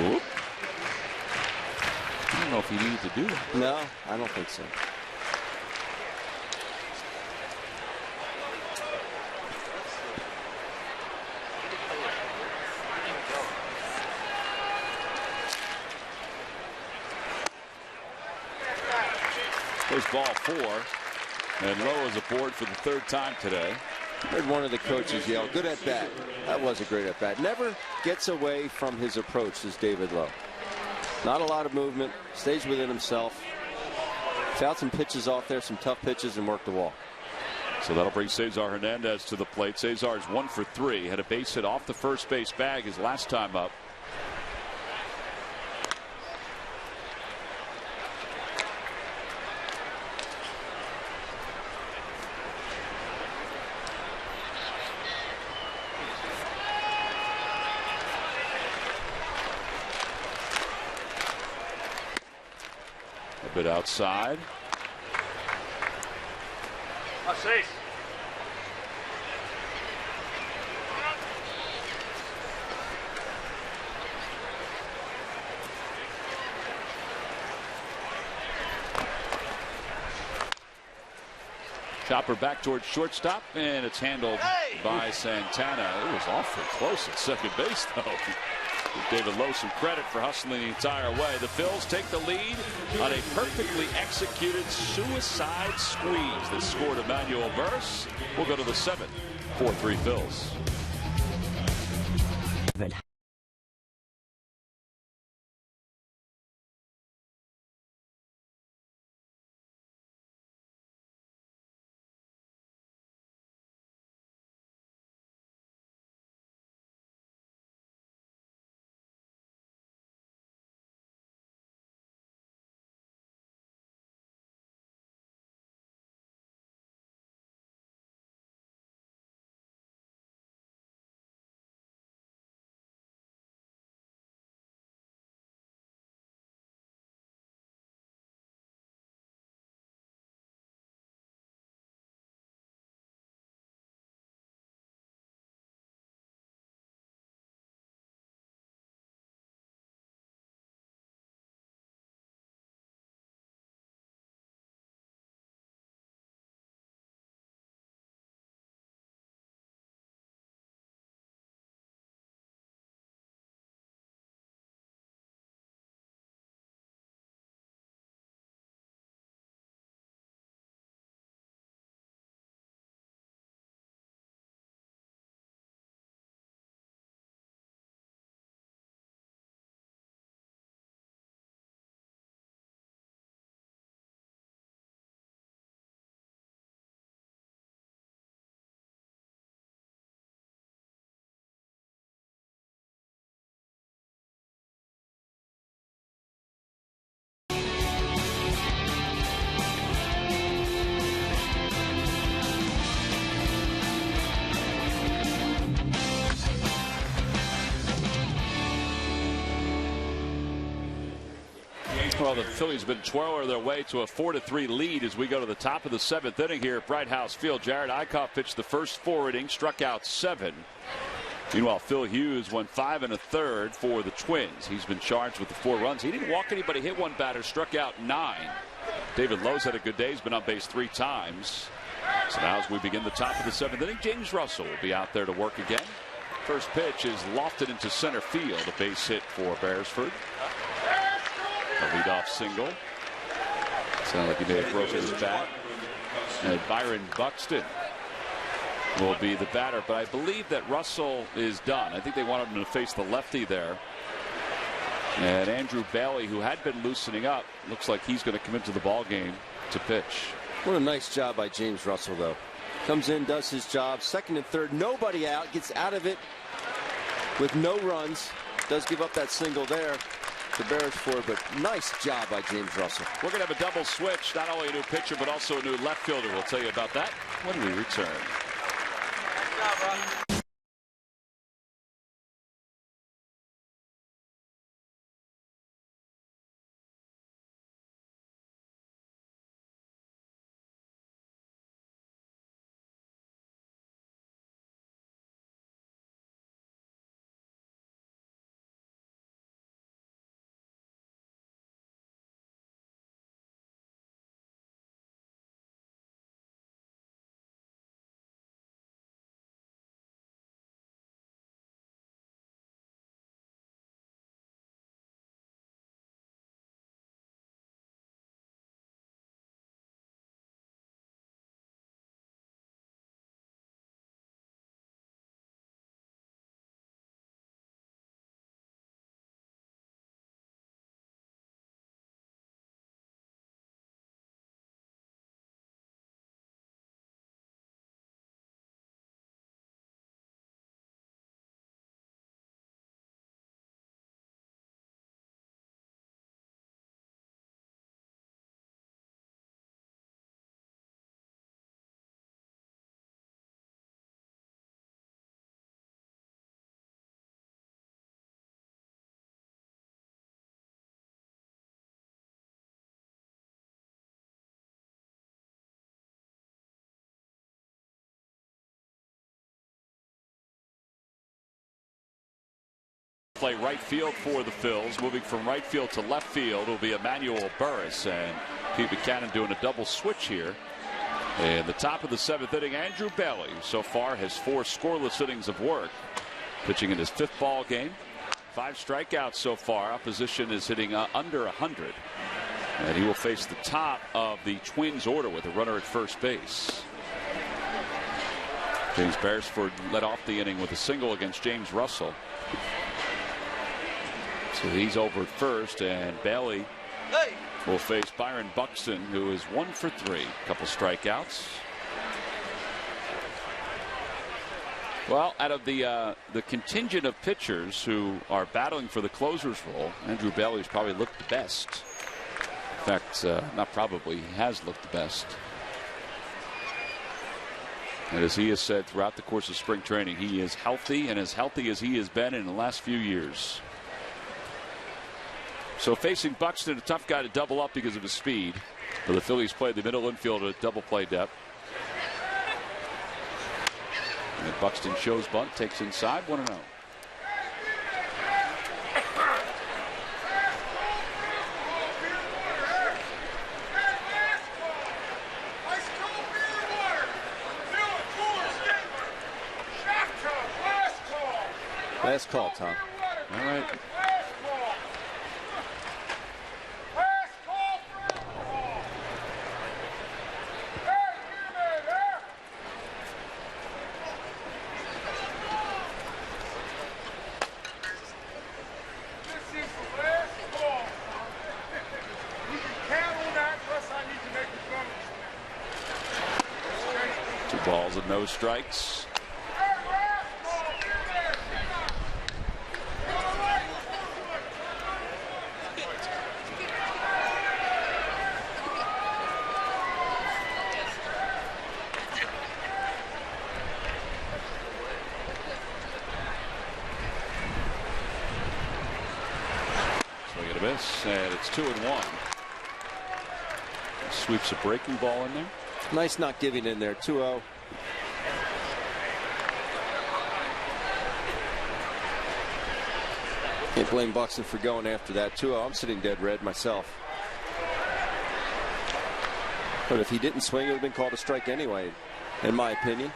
Whoop. I don't know if he needed to do that. No, I don't think so. First ball 4, and Lowe is aboard for the 3rd time today. I heard one of the coaches yell, good at bat. That was a great at bat. Never gets away from his approach, is David Lowe. Not a lot of movement, stays within himself. Fouled some pitches off there, some tough pitches, and worked the wall. So that'll bring Cesar Hernandez to the plate. Cesar's 1 for 3. Had a base hit off the first base bag his last time up. A bit outside. Chopper back towards shortstop, and it's handled by Santana. It was awfully close at second base, though. Give David Lowe some credit for hustling the entire way. The Phils take the lead on a perfectly executed suicide squeeze that scored Emmanuel Burris. We'll go to the 7th. 4-3 Phils. Well, the Phillies have been twirling their way to a 4-3 lead as we go to the top of the 7th inning here at Bright House Field. Jared Eickhoff pitched the first 4 innings, struck out 7. Meanwhile, Phil Hughes went 5 1/3 for the Twins. He's been charged with the 4 runs. He didn't walk anybody, hit 1 batter, struck out 9. David Lowe's had a good day. He's been on base 3 times. So now as we begin the top of the 7th inning, James Russell will be out there to work again. First pitch is lofted into center field. A base hit for Beresford. A leadoff single. Sounded like he may have broken his bat. And Byron Buxton will be the batter, but I believe that Russell is done. I think they wanted him to face the lefty there. And Andrew Bailey, who had been loosening up, looks like he's going to come into the ball game to pitch. What a nice job by James Russell, though. Comes in, does his job. 2nd and 3rd, nobody out, gets out of it with no runs. Does give up that single there to Beresford, but nice job by James Russell. We're going to have a double switch. Not only a new pitcher, but also a new left fielder. We'll tell you about that when we return. Play right field for the Phils. Moving from right field to left field will be Emmanuel Burris, and Pete Buchanan doing a double switch here In the top of the 7th inning, Andrew Bailey so far has 4 scoreless innings of work, pitching in his 5th ball game. 5 strikeouts so far. Opposition is hitting under 100. And he will face the top of the Twins order with a runner at first base. James Beresford led off the inning with a single against James Russell. So he's over at first, and Bailey will face Byron Buxton, who is 1 for 3. A couple strikeouts. Well, out of the contingent of pitchers who are battling for the closer's role, Andrew Bailey's probably looked the best. In fact, not probably, he has looked the best. And as he has said throughout the course of spring training, he is healthy, and as healthy as he has been in the last few years. So facing Buxton, a tough guy to double up because of his speed. But the Phillies play the middle infield at double play depth. And Buxton shows bunt, takes inside, 1-0. Last call, Tom. All right. Balls and no strikes. Swing and a miss, and it's 2-1. Sweeps a breaking ball in there. Nice not giving in there. 2-0. Can't blame Buxton for going after that. 2-0. I'm sitting dead red myself. But if he didn't swing, it would have been called a strike anyway, in my opinion.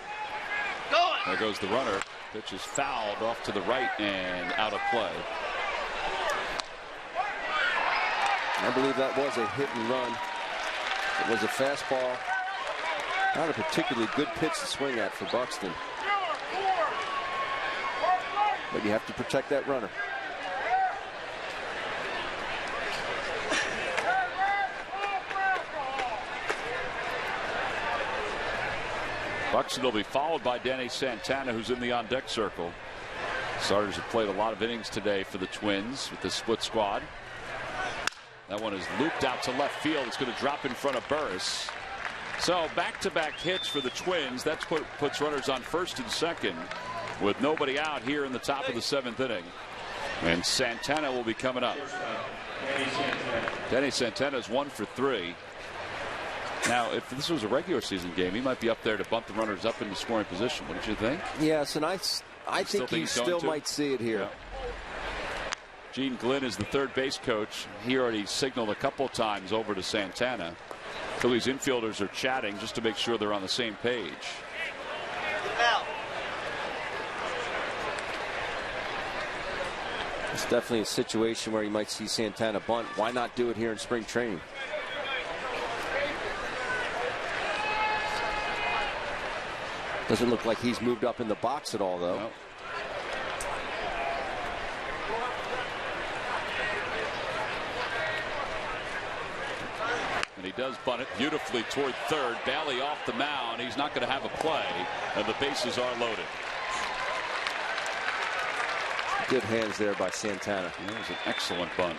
There goes the runner. Pitch is fouled off to the right and out of play. I believe that was a hit and run. It was a fastball. Not a particularly good pitch to swing at for Buxton. But you have to protect that runner. Buxton will be followed by Danny Santana, who's in the on-deck circle. Starters have played a lot of innings today for the Twins with the split squad. That one is looped out to left field. It's going to drop in front of Burris. So back-to-back hits for the Twins. That puts runners on first and second with nobody out here in the top of the 7th inning. And Santana will be coming up. Danny Santana is 1 for 3. Now, if this was a regular season game, he might be up there to bump the runners up into scoring position. Wouldn't you think? Yes, and I think you still might see it here. Yeah. Gene Glynn is the third base coach. He already signaled a couple times over to Santana. Phillies infielders are chatting just to make sure they're on the same page. It's definitely a situation where you might see Santana bunt. Why not do it here in spring training? Doesn't look like he's moved up in the box at all, though. No. And he does bunt it beautifully toward third. Bailey off the mound. He's not going to have a play, and the bases are loaded. Good hands there by Santana. That was an excellent bunt.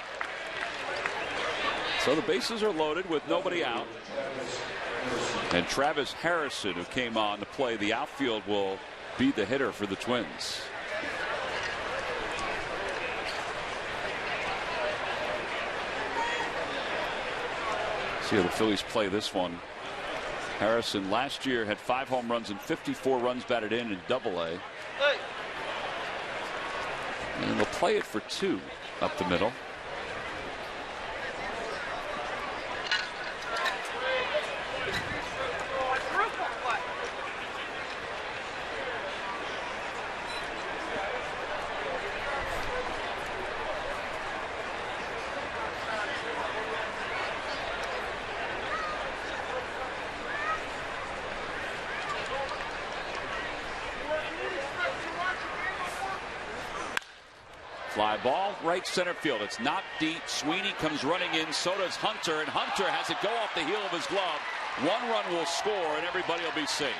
So the bases are loaded with nobody out. And Travis Harrison, who came on to play the outfield, will be the hitter for the Twins. See how the Phillies play this one. Harrison last year had 5 home runs and 54 runs batted in Double-A. And they'll play it for 2 up the middle. Fly ball, right center field. It's not deep. Sweeney comes running in. So does Hunter, and Hunter has it go off the heel of his glove. 1 run will score, and everybody will be safe.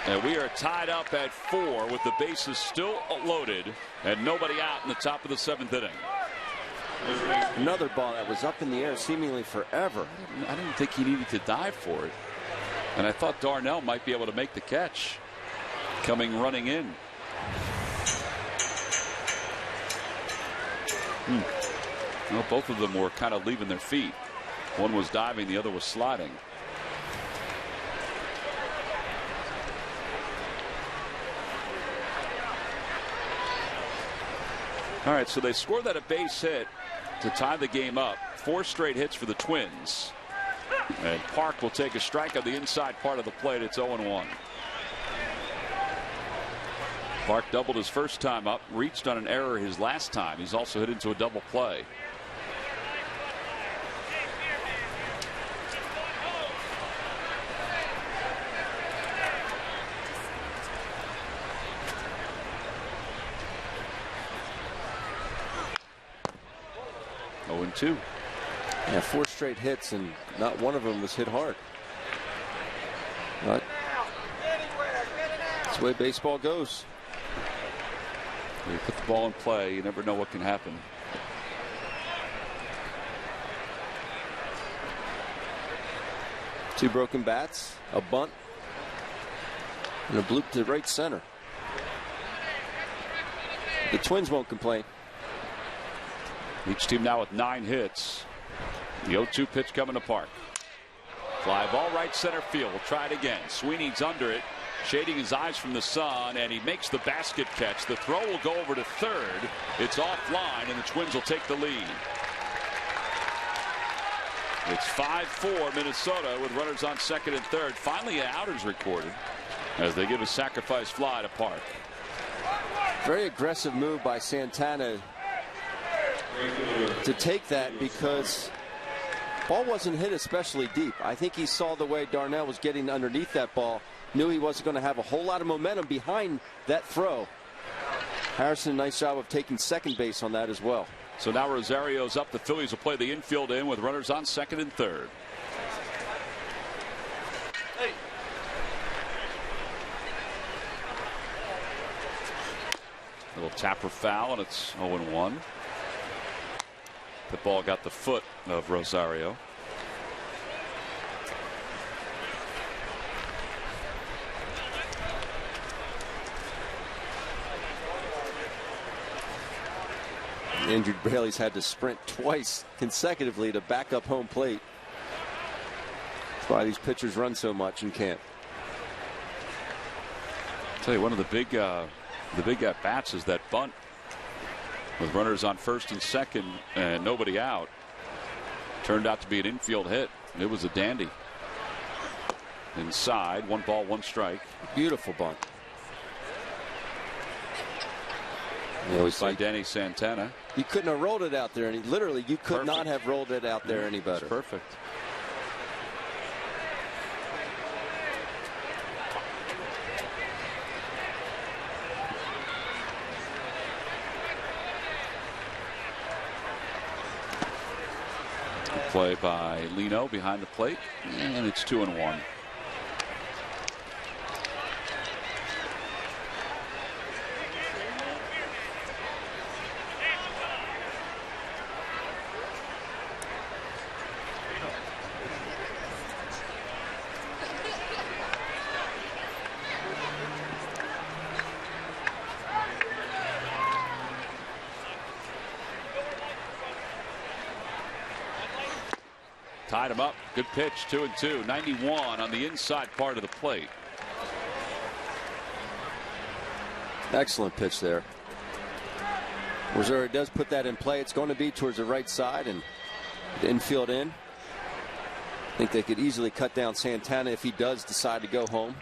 And we are tied up at 4 with the bases still loaded and nobody out in the top of the 7th inning. Another ball that was up in the air seemingly forever. I didn't think he needed to dive for it. And I thought Darnell might be able to make the catch coming running in. Well, both of them were kind of leaving their feet. One was diving, the other was sliding. All right, so they scored that a base hit to tie the game up. 4 straight hits for the Twins. And Park will take a strike on the inside part of the plate. It's 0-1. Park doubled his first time up, reached on an error his last time. He's also hit into a double play. Two. Yeah, 4 straight hits, and not one of them was hit hard. But that's the way baseball goes. You put the ball in play, you never know what can happen. Two broken bats, a bunt, and a bloop to right center. The Twins won't complain. Each team now with 9 hits. The 0-2 pitch coming to Park. Fly ball right center field. We'll try it again. Sweeney's under it, shading his eyes from the sun, and he makes the basket catch. The throw will go over to third. It's offline, and the Twins will take the lead. It's 5-4 Minnesota with runners on second and third. Finally, an out is recorded as they give a sacrifice fly to Park. Very aggressive move by Santana to take that, because ball wasn't hit especially deep. I think he saw the way Darnell was getting underneath that ball, knew he wasn't going to have a whole lot of momentum behind that throw. Harrison, nice job of taking second base on that as well. So now Rosario's up. The Phillies will play the infield in with runners on second and third. Little tapper foul, and it's 0-1. The ball got the foot of Rosario. Andrew Bailey's had to sprint twice consecutively to back up home plate. That's why these pitchers run so much in camp. I'll tell you, one of the big at bats is that bunt with runners on first and second and nobody out. Turned out to be an infield hit. It was a dandy. Inside, 1 ball, 1 strike. Beautiful bunt. By Danny Santana. You couldn't have rolled it out there, and literally you could not have rolled it out there any better. Perfect. Play by Lino behind the plate, and it's 2-1. Tied him up. Good pitch. 2-2. 91 on the inside part of the plate. Excellent pitch there. Rosario does put that in play. It's going to be towards the right side and the infield in. I think they could easily cut down Santana if he does decide to go home.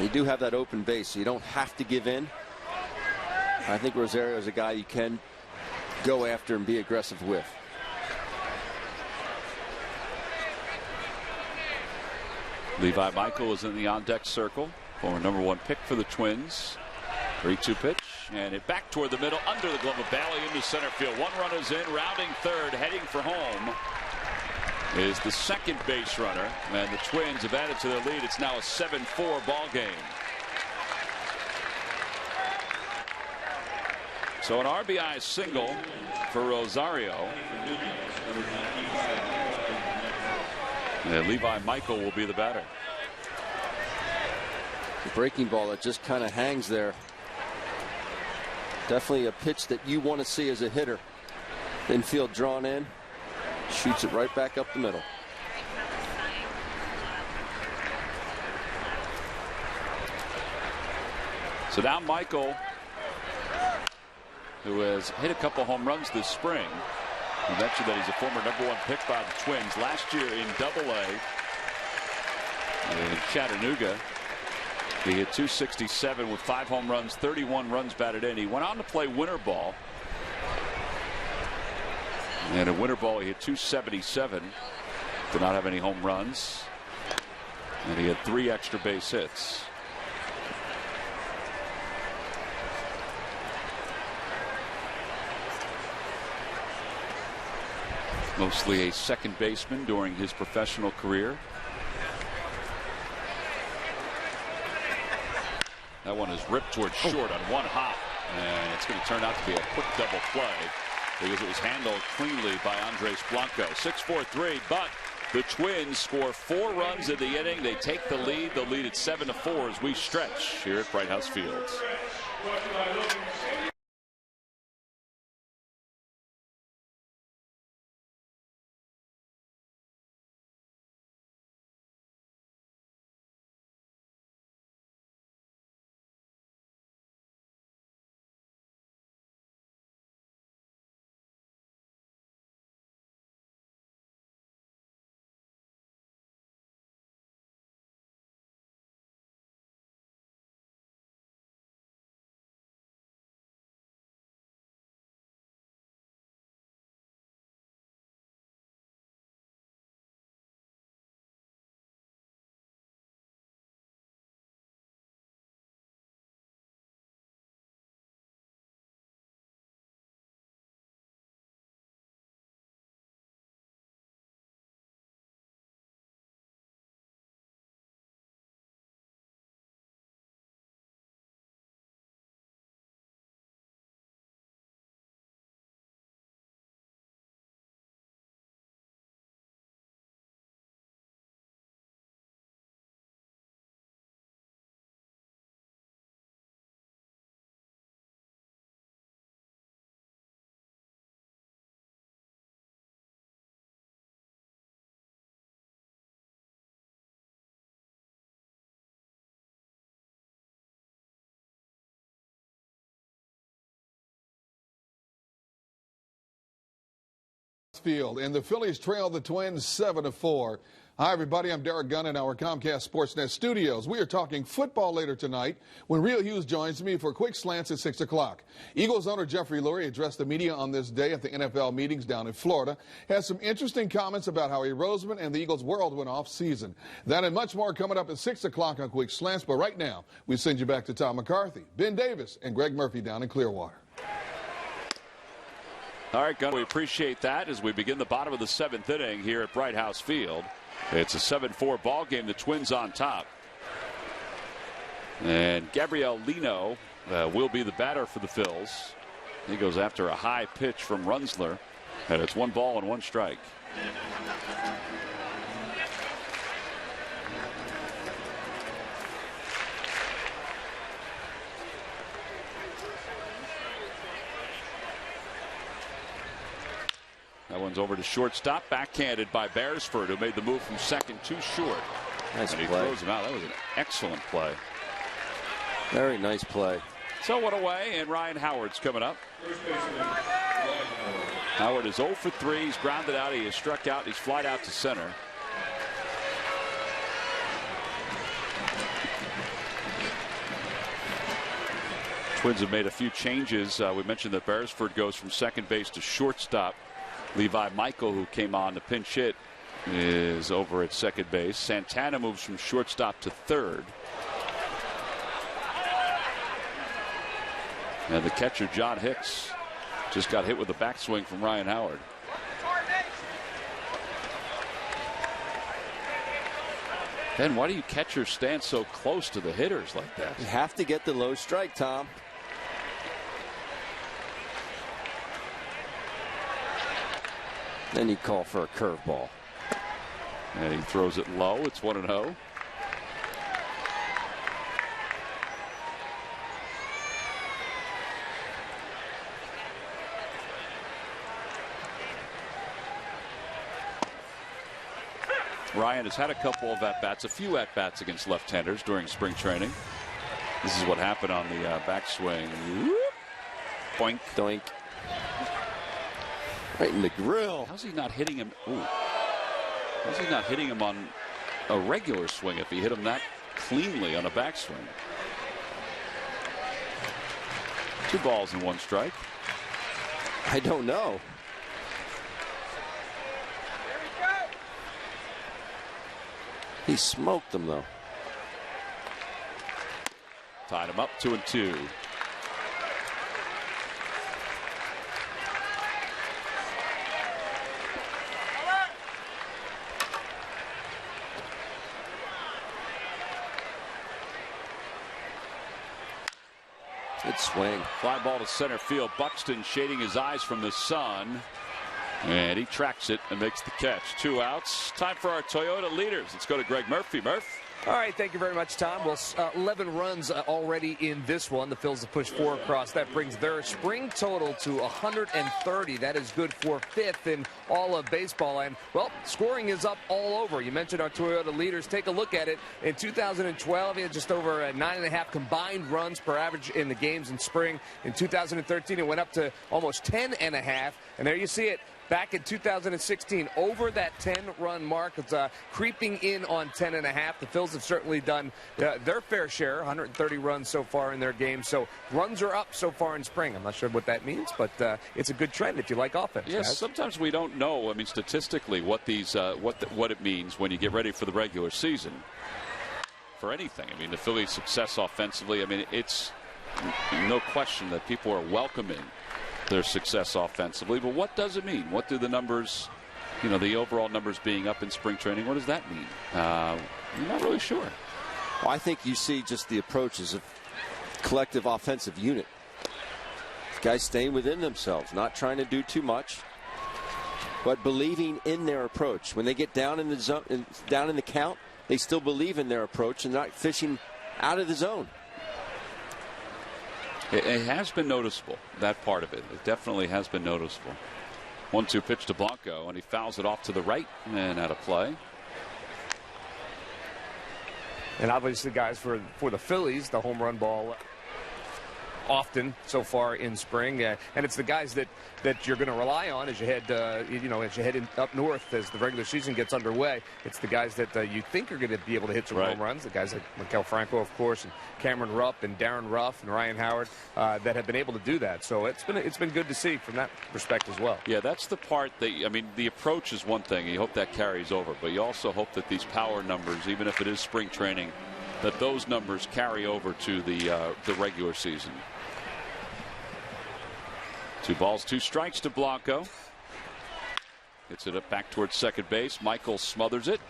you do have that open base, so you don't have to give in. I think Rosario is a guy you can go after and be aggressive with. Levi Michael is in the on-deck circle. Former #1 pick for the Twins. 3-2 pitch, and it back toward the middle, under the glove of Bailey into center field. One run is in, rounding third, heading for home is the second base runner, and the Twins have added to their lead. It's now a 7-4 ball game. So an RBI single for Rosario. And Levi Michael will be the batter. The breaking ball that just kind of hangs there. Definitely a pitch that you want to see as a hitter. Infield drawn in, shoots it right back up the middle. So now Michael, who has hit a couple home runs this spring. We mentioned that he's a former #1 pick by the Twins. Last year in AA in Chattanooga, he hit .267 with 5 home runs, 31 runs batted in. He went on to play winter ball. And in winter ball, he hit .277. Did not have any home runs. And he had 3 extra base hits. Mostly a second baseman during his professional career. That one is ripped towards short on one hop, and it's going to turn out to be a quick double play because it was handled cleanly by Andres Blanco. 6-4-3, but the Twins score 4 runs in the inning. They take the lead. They'll lead at 7-4 as we stretch here at Bright House Field. Field, and the Phillies trail the Twins 7-4. Hi, everybody. I'm Derek Gunn in our Comcast Sportsnet studios. We are talking football later tonight when Real Hughes joins me for Quick Slants at 6 o'clock. Eagles owner Jeffrey Lurie addressed the media on this day at the NFL meetings down in Florida. Has some interesting comments about how Roseman and the Eagles' world went off season. That and much more coming up at 6 o'clock on Quick Slants. But right now, we send you back to Tom McCarthy, Ben Davis, and Greg Murphy down in Clearwater. All right, Gunn, we appreciate that as we begin the bottom of the 7th inning here at Bright House Field. It's a 7-4 ball game. The Twins on top. And Gabriel Lino will be the batter for the Phils. He goes after a high pitch from Runzler. And it's 1 ball and 1 strike. That one's over to shortstop, backhanded by Beresford, who made the move from second too short. Nice and he play. throws him out. That was an excellent play. Very nice play. So 1 away, and Ryan Howard's coming up. Howard is 0 for 3. He's grounded out. He has struck out. He's flied out to center. Twins have made a few changes. We mentioned that Beresford goes from second base to shortstop. Levi Michael, who came on to pinch hit, is over at second base. Santana moves from shortstop to third. And the catcher, John Hicks, just got hit with a backswing from Ryan Howard. Ben, why do you catchers stand so close to the hitters like that? You have to get the low strike, Tom. Then you call for a curveball. And he throws it low. It's 1-0. Ryan has had a couple of at-bats, a few at-bats against left-handers during spring training. This is what happened on the backswing. Boink. Doink. Right in the grill. How's he not hitting him? Ooh. How's he not hitting him on a regular swing if he hit him that cleanly on a backswing? 2 balls and 1 strike. I don't know. He smoked them, though. Tied him up 2-2. Good swing. Fly ball to center field. Buxton shading his eyes from the sun. And he tracks it and makes the catch. 2 outs. Time for our Toyota leaders. Let's go to Greg Murphy. Murph. All right, thank you very much, Tom. Well, 11 runs already in this one. The Phillies have pushed 4 across. That brings their spring total to 130. That is good for 5th in all of baseball. And, well, scoring is up all over. You mentioned our Toyota leaders. Take a look at it. In 2012, he had just over 9.5 combined runs per average in the games in spring. In 2013, it went up to almost 10.5. And there you see it. Back in 2016, over that 10-run mark. It's creeping in on 10.5. The Phils have certainly done their fair share, 130 runs so far in their game. So runs are up so far in spring. I'm not sure what that means, but it's a good trend if you like offense. Yes, guys. sometimes we don't know. I mean, statistically, what these what it means when you get ready for the regular season for anything. I mean, the Phillies' success offensively. I mean, it's no question that people are welcoming their success offensively, but what does it mean? What do the numbers, the overall numbers being up in spring training, what does that mean? I'm not really sure. Well, I think you see just the approach as a collective offensive unit. Guys staying within themselves, not trying to do too much, but believing in their approach. When they get down in the zone, down in the count, they still believe in their approach and not fishing out of the zone. It has been noticeable, that part of it. It definitely has been noticeable. 1-2 pitch to Blanco, and he fouls it off to the right and out of play. And obviously, guys, for the Phillies, the home run ball often so far in spring, and it's the guys that you're going to rely on as you head up north as the regular season gets underway. It's the guys that you think are going to be able to hit some home runs. The guys like Maikel Franco, of course, and Cameron Rupp and Darren Ruff and Ryan Howard that have been able to do that. So it's been good to see from that perspective as well. Yeah, that's the part that the approach is one thing. You hope that carries over, but you also hope that these power numbers, even if it is spring training, that those numbers carry over to the regular season. 2 balls, 2 strikes to Blanco. Gets it up back towards second base. Michael smothers it.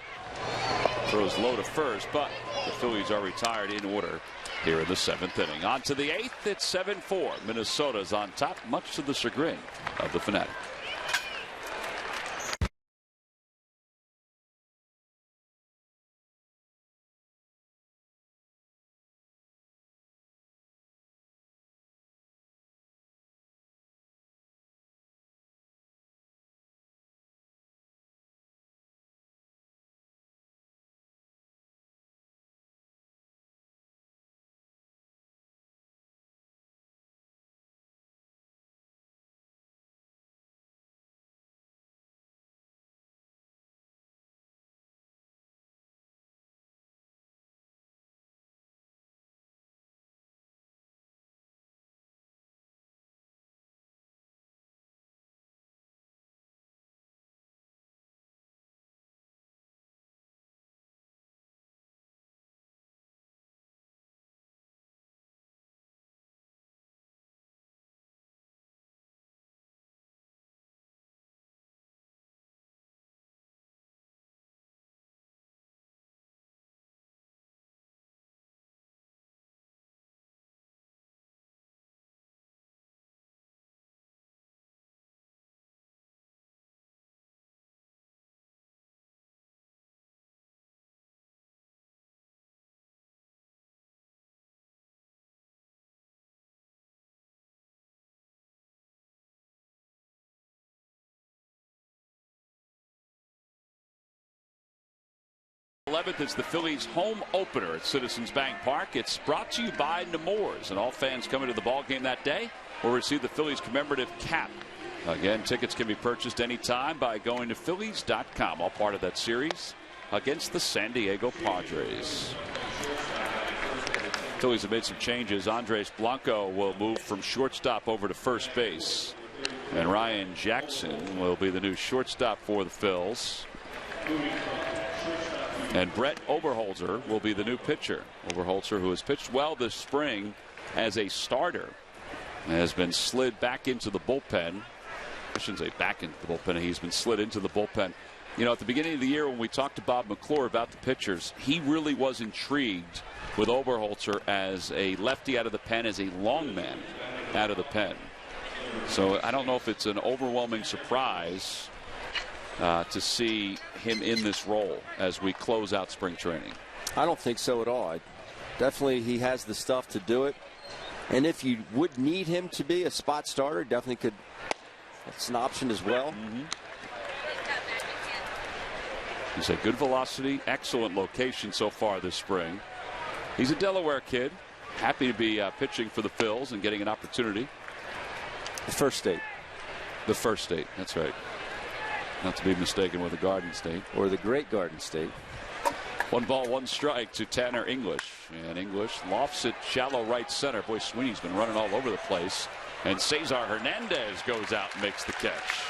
Throws low to first, but the Phillies are retired in order here in the 7th inning. On to the 8th. It's 7-4. Minnesota's on top, much to the chagrin of the Fanatic. 11th is the Phillies home opener at Citizens Bank Park. It's brought to you by Nemours, and all fans coming to the ball game that day will receive the Phillies commemorative cap. Again, tickets can be purchased anytime by going to Phillies.com, all part of that series against the San Diego Padres. Phillies have made some changes. Andres Blanco will move from shortstop over to first base, and Ryan Jackson will be the new shortstop for the Phils. And Brett Oberholzer will be the new pitcher. Oberholzer, who has pitched well this spring as a starter, has been slid back into the bullpen. I shouldn't say back into the bullpen. He's been slid into the bullpen. You know, at the beginning of the year when we talked to Bob McClure about the pitchers, he really was intrigued with Oberholzer as a lefty out of the pen, as a long man out of the pen. So I don't know if it's an overwhelming surprise to see him in this role as we close out spring training. I don't think so at all. Definitely he has the stuff to do it. And if you would need him to be a spot starter, definitely could. It's an option as well. He's had good velocity, excellent location so far this spring. He's a Delaware kid, happy to be pitching for the Phils and getting an opportunity. The first state. The first state, that's right. Not to be mistaken with the Garden State. Or the Great Garden State. 1 ball, 1 strike to Tanner English. And English lofts it shallow right center. Boy, Sweeney's been running all over the place. And Cesar Hernandez goes out and makes the catch.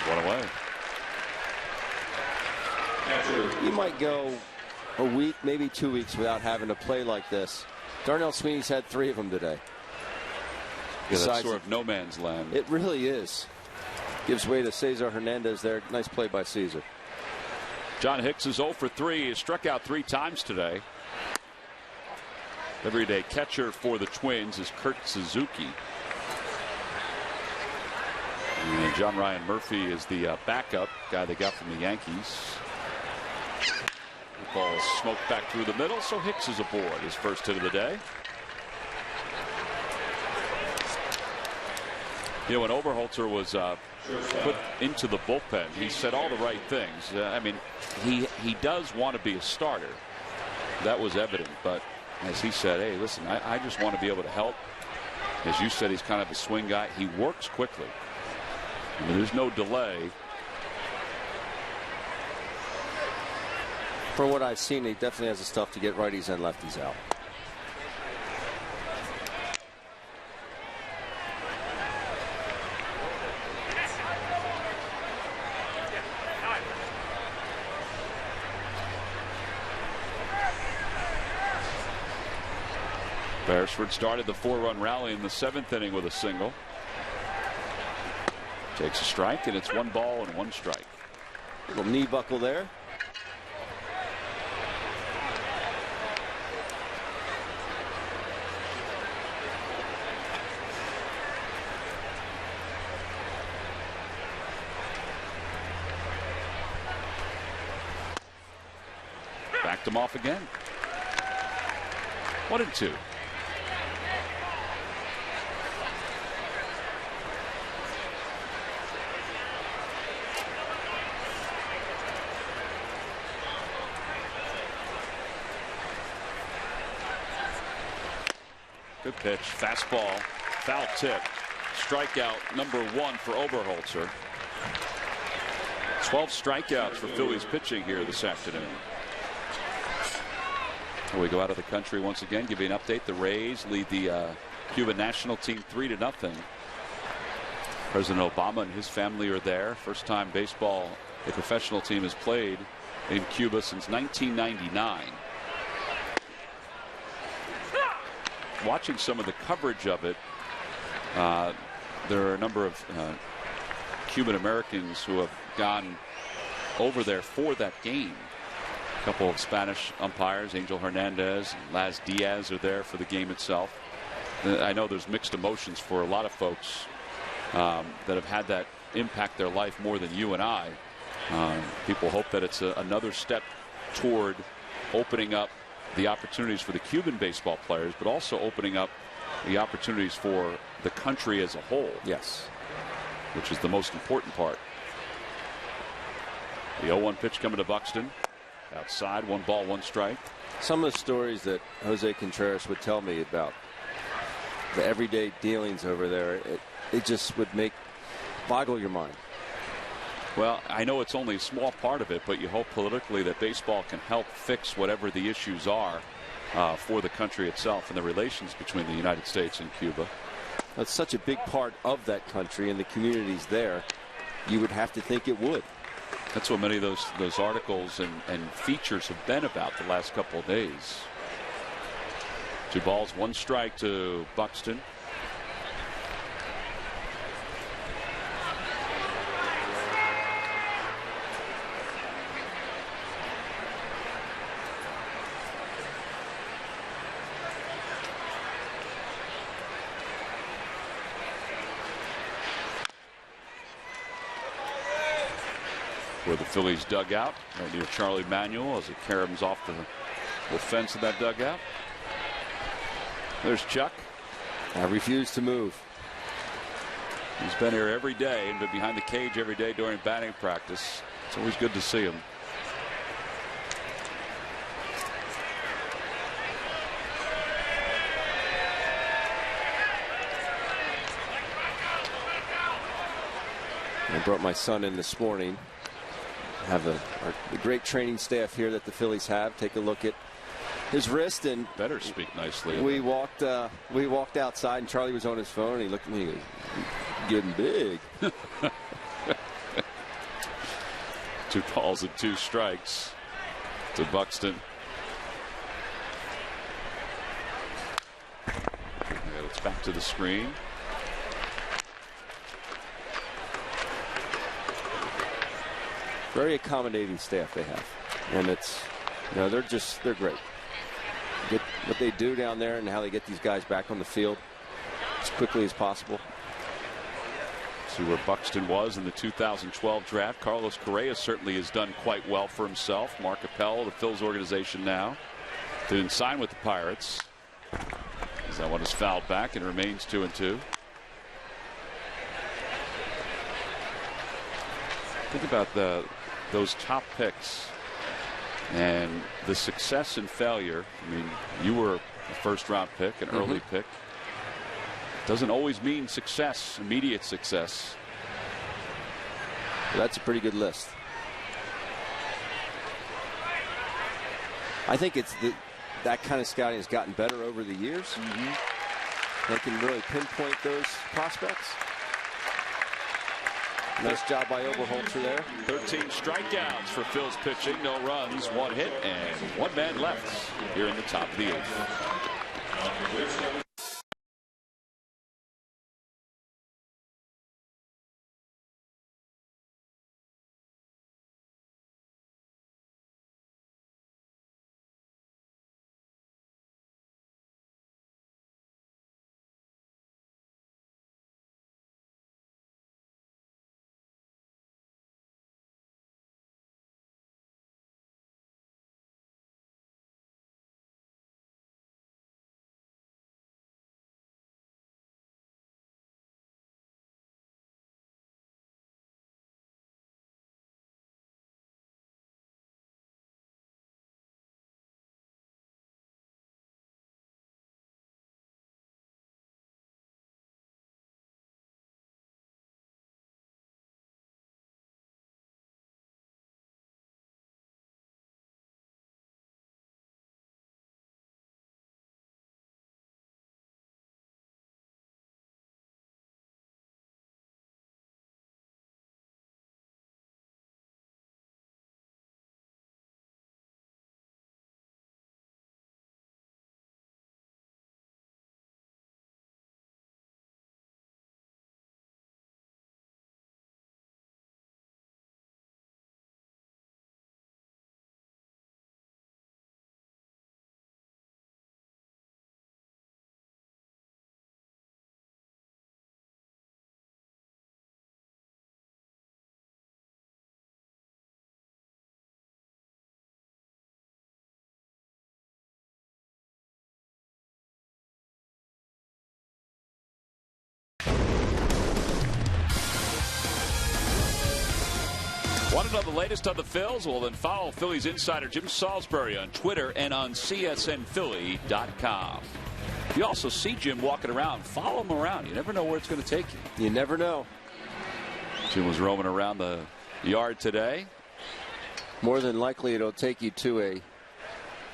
1 away. You might go a week, maybe 2 weeks without having to play like this. Darnell Sweeney's had 3 of them today. Yeah, that's sort of no man's land. It really is. Gives way to Cesar Hernandez there. Nice play by Cesar. John Hicks is 0 for 3. He struck out 3 times today. Everyday catcher for the Twins is Kurt Suzuki. And John Ryan Murphy is the backup guy they got from the Yankees. The ball is smoked back through the middle, so Hicks is aboard. His first hit of the day. You know, when Oberholzer was put into the bullpen, he said all the right things. I mean, he does want to be a starter. That was evident. But as he said, hey, listen, I just want to be able to help. As you said, he's kind of a swing guy. He works quickly. I mean, there's no delay. For what I've seen, he definitely has the stuff to get righties and lefties out. Beresford started the 4-run rally in the 7th inning with a single. Takes a strike, and it's 1 ball and 1 strike. Little knee buckle there. Backed him off again. 1-2. Good pitch, fastball, foul tip, strikeout number 1 for Oberholzer. 12 strikeouts for Phillies pitching here this afternoon. We go out of the country once again, give you an update. The Rays lead the Cuban national team 3-0. President Obama and his family are there. First time baseball a professional team has played in Cuba since 1999. Watching some of the coverage of it, there are a number of Cuban Americans who have gone over there for that game. A couple of Spanish umpires, Angel Hernandez and Laz Diaz, are there for the game itself. I know there's mixed emotions for a lot of folks that have had that impact their life more than you and I. People hope that it's another step toward opening up the opportunities for the Cuban baseball players, but also opening up the opportunities for the country as a whole. Yes. Which is the most important part. The 0-1 pitch coming to Buxton. outside, 1 ball, 1 strike. Some of the stories that Jose Contreras would tell me about the everyday dealings over there, it just would boggle your mind. Well, I know it's only a small part of it, but you hope politically that baseball can help fix whatever the issues are for the country itself and the relations between the United States and Cuba. That's such a big part of that country and the communities there. You would have to think it would. That's what many of those articles and features have been about the last couple of days. 2 balls, 1 strike to Buxton. For the Phillies dugout, right near Charlie Manuel as it caroms off the fence of that dugout. There's Chuck. I refuse to move. He's been here every day and been behind the cage every day during batting practice. It's always good to see him. I brought my son in this morning. Have the great training staff here that the Phillies have. Take a look at his wrist, and better speak nicely. We walked outside, and Charlie was on his phone, and he looked at me and he goes, getting big. 2 balls and 2 strikes to Buxton. And it's back to the screen. Very accommodating staff they have, and they're great. Get what they do down there and how they get these guys back on the field as quickly as possible. See where Buxton was in the 2012 draft. Carlos Correa certainly has done quite well for himself. Mark Appel, the Phil's organization now, didn't sign with the Pirates. As that one is fouled back and remains 2-2. Think about those top picks and the success and failure. I mean, you were a first-round pick, an early pick. Doesn't always mean success, immediate success. Well, that's a pretty good list. I think it's that kind of scouting has gotten better over the years. They can really pinpoint those prospects. Nice job by Oberholzer there. 13 strikeouts for Phil's pitching. No runs, 1 hit, and 1 man left here in the top of the 8th. Want to know the latest on the Phils? Well, then follow Phillies insider Jim Salisbury on Twitter and on CSNPhilly.com. You also see Jim walking around. Follow him around. You never know where it's going to take you. You never know. Jim was roaming around the yard today. More than likely, it'll take you to a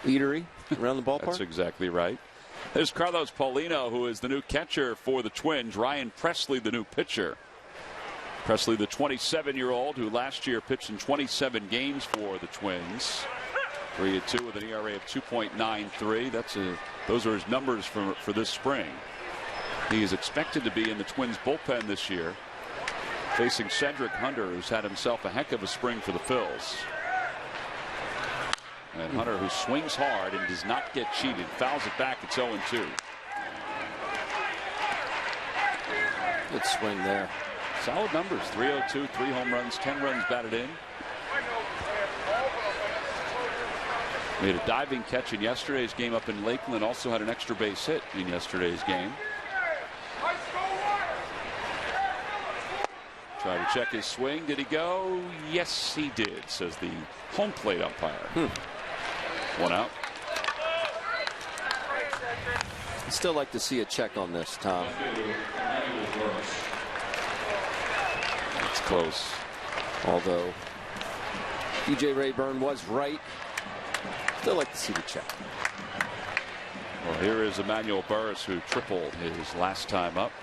eatery around the ballpark. That's exactly right. There's Carlos Paulino, who is the new catcher for the Twins. Ryan Presley, the new pitcher. Presley, the 27-year-old, who last year pitched in 27 games for the Twins. 3-2 with an ERA of 2.93. Those are his numbers for this spring. He is expected to be in the Twins bullpen this year, facing Cedric Hunter, who's had himself a heck of a spring for the Phils. And Hunter, who swings hard and does not get cheated, fouls it back. It's 0-2. Good swing there. Solid numbers. 302, 3 home runs, 10 runs batted in. Made a diving catch in yesterday's game up in Lakeland. Also had an extra base hit in yesterday's game. Tried to check his swing. Did he go? Yes, he did, says the home plate umpire. One out. I'd still like to see a check on this, Tom. It's close. Although DJ Rayburn was right. Still like to see the check. Well, here is Emmanuel Burris, who tripled his last time up.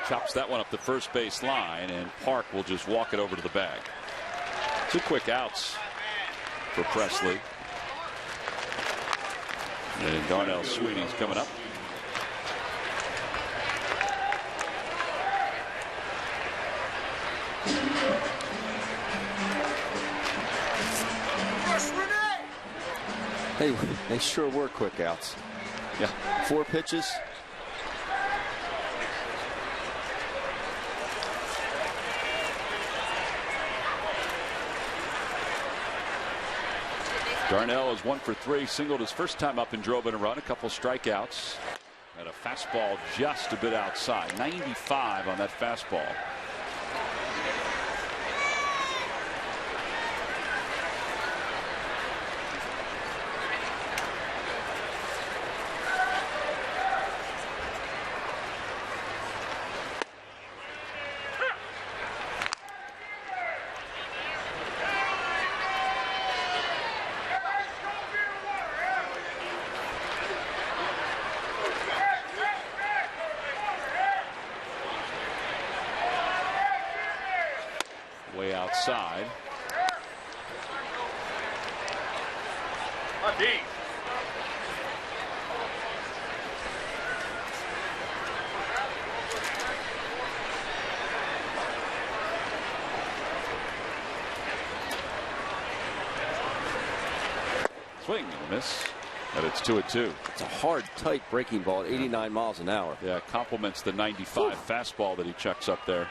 Chops that one up the first base line, and Park will just walk it over to the bag. 2 quick outs for Presley. And Darnell Sweeney's coming up. They sure were quick outs. Yeah. 4 pitches. Darnell is 1 for 3, singled his first time up and drove in a run, a couple strikeouts, and a fastball just a bit outside. 95 on that fastball. Way outside. Swing and a miss. And it's 2-2. It's a hard, tight breaking ball at 89 miles an hour. Yeah, complements the 95 fastball that he chucks up there.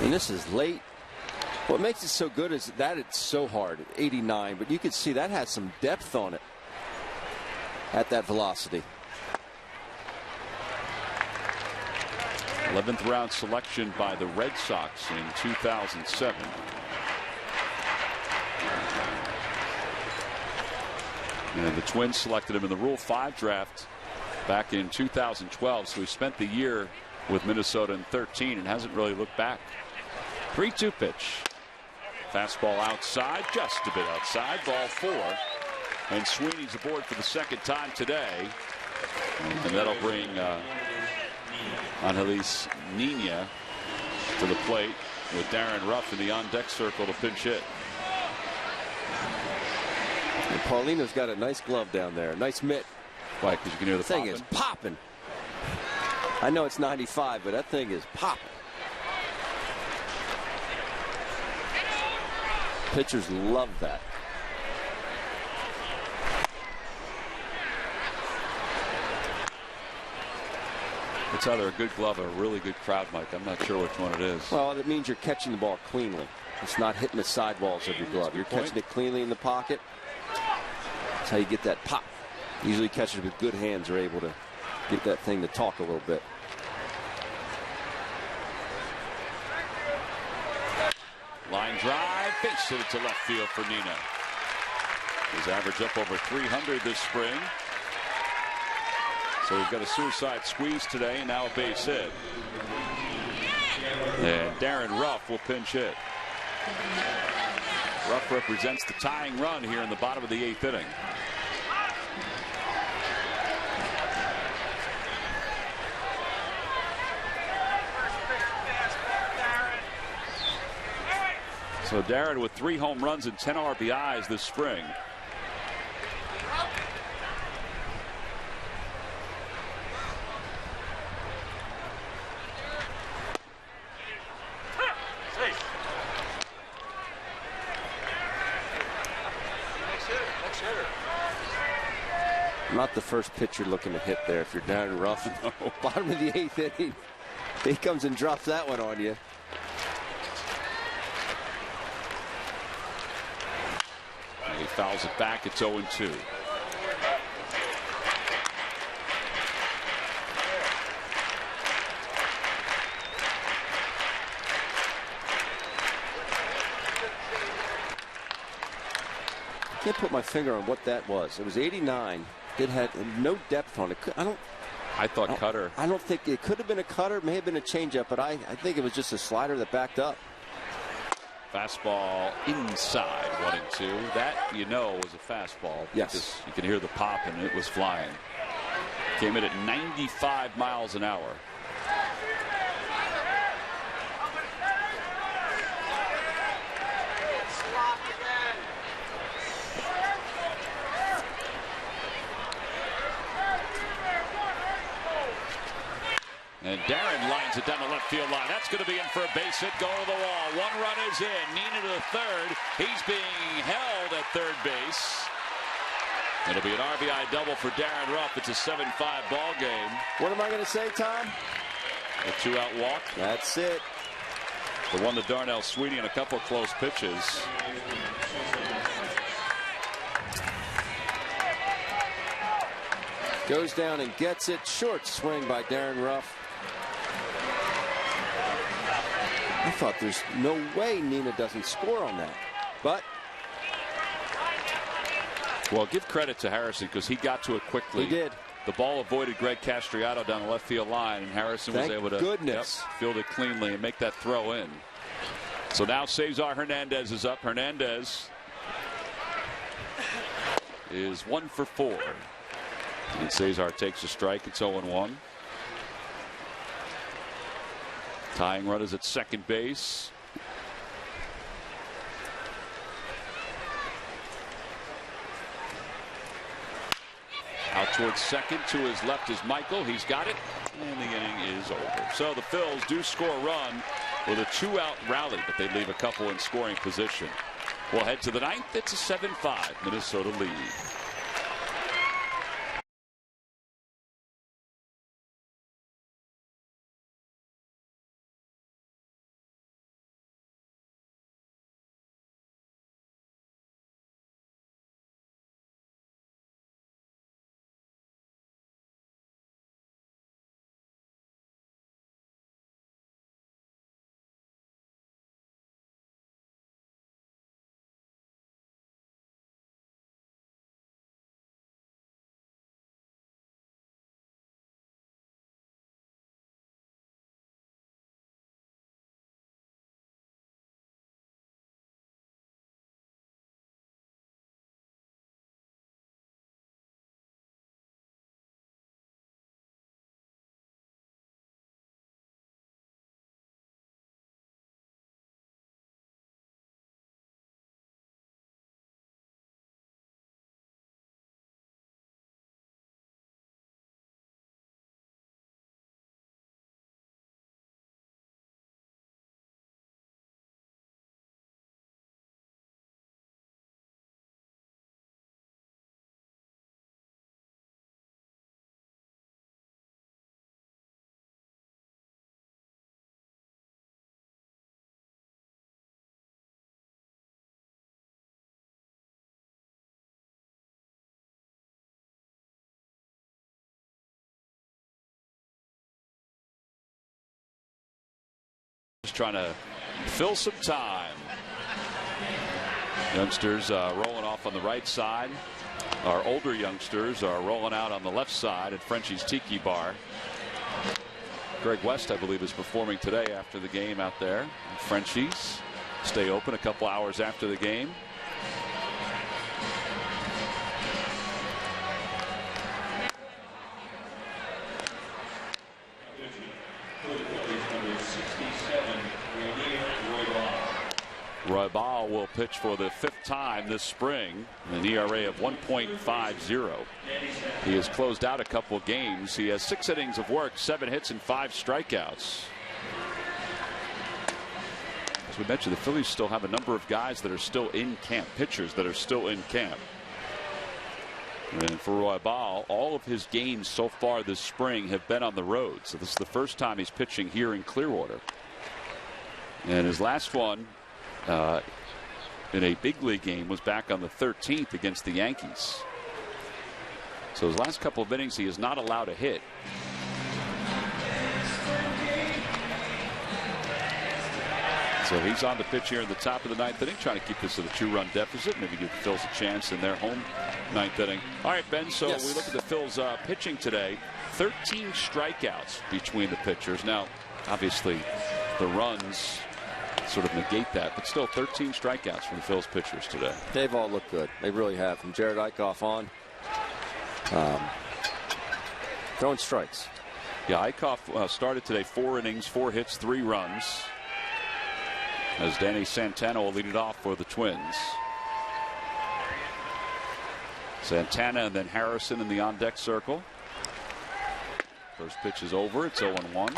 And this is late. What makes it so good is that it's so hard at 89, but you can see that has some depth on it at that velocity. 11th round selection by the Red Sox in 2007. And the Twins selected him in the Rule 5 draft back in 2012, so he spent the year with Minnesota in 13 and hasn't really looked back. 3-2 pitch. Fastball outside, just a bit outside. Ball 4. And Sweeney's aboard for the second time today. And that'll bring Angelis Nina to the plate with Darren Ruff in the on-deck circle to pinch hit. And Paulino's got a nice glove down there. Nice mitt. Why? Because you can hear the thing is popping. I know it's 95, but that thing is popping. Pitchers love that. It's either a good glove or a really good crowd, Mike. I'm not sure which one it is. Well, it means you're catching the ball cleanly. It's not hitting the sidewalls of your glove. You're catching it cleanly in the pocket. That's how you get that pop. Usually catchers with good hands are able to get that thing to talk a little bit. Line drive, base hit it to left field for Nina. His average up over 300 this spring. So we've got a suicide squeeze today, and now a base hit. And Darren Ruff will pinch hit. Ruff represents the tying run here in the bottom of the 8th inning. So Darren with 3 home runs and 10 RBIs this spring. Not the first pitcher looking to hit there if you're Darren Ruff. No. Bottom of the 8th inning. He comes and drops that one on you. He fouls it back. It's 0-2. I can't put my finger on what that was. It was 89. It had no depth on it. I thought cutter. I don't think it could have been a cutter. May have been a changeup, but I think it was just a slider that backed up. Fastball inside, 1-2. That, you know, was a fastball. Yes. You can hear the pop, and it was flying. Came in at 95 miles an hour. And Darren lines it down the left field line. That's going to be in for a base hit going to the wall. 1 run is in. Nina to the third. He's being held at third base. It'll be an RBI double for Darren Ruff. It's a 7-5 ball game. What am I going to say, Tom? A 2-out walk. That's it. The one to Darnell Sweeney and a couple of close pitches. Goes down and gets it. Short swing by Darren Ruff. I thought there's no way Nina doesn't score on that. But well, give credit to Harrison because he got to it quickly. He did. The ball avoided Greg Castriato down the left field line, and Harrison was able to field it cleanly and make that throw in. So now Cesar Hernandez is up. Hernandez is 1 for 4. And Cesar takes a strike. It's 0-1. Tying run is at second base. Out towards second. To his left is Michael. He's got it. And the inning is over. So the Phils do score a run with a 2-out rally, but they leave a couple in scoring position. We'll head to the 9th. It's a 7-5 Minnesota lead. trying to fill some time. Youngsters rolling off on the right side. Our older youngsters are rolling out on the left side at Frenchie's Tiki Bar. Greg West, I believe, is performing today after the game out there. Frenchie's stay open a couple hours after the game. Roy Ball will pitch for the 5th time this spring, an ERA of 1.50. He has closed out a couple of games. He has 6 innings of work, 7 hits, and 5 strikeouts. As we mentioned, the Phillies still have a number of guys that are still in camp, pitchers that are still in camp. And for Roy Ball, all of his games so far this spring have been on the road. So this is the first time he's pitching here in Clearwater. And his last one in a big league game was back on the 13th against the Yankees. So his last couple of innings, he is not allowed a hit. So he's on the pitch here in the top of the 9th inning, trying to keep this at a 2-run deficit, maybe give the Phils a chance in their home 9th inning. All right, Ben, so we look at the Phils pitching today. 13 strikeouts between the pitchers. Now, obviously, the runs sort of negate that, but still 13 strikeouts from the Phil's pitchers today. They've all looked good. They really have. From Jared Eichhoff on, throwing strikes. Yeah, Eichhoff started today 4 innings, 4 hits, 3 runs. As Danny Santana will lead it off for the Twins. Santana and then Harrison in the on-deck circle. First pitch is over. It's 0-1.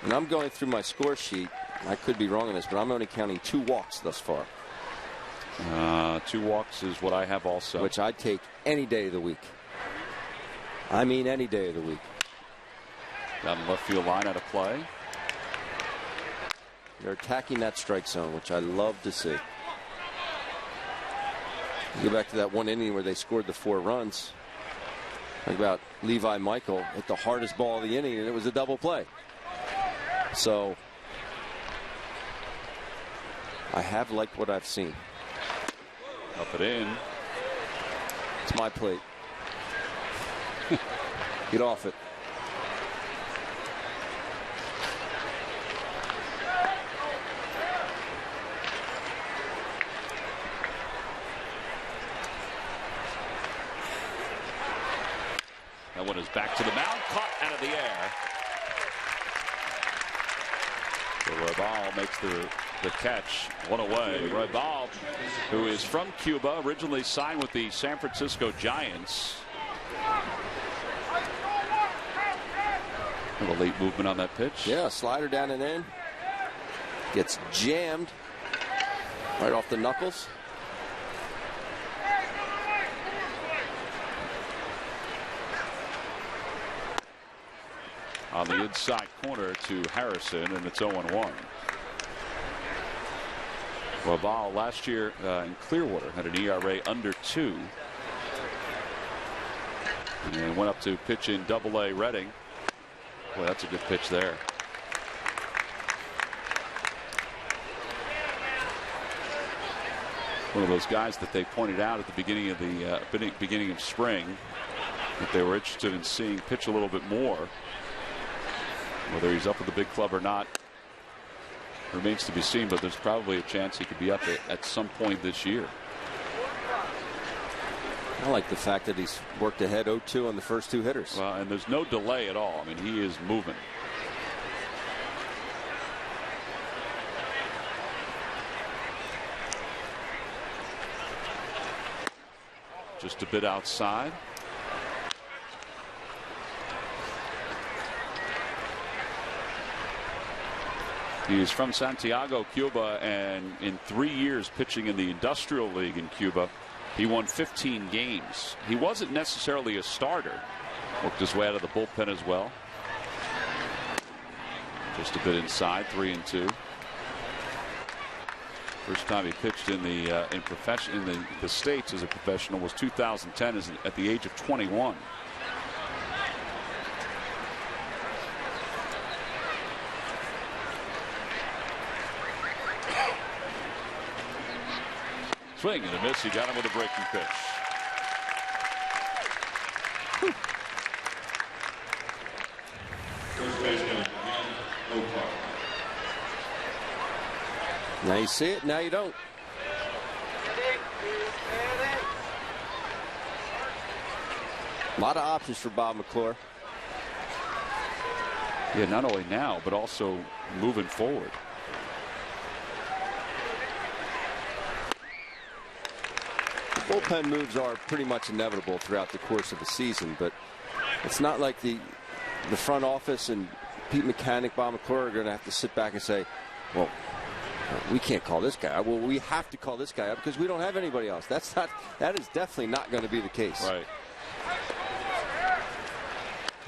And I'm going through my score sheet. I could be wrong on this, but I'm only counting 2 walks thus far. 2 walks is what I have also. Which I'd take any day of the week. I mean any day of the week. Down the left field line out of play. They're attacking that strike zone, which I love to see. Go back to that one inning where they scored the 4 runs. Think about Levi Michael hit the hardest ball of the inning, and it was a double play. So I have liked what I've seen. Up and in. It's my plate. Get off it. That one is back to the mound, caught out of the air. So Roybal makes the catch, 1 away. Roybal, who is from Cuba, originally signed with the San Francisco Giants. A late movement on that pitch. Yeah, slider down and in. Gets jammed right off the knuckles. On the inside corner to Harrison, and it's 0-1. Roybal last year in Clearwater had an ERA under 2. And went up to pitch in Double-A Reading. Boy, that's a good pitch there. One of those guys that they pointed out at the beginning of the beginning of spring that they were interested in seeing pitch a little bit more. Whether he's up with the big club or not remains to be seen, but there's probably a chance he could be up at some point this year. I like the fact that he's worked ahead 0-2 on the first 2 hitters. Well, and there's no delay at all. I mean, he is moving. Just a bit outside. He is from Santiago, Cuba, and in 3 years pitching in the Industrial League in Cuba, he won 15 games. He wasn't necessarily a starter. Worked his way out of the bullpen as well. Just a bit inside, 3-2. First time he pitched in the in the States as a professional was 2010 at the age of 21. swing and a miss. He got him with a breaking pitch. First baseman, O'Connor. Now you see it, now you don't. A lot of options for Bob McClure. Yeah, not only now, but also moving forward. Bullpen moves are pretty much inevitable throughout the course of the season, but it's not like the front office and Pete Mechanic, Bob McClure are going to have to sit back and say, well, we can't call this guy up. Well, we have to call this guy up because we don't have anybody else. That is definitely not going to be the case. Right.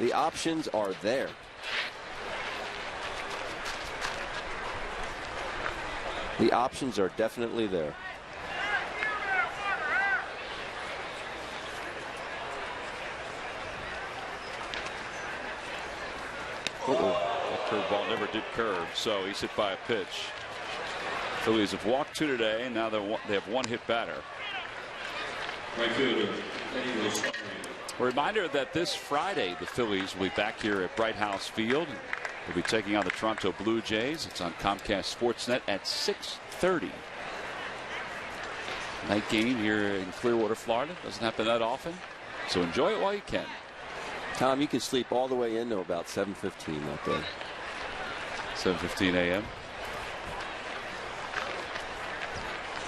The options are there. The options are definitely there. That curveball never did curve, so he's hit by a pitch. Phillies have walked 2 today, and now they have 1 hit batter. Right fielder, Eddie Rosario. A reminder that this Friday the Phillies will be back here at Bright House Field. They'll be taking on the Toronto Blue Jays. It's on Comcast Sportsnet at 6:30. Night game here in Clearwater, Florida. Doesn't happen that often, so enjoy it while you can. Tom, you can sleep all the way into about 7:15 that day. 7:15 a.m.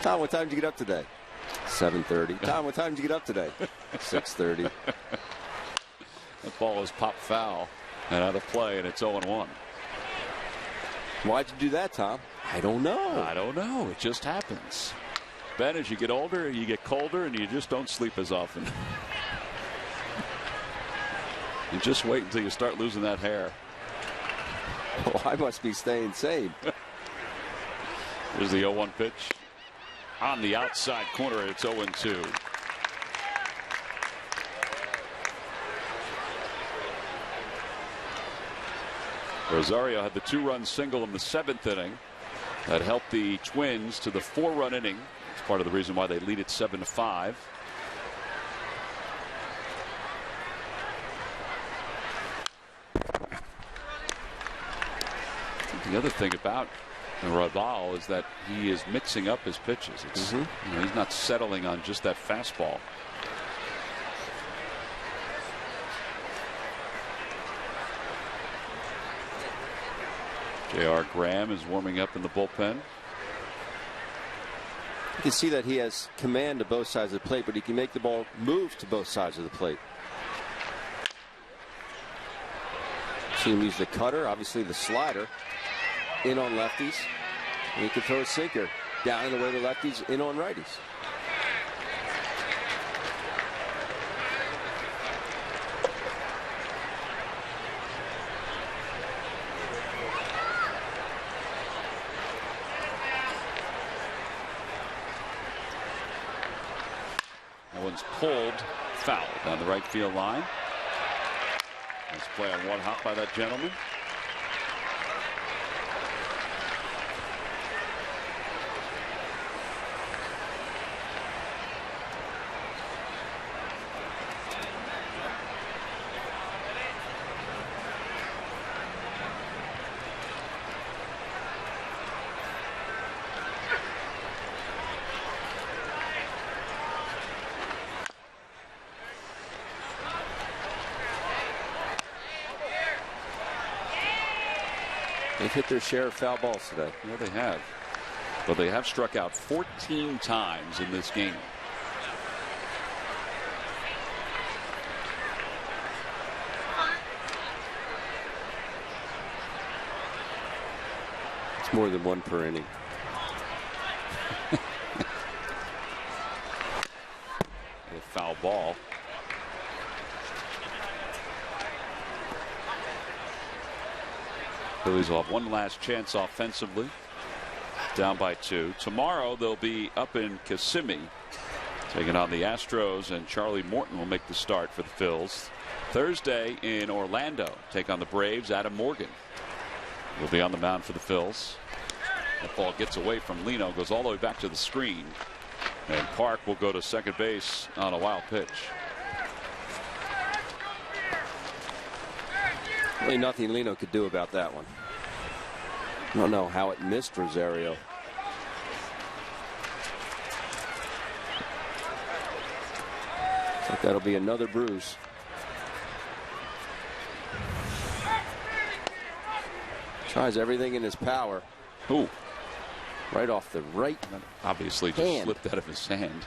Tom, what time did you get up today? 7:30. Tom, what time did you get up today? 6:30. That ball is popped foul and out of play, and it's 0-1. Why'd you do that, Tom? I don't know. I don't know. It just happens. Ben, as you get older, you get colder, and you just don't sleep as often. You just wait until you start losing that hair. Oh, I must be staying sane. Here's the 0-1 pitch. On the outside corner, it's 0-2. Rosario had the 2-run single in the 7th inning that helped the Twins to the 4-run inning. It's part of the reason why they lead it 7-5. The other thing about Rabal is that he is mixing up his pitches. It's, you know, he's not settling on just that fastball. J.R. Graham is warming up in the bullpen. You can see that he has command to both sides of the plate, but he can make the ball move to both sides of the plate. See him use the cutter, obviously the slider, in on lefties. And he can throw a sinker down in the way to lefties, in on righties. That one's pulled foul down the right field line. Nice play on one hop by that gentleman. They've hit their share of foul balls today. Yeah, they have. But they have struck out 14 times in this game. It's more than one per inning. A foul ball. Phillies will have one last chance offensively. Down by 2. Tomorrow they'll be up in Kissimmee taking on the Astros, and Charlie Morton will make the start for the Phils. Thursday in Orlando, take on the Braves. Adam Morgan will be on the mound for the Phils. That ball gets away from Lino, goes all the way back to the screen, And Park will go to second base on a wild pitch. Really nothing Lino could do about that one. I don't know how it missed Rosario. I think that'll be another bruise. Tries everything in his power. Ooh. Right off the right. Obviously just slipped out of his hand.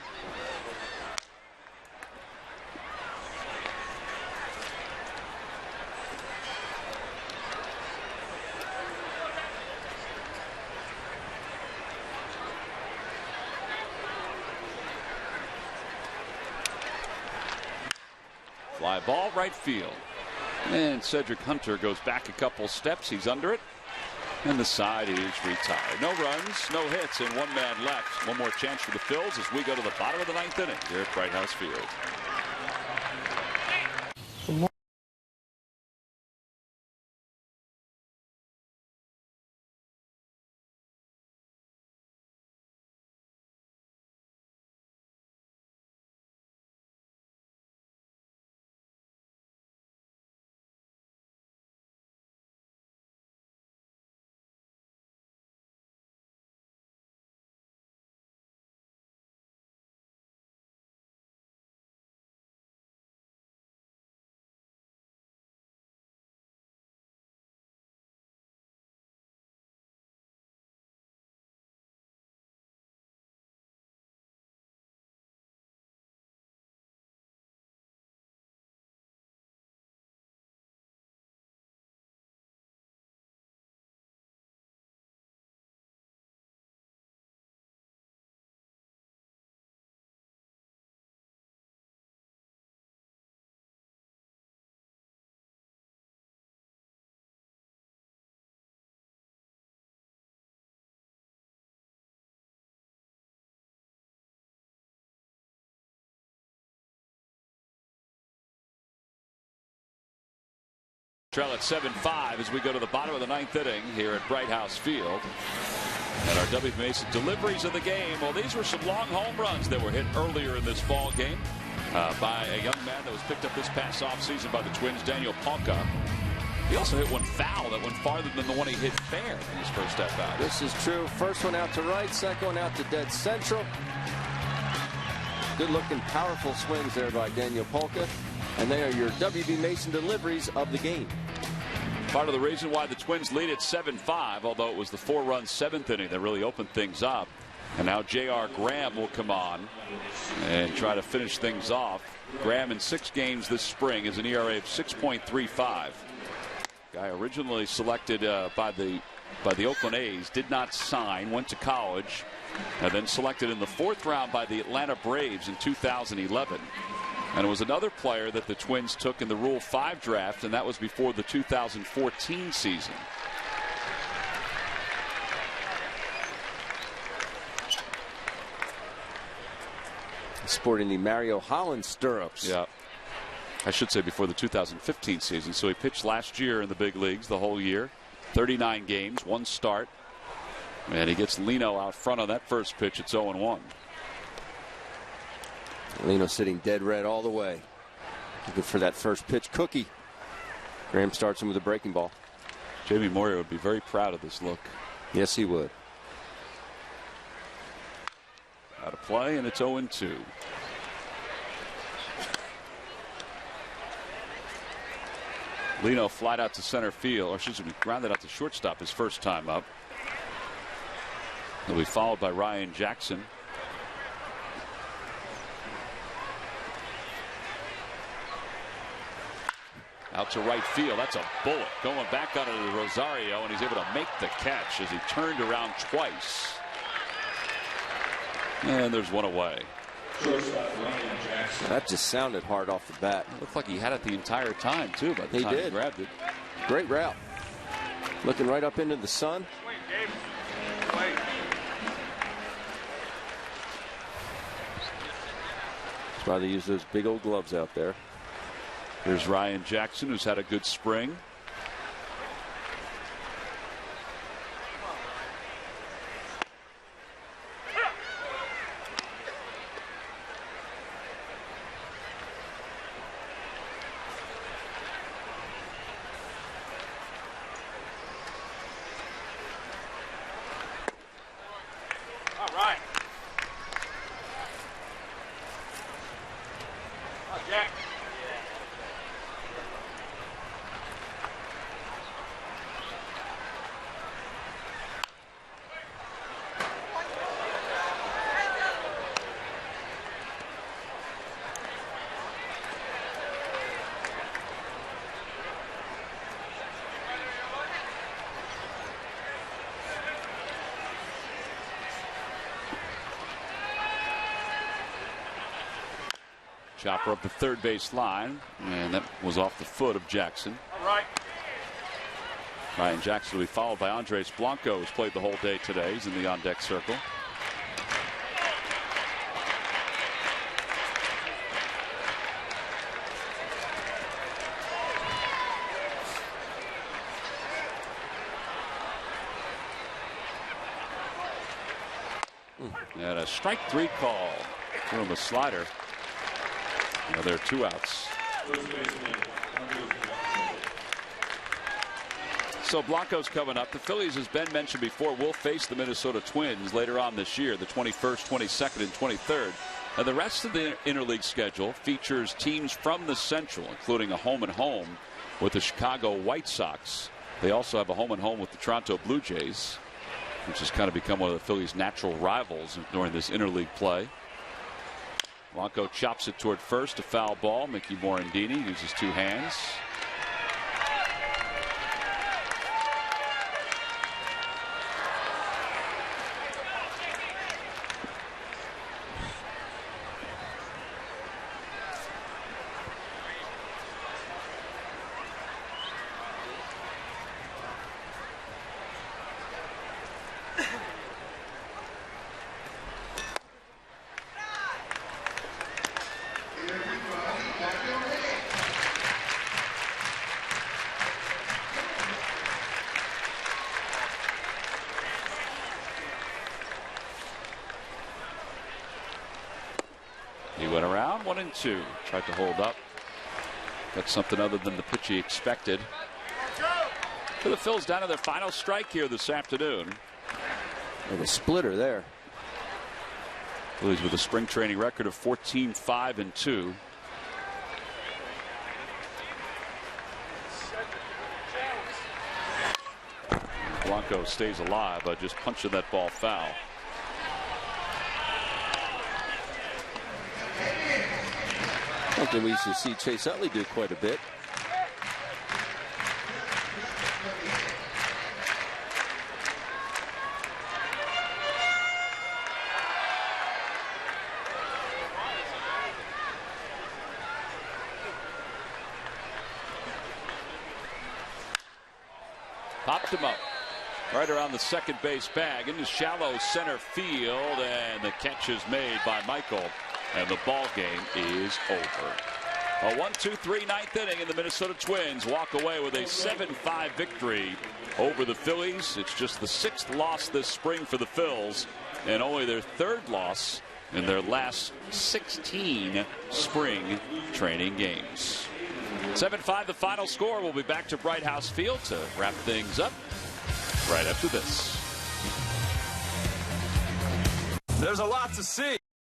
Fly ball right field. And Cedric Hunter goes back a couple steps. He's under it. And the side is retired. No runs, no hits, and one man left. One more chance for the Phils as we go to the bottom of the 9th inning here at Bright House Field. Trail at 7-5 as we go to the bottom of the 9th inning here at Bright House Field. And our W. Mason deliveries of the game. Well, these were some long home runs that were hit earlier in this ball game by a young man that was picked up this past offseason by the Twins, Daniel Palka. He also hit one foul that went farther than the one he hit fair in his first at bat. This is true. First one out to right, second one out to dead central. Good looking, powerful swings there by Daniel Palka. And they are your W.B. Mason deliveries of the game. Part of the reason why the Twins lead at 7-5, although it was the 4-run 7th inning that really opened things up. And now J.R. Graham will come on and try to finish things off. Graham in 6 games this spring is an ERA of 6.35. Guy originally selected by the Oakland A's, did not sign, went to college, and then selected in the 4th round by the Atlanta Braves in 2011. And it was another player that the Twins took in the Rule 5 draft, and that was before the 2014 season. Sporting the Mario Holland stirrups. Yeah. I should say before the 2015 season. So he pitched last year in the big leagues the whole year. 39 games, 1 start. And he gets Lino out front on that first pitch. It's 0-1. Lino sitting dead red all the way. Looking for that first pitch cookie. Graham starts him with a breaking ball. Jamie Moyer would be very proud of this look. Yes, he would. Out of play, and it's 0-2. Lino flied out to center field, or excuse me, grounded out to shortstop his first time up. He'll be followed by Ryan Jackson. Out to right field. That's a bullet going back onto the Rosario, and he's able to make the catch as he turned around twice. And there's one away. That just sounded hard off the bat. Looked like he had it the entire time, too, by the time he grabbed it. Great route. Looking right up into the sun. That's why they use those big old gloves out there. Here's Ryan Jackson, who's had a good spring. strike. Oh, Jack. Chopper up the third base line, and that was off the foot of Jackson. All right. Ryan Jackson will be followed by Andres Blanco, who's played the whole day today. He's in the on-deck circle. And a strike 3 call from the slider. Now there are 2 outs. So Blanco's coming up. The Phillies, as Ben mentioned before, will face the Minnesota Twins later on this year, the 21st, 22nd, and 23rd. And the rest of the interleague schedule features teams from the Central, including a home-and-home with the Chicago White Sox. They also have a home-and-home with the Toronto Blue Jays, which has kind of become one of the Phillies' natural rivals during this interleague play. Blanco chops it toward first, a foul ball. Mickey Morandini uses 2 hands. He went around 1-2. Tried to hold up. Got something other than the pitch he expected. For the Phils down to their final strike here this afternoon. With a splitter there. Phillies with a spring training record of 14-5-2. Blanco stays alive by just punching that ball foul. Something we used to see Chase Utley do quite a bit. Popped him up right around the second base bag into shallow center field, and the catch is made by Michael, and the ball game is over. A 1-2-3 ninth inning, and the Minnesota Twins walk away with a 7-5 victory over the Phillies. It's just the 6th loss this spring for the Phils, and only their 3rd loss in their last 16 spring training games. 7-5 the final score. We'll be back to Bright House Field to wrap things up right after this. There's a lot to see.